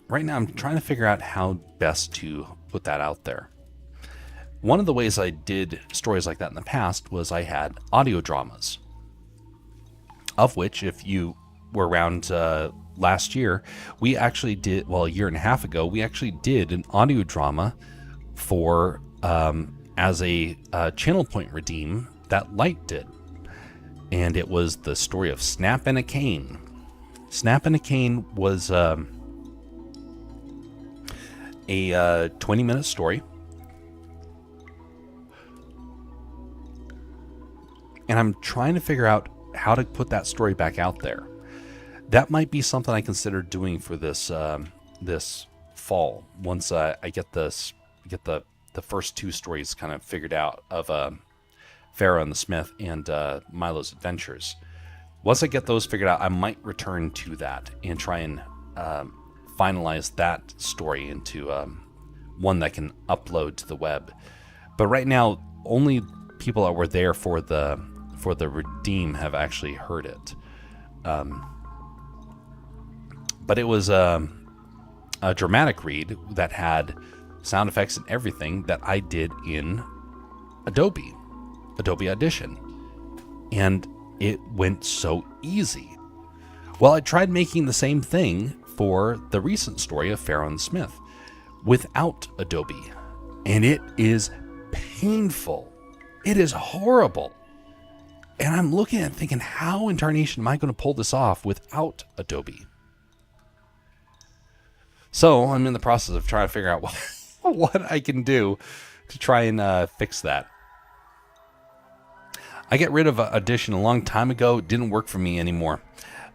right now I'm trying to figure out how best to put that out there. One of the ways I did stories like that in the past was I had audio dramas, of which, if you were around last year, we actually did, well, a year and a half ago, we actually did an audio drama for as a channel point redeem that Light did. And it was the story of Snap and a Cane. Snap and a Cane was a 20-minute story. And I'm trying to figure out how to put that story back out there. That might be something I consider doing for this this fall, once I get the first two stories kind of figured out of Pharaoh and the Smith and Milo's Adventures. Once I get those figured out, I might return to that and try and finalize that story into one that can upload to the web. But right now, only people that were there for the redeem have actually heard it. But it was a dramatic read that had sound effects and everything that I did in Adobe Audition. And it went so easy. Well, I tried making the same thing for the recent story of Pharaoh and Smith without Adobe. And it is painful. It is horrible. And I'm looking at it thinking, how in tarnation am I going to pull this off without Adobe? So I'm in the process of trying to figure out what I can do to try and fix that. I got rid of Audition a long time ago. It didn't work for me anymore.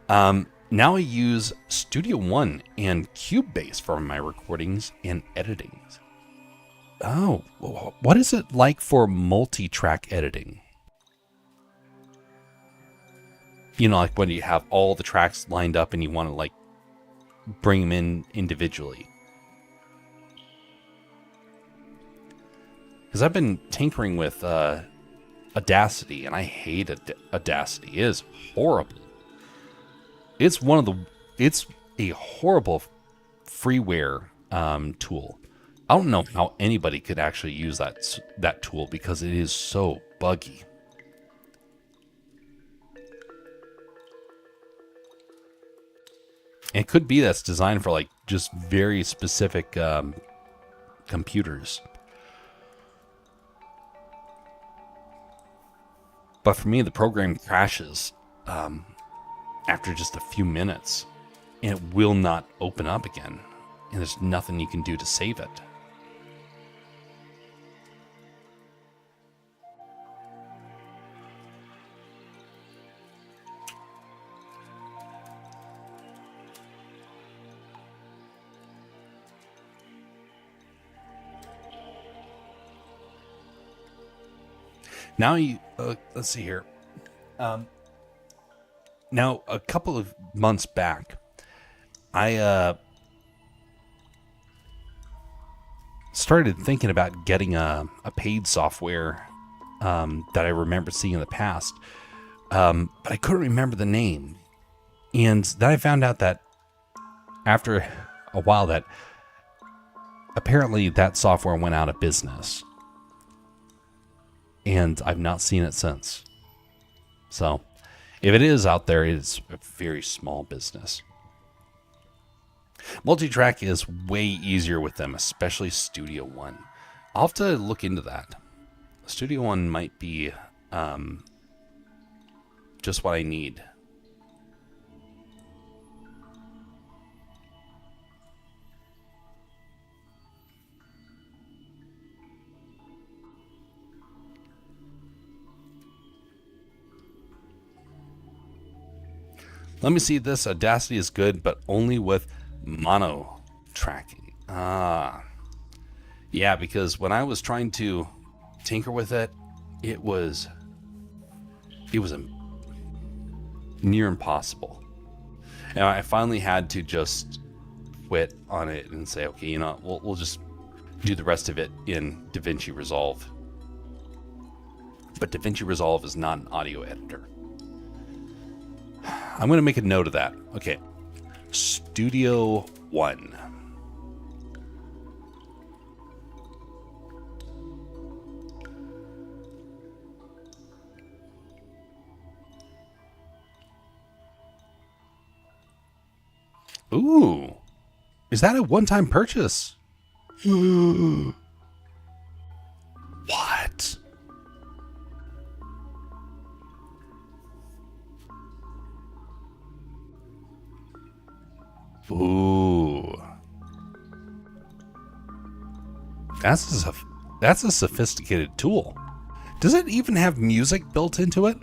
Now I use Studio One and Cubase for my recordings and editings. Oh, what is it like for multi-track editing? You know, like when you have all the tracks lined up and you want to like bring them in individually. Because I've been tinkering with Audacity, and I hate Audacity. It is horrible. It's a horrible freeware tool. I don't know how anybody could actually use that tool because it is so buggy. It could be that's designed for like just very specific computers. But for me, the program crashes after just a few minutes, and it will not open up again, and there's nothing you can do to save it. Now let's see here. Now, a couple of months back, I started thinking about getting a paid software that I remember seeing in the past, but I couldn't remember the name. And then I found out that after a while that apparently that software went out of business. And I've not seen it since. So, if it is out there, it's a very small business. Multitrack is way easier with them, especially Studio One. I'll have to look into that. Studio One might be just what I need. Let me see this. Audacity is good, but only with mono tracking. Yeah, because when I was trying to tinker with it, it was near impossible. And I finally had to just quit on it and say, okay, we'll just do the rest of it in DaVinci Resolve. But DaVinci Resolve is not an audio editor. I'm going to make a note of that. Okay. Studio One. Ooh. Is that a one-time purchase? What? Ooh. That's a sophisticated tool. Does it even have music built into it?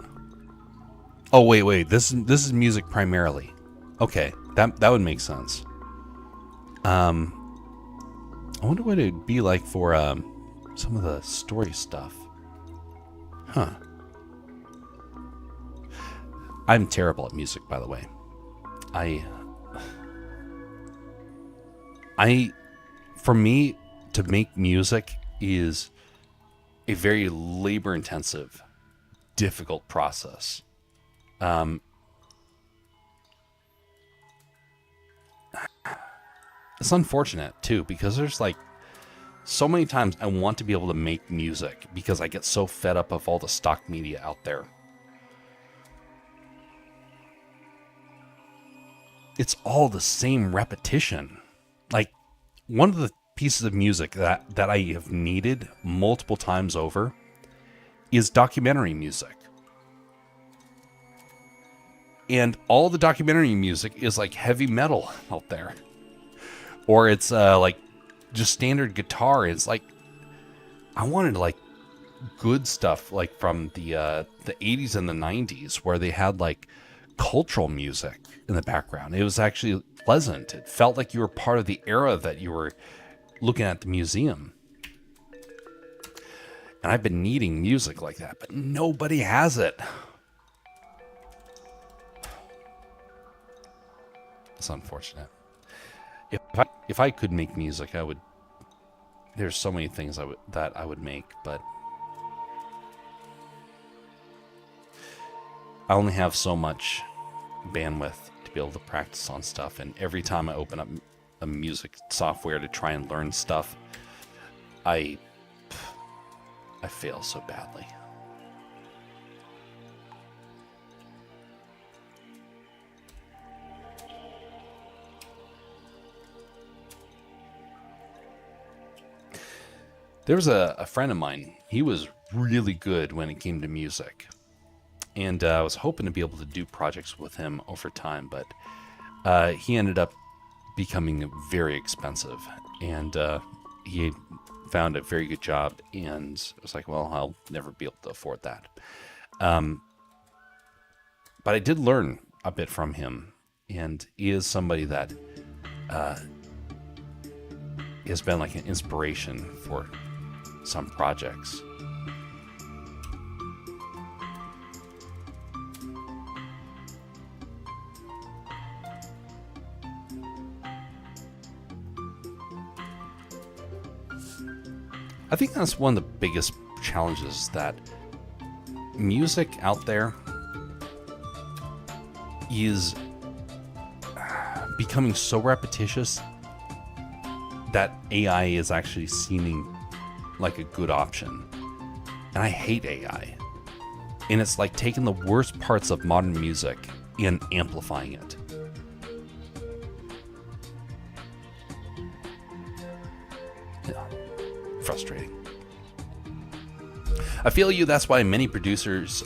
Oh, wait. This is music primarily. Okay, that would make sense. I wonder what it'd be like for some of the story stuff. Huh. I'm terrible at music, by the way. For me, to make music is a very labor-intensive, difficult process. It's unfortunate, too, because there's so many times I want to be able to make music because I get so fed up of all the stock media out there. It's all the same repetition. One of the pieces of music that I have needed multiple times over is documentary music. And all the documentary music is heavy metal out there. Or it's just standard guitar. It's I wanted good stuff from the 80s and the 90s where they had cultural music in the background. It was actually pleasant. It felt like you were part of the era that you were looking at the museum. And I've been needing music like that, but nobody has it. It's unfortunate. If I could make music, I would. There's so many things that I would make, but I only have so much bandwidth to be able to practice on stuff, and every time I open up a music software to try and learn stuff, I fail so badly. There was a friend of mine. He was really good when it came to music. And I was hoping to be able to do projects with him over time, but he ended up becoming very expensive, and he found a very good job, and I was like, well, I'll never be able to afford that. But I did learn a bit from him, and he is somebody that has been like an inspiration for some projects. I think that's one of the biggest challenges, that music out there is becoming so repetitious that AI is actually seeming like a good option. And I hate AI. And it's like taking the worst parts of modern music and amplifying it. Frustrating. I feel you. That's why many producers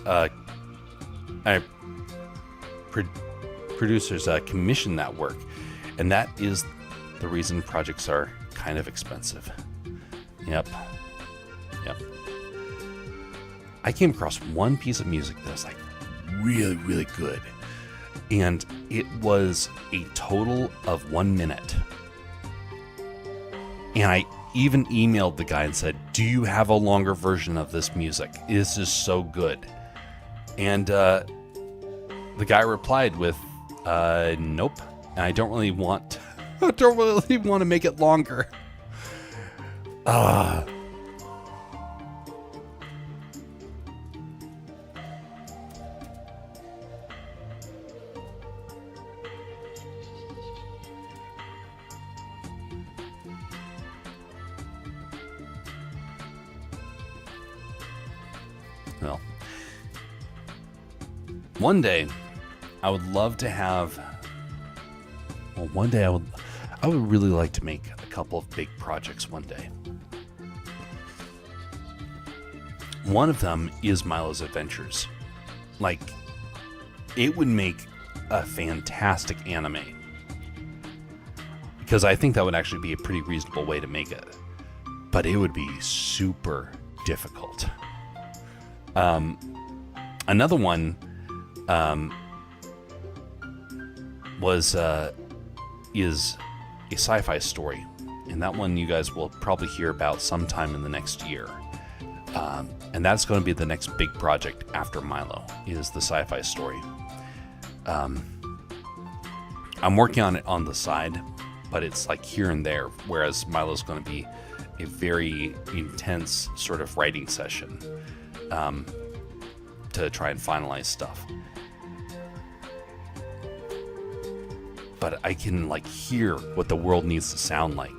commission that work, and that is the reason projects are kind of expensive. Yep. I came across one piece of music that was like really, really good, and it was a total of 1 minute, and I even emailed the guy and said, do you have a longer version of this music? This is so good. And the guy replied with, nope. And I don't really want to make it longer. Well, one day I would love to have, well, one day I would really like to make a couple of big projects one day. One of them is Milo's Adventures. Like, it would make a fantastic anime, because I think that would actually be a pretty reasonable way to make it, but it would be super difficult. Another one is a sci-fi story, and that one you guys will probably hear about sometime in the next year. And that's going to be the next big project after Milo, is the sci-fi story. I'm working on it on the side, but it's like here and there, whereas Milo's going to be a very intense sort of writing session to try and finalize stuff. But I can like hear what the world needs to sound like.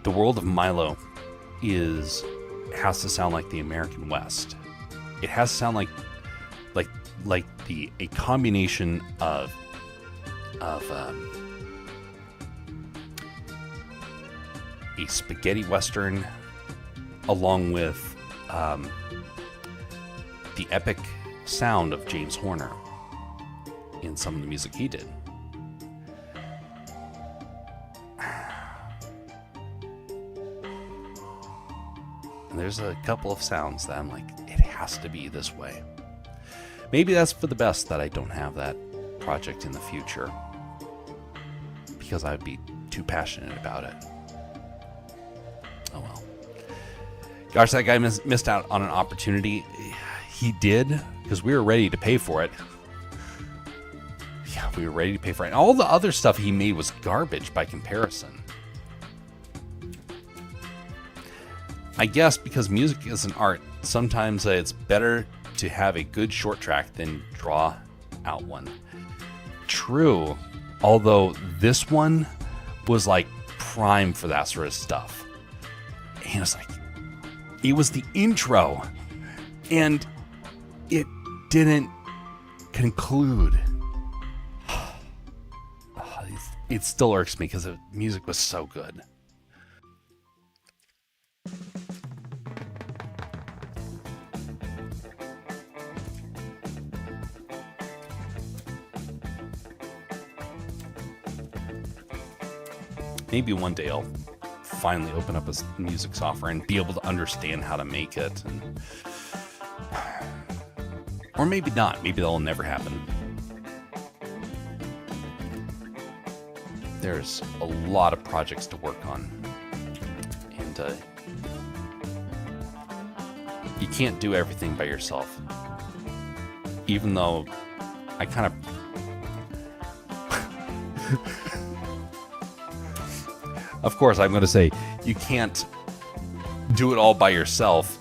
The world of Milo has to sound like the American West. It has to sound like a combination of a spaghetti western along with the epic sound of James Horner in some of the music he did. And there's a couple of sounds that I'm like, it has to be this way. Maybe that's for the best that I don't have that project in the future, because I'd be too passionate about it. Oh well. Gosh, that guy missed out on an opportunity. He did, because we were ready to pay for it. Yeah, we were ready to pay for it. And all the other stuff he made was garbage by comparison. I guess because music is an art, sometimes it's better to have a good short track than draw out one. True, although this one was like prime for that sort of stuff. And it's like, it was the intro, and it didn't conclude. It still irks me because the music was so good. maybe one day I'll finally open up a music software and be able to understand how to make it. Or maybe not. Maybe that'll never happen. There's a lot of projects to work on. And you can't do everything by yourself. Even though I kind of... Of course, I'm going to say you can't do it all by yourself.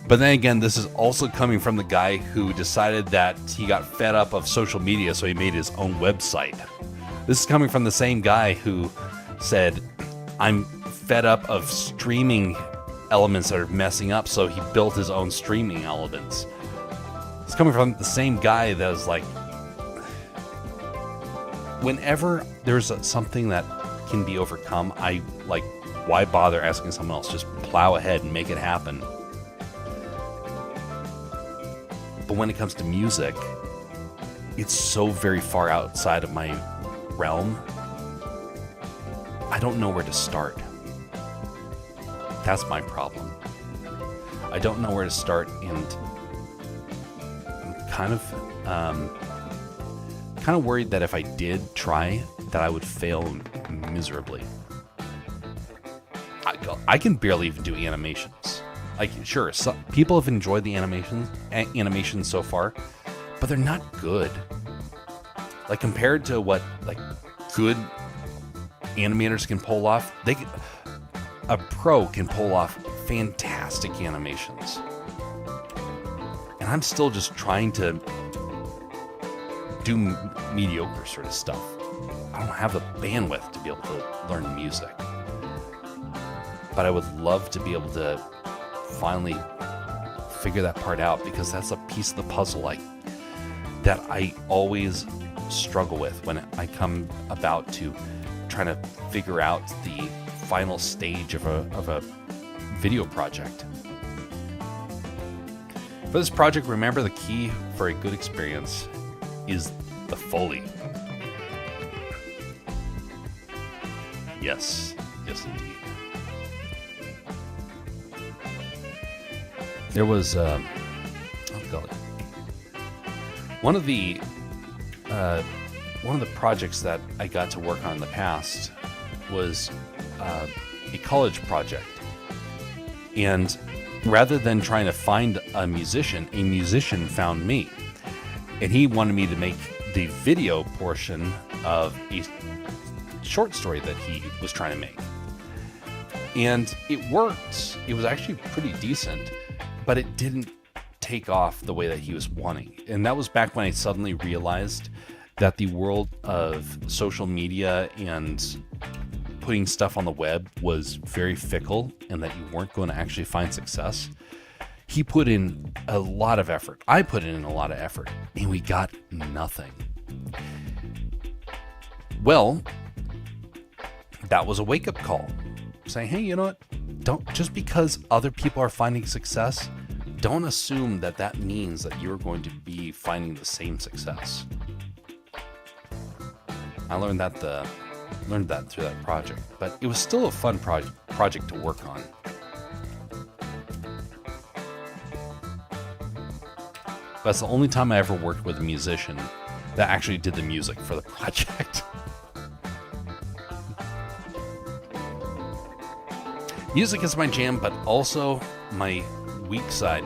But then again, this is also coming from the guy who decided that he got fed up of social media, so he made his own website. This is coming from the same guy who said, I'm fed up of streaming elements that are messing up, so he built his own streaming elements. It's coming from the same guy that was like, whenever there's something that can be overcome, I like, why bother asking someone else? Just plow ahead and make it happen. But when it comes to music, it's so very far outside of my realm. I don't know where to start. That's my problem. I don't know where to start, and I'm kind of worried that if I did try, that I would fail miserably. I can barely even do animations. Like, sure, people have enjoyed the animations so far, but they're not good. Like, compared to what like good animators can pull off, a pro can pull off fantastic animations. And I'm still just trying to do mediocre sort of stuff. I don't have the bandwidth to be able to learn music. But I would love to be able to finally figure that part out, because that's a piece of the puzzle that I always struggle with when I come about to trying to figure out the final stage of a video project. For this project, remember the key for a good experience is the Foley. Yes indeed. There was, one of the projects that I got to work on in the past was a college project. And rather than trying to find a musician found me. And he wanted me to make the video portion of a short story that he was trying to make. And it worked. It was actually pretty decent, but it didn't take off the way that he was wanting. And that was back when I suddenly realized that the world of social media and putting stuff on the web was very fickle, and that you weren't going to actually find success. He put in a lot of effort. I put in a lot of effort, and we got nothing. Well, that was a wake-up call. Saying, hey, you know what? Don't, just because other people are finding success, don't assume that that means that you're going to be finding the same success. I learned that through that project, but it was still a fun project to work on. That's the only time I ever worked with a musician that actually did the music for the project. Music is my jam, but also my weak side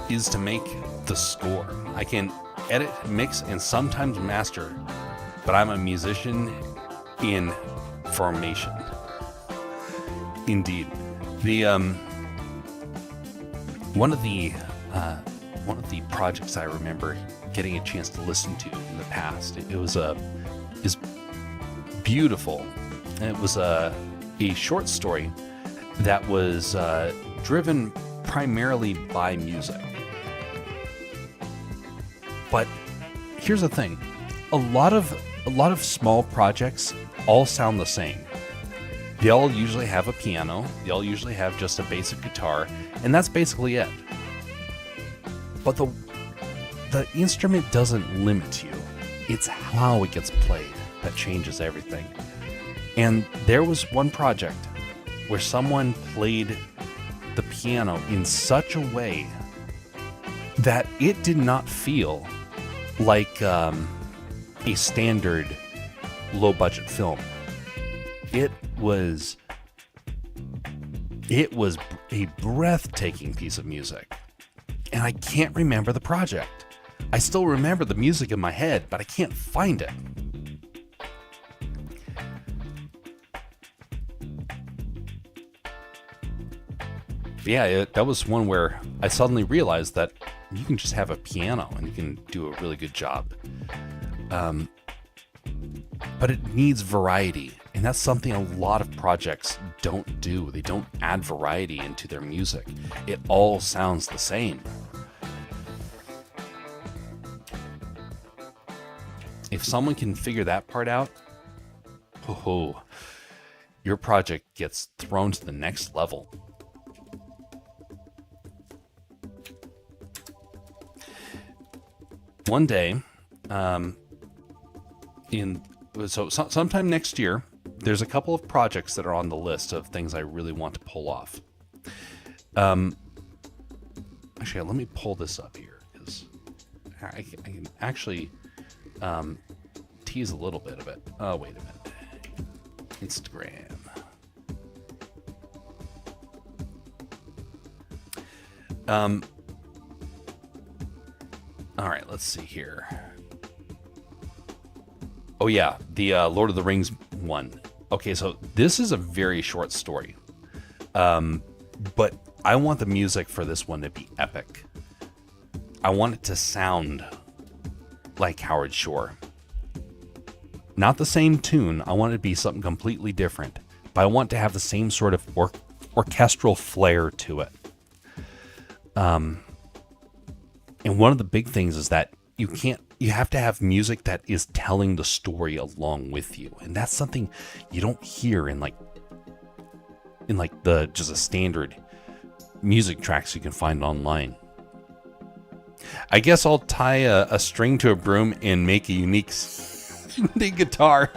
is to make the score. I can edit, mix, and sometimes master, but I'm a musician in formation. Indeed. The one of the projects I remember getting a chance to listen to in the past, is beautiful. And it was a short story that was driven primarily by music. But here's the thing: a lot of small projects all sound the same. They all usually have a piano. They all usually have just a basic guitar, and that's basically it. But the instrument doesn't limit you. It's how it gets played. that changes everything. And there was one project where someone played the piano in such a way that it did not feel like a standard low-budget film. It was a breathtaking piece of music. And I can't remember the project. I still remember the music in my head, but I can't find it. Yeah, that was one where I suddenly realized that you can just have a piano and you can do a really good job. But it needs variety, and that's something a lot of projects don't do. They don't add variety into their music. It all sounds the same. If someone can figure that part out, your project gets thrown to the next level. One day, sometime next year, there's a couple of projects that are on the list of things I really want to pull off. Actually, let me pull this up here, because I can actually tease a little bit of it. Oh, wait a minute. Instagram. All right, let's see here. Oh yeah, the Lord of the Rings one. Okay, so this is a very short story. But I want the music for this one to be epic. I want it to sound like Howard Shore. Not the same tune. I want it to be something completely different. But I want to have the same sort of orchestral flair to it. And one of the big things is that you have to have music that is telling the story along with you. And that's something you don't hear in just a standard music tracks you can find online. I guess I'll tie a string to a broom and make a unique guitar.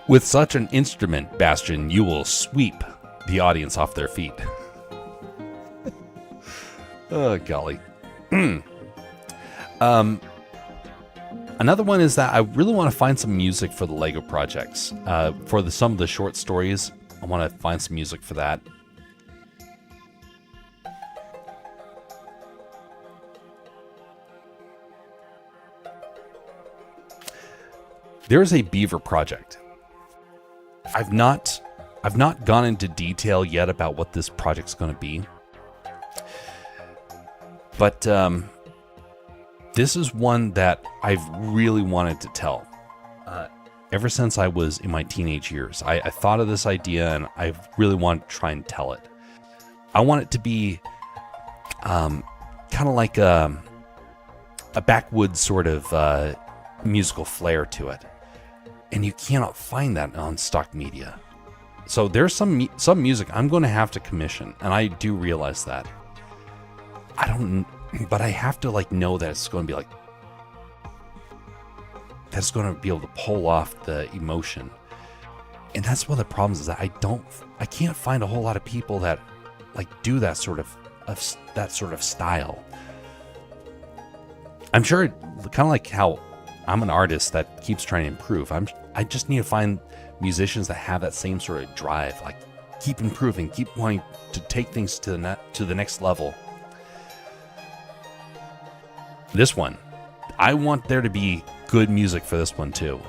With such an instrument, Bastian, you will sweep the audience off their feet. Oh, golly. Another one is that I really want to find some music for the Lego projects. For some of the short stories, I want to find some music for that. There's a beaver project. I've not gone into detail yet about what this project's going to be. But this is one that I've really wanted to tell. Ever since I was in my teenage years, I thought of this idea and I really wanted to try and tell it. I want it to be kind of like a backwoods sort of musical flair to it. And you cannot find that on stock media. So there's some music I'm going to have to commission, and I do realize that. But I have to know that it's going to be that's going to be able to pull off the emotion. And that's one of the problems is that I can't find a whole lot of people that do that sort of style. I'm sure kind of like how I'm an artist that keeps trying to improve. I just need to find musicians that have that same sort of drive, keep improving, keep wanting to take things to the next level. This one, I want there to be good music for this one too.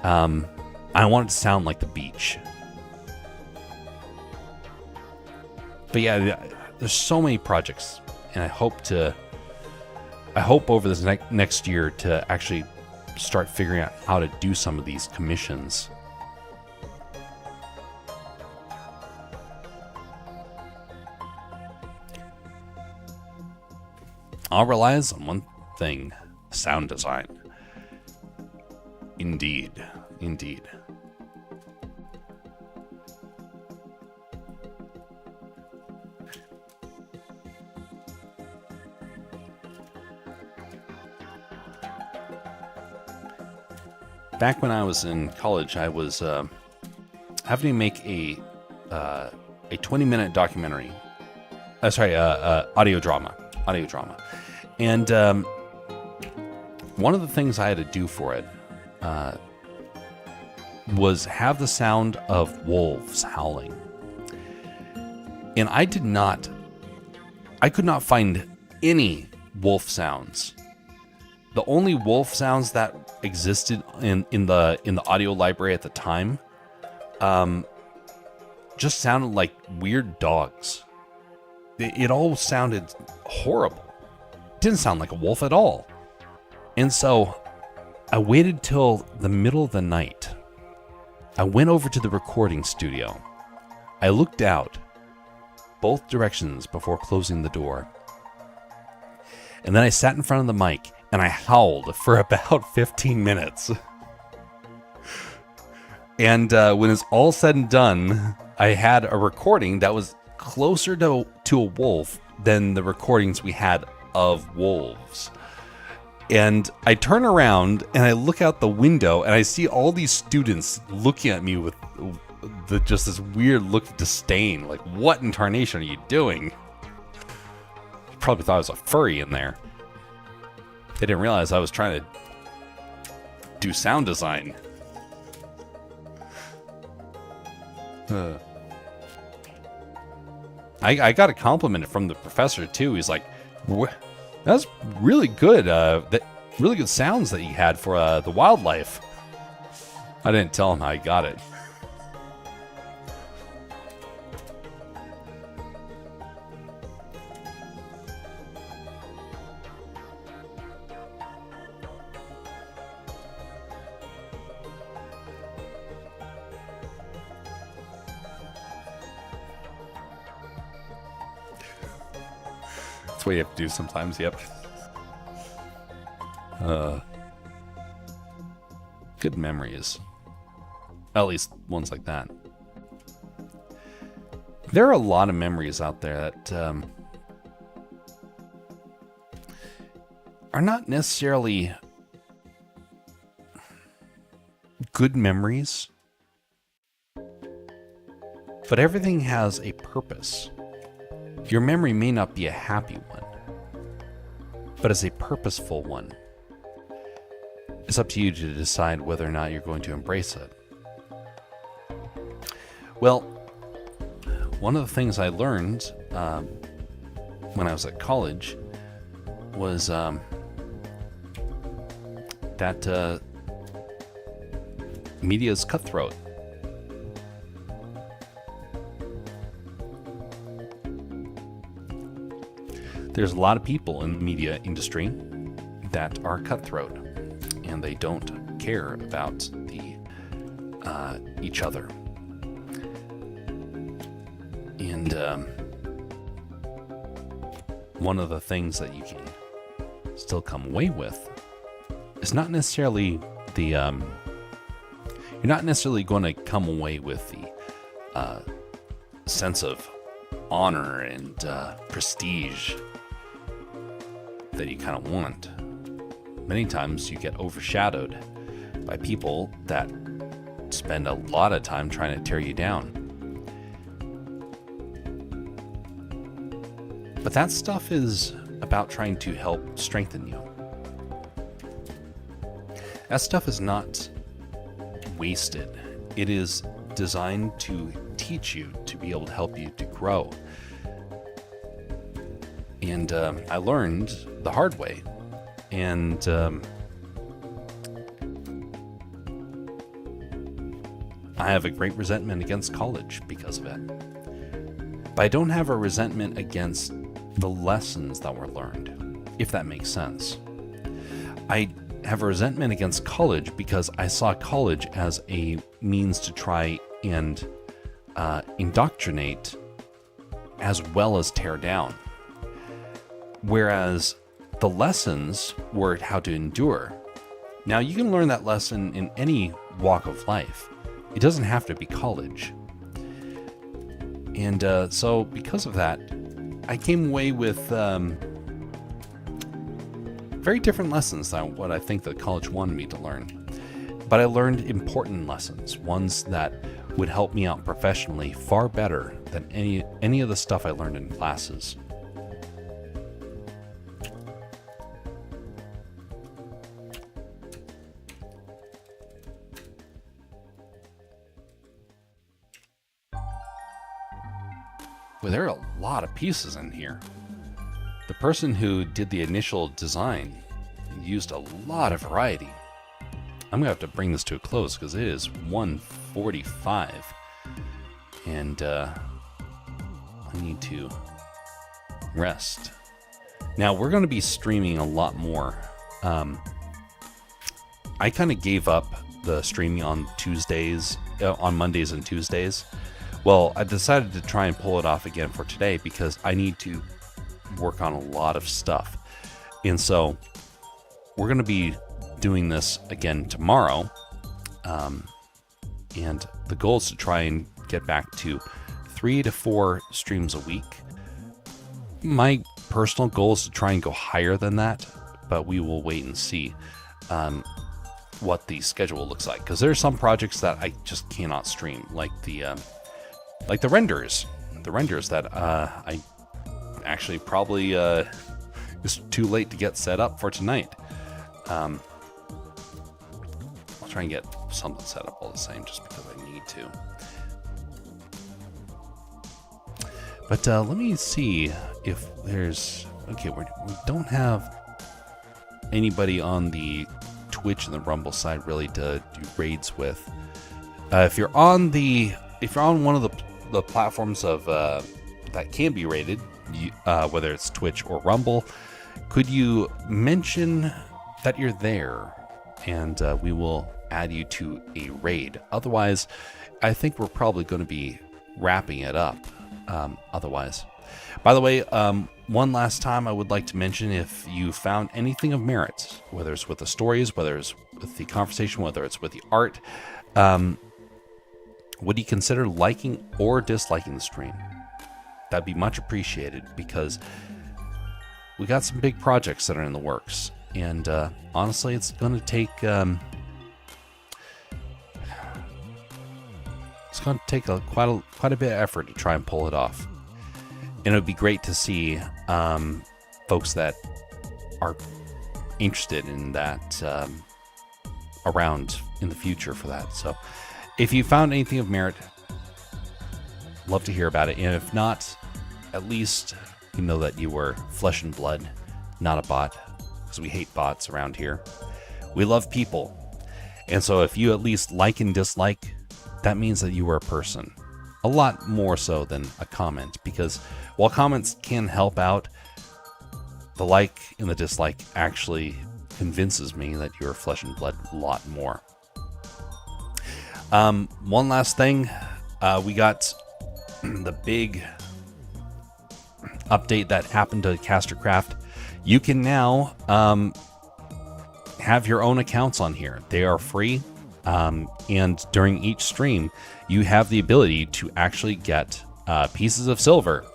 I want it to sound like the beach. But yeah, there's so many projects, and I hope over this next year to actually start figuring out how to do some of these commissions. All relies on one thing: sound design. Indeed. back when I was in college, I was having to make a 20-minute documentary. Audio drama. And one of the things I had to do for it was have the sound of wolves howling. And I could not find any wolf sounds. The only wolf sounds that existed in the audio library at the time just sounded like weird dogs. It all sounded horrible. It didn't sound like a wolf at all. And so I waited till the middle of the night. I went over to the recording studio. I looked out both directions before closing the door. And then I sat in front of the mic and I howled for about 15 minutes. And when it's all said and done, I had a recording that was closer to a wolf than the recordings we had of wolves. And I turn around and I look out the window and I see all these students looking at me with just this weird look of disdain. Like, what in tarnation are you doing? Probably thought I was a furry in there. They didn't realize I was trying to do sound design. I got a compliment from the professor too. He's like, "That's really good. Really good sounds that you had for the wildlife." I didn't tell him how I got it. That's what you have to do sometimes, yep. Good memories. At least ones like that. There are a lot of memories out there that are not necessarily good memories, but everything has a purpose. Your memory may not be a happy one, but it's a purposeful one. It's up to you to decide whether or not you're going to embrace it. Well, one of the things I learned when I was at college was that media is cutthroat. There's a lot of people in the media industry that are cutthroat, and they don't care about the each other. And one of the things that you can still come away with is not necessarily the you're not necessarily going to come away with the sense of honor and prestige that you kind of want. Many times you get overshadowed by people that spend a lot of time trying to tear you down. But that stuff is about trying to help strengthen you. That stuff is not wasted. It is designed to teach you, to be able to help you to grow. And I learned the hard way. And I have a great resentment against college because of it. But I don't have a resentment against the lessons that were learned, if that makes sense. I have a resentment against college because I saw college as a means to try and indoctrinate as well as tear down. Whereas the lessons were how to endure. Now, you can learn that lesson in any walk of life. It doesn't have to be college. And so because of that, I came away with very different lessons than what I think that college wanted me to learn. but I learned important lessons, ones that would help me out professionally far better than any of the stuff I learned in classes. Well, there are a lot of pieces in here. The person who did the initial design used a lot of variety. I'm gonna have to bring this to a close because it is 1:45, and I need to rest. Now we're gonna be streaming a lot more. I kind of gave up the streaming on Tuesdays, on Mondays and Tuesdays. Well, I decided to try and pull it off again for today because I need to work on a lot of stuff. And so we're going to be doing this again tomorrow. And the goal is to try and get back to 3 to 4 streams a week. My personal goal is to try and go higher than that, but we will wait and see what the schedule looks like. Because there are some projects that I just cannot stream, like the renders that I actually probably it's too late to get set up for tonight. I'll try and get something set up all the same just because I need to. But let me see if there's... Okay, we don't have anybody on the Twitch and the Rumble side really to do raids with. If you're on one of the platforms of that can be rated, whether it's Twitch or Rumble, could you mention that you're there, and we will add you to a raid. Otherwise, I think we're probably going to be wrapping it up. Otherwise, by the way, one last time I would like to mention, if you found anything of merit, whether it's with the stories, whether it's with the conversation, whether it's with the art, would you consider liking or disliking the stream? That'd be much appreciated, because we got some big projects that are in the works, and honestly, it's going to take quite a bit of effort to try and pull it off. And it would be great to see folks that are interested in that around in the future for that. So if you found anything of merit, love to hear about it. And if not, at least you know that you were flesh and blood, not a bot, because we hate bots around here. We love people. And so if you at least like and dislike, that means that you are a person. A lot more so than a comment, because while comments can help out, the like and the dislike actually convinces me that you're flesh and blood a lot more. One last thing, we got the big update that happened to Castercraft. You can now have your own accounts on here. They are free, and during each stream, you have the ability to actually get pieces of silver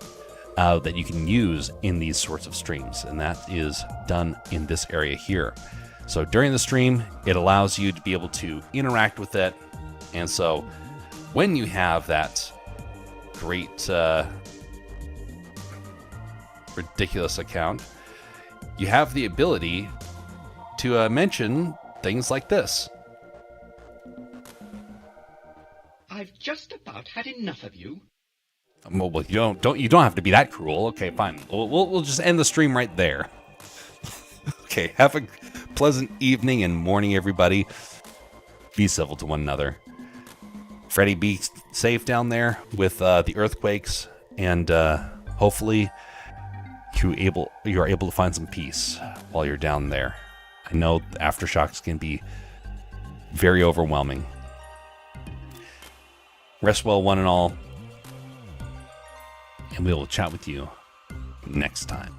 that you can use in these sorts of streams, and that is done in this area here. So during the stream, it allows you to be able to interact with it, and so when you have that great ridiculous account, you have the ability to mention things like this. I've just about had enough of you. Well, you don't have to be that cruel. Okay, fine. We'll just end the stream right there. Okay, have a pleasant evening and morning, everybody. Be civil to one another. Freddy, be safe down there with the earthquakes, and hopefully you are able to find some peace while you're down there. I know the aftershocks can be very overwhelming. Rest well, one and all, and we will chat with you next time.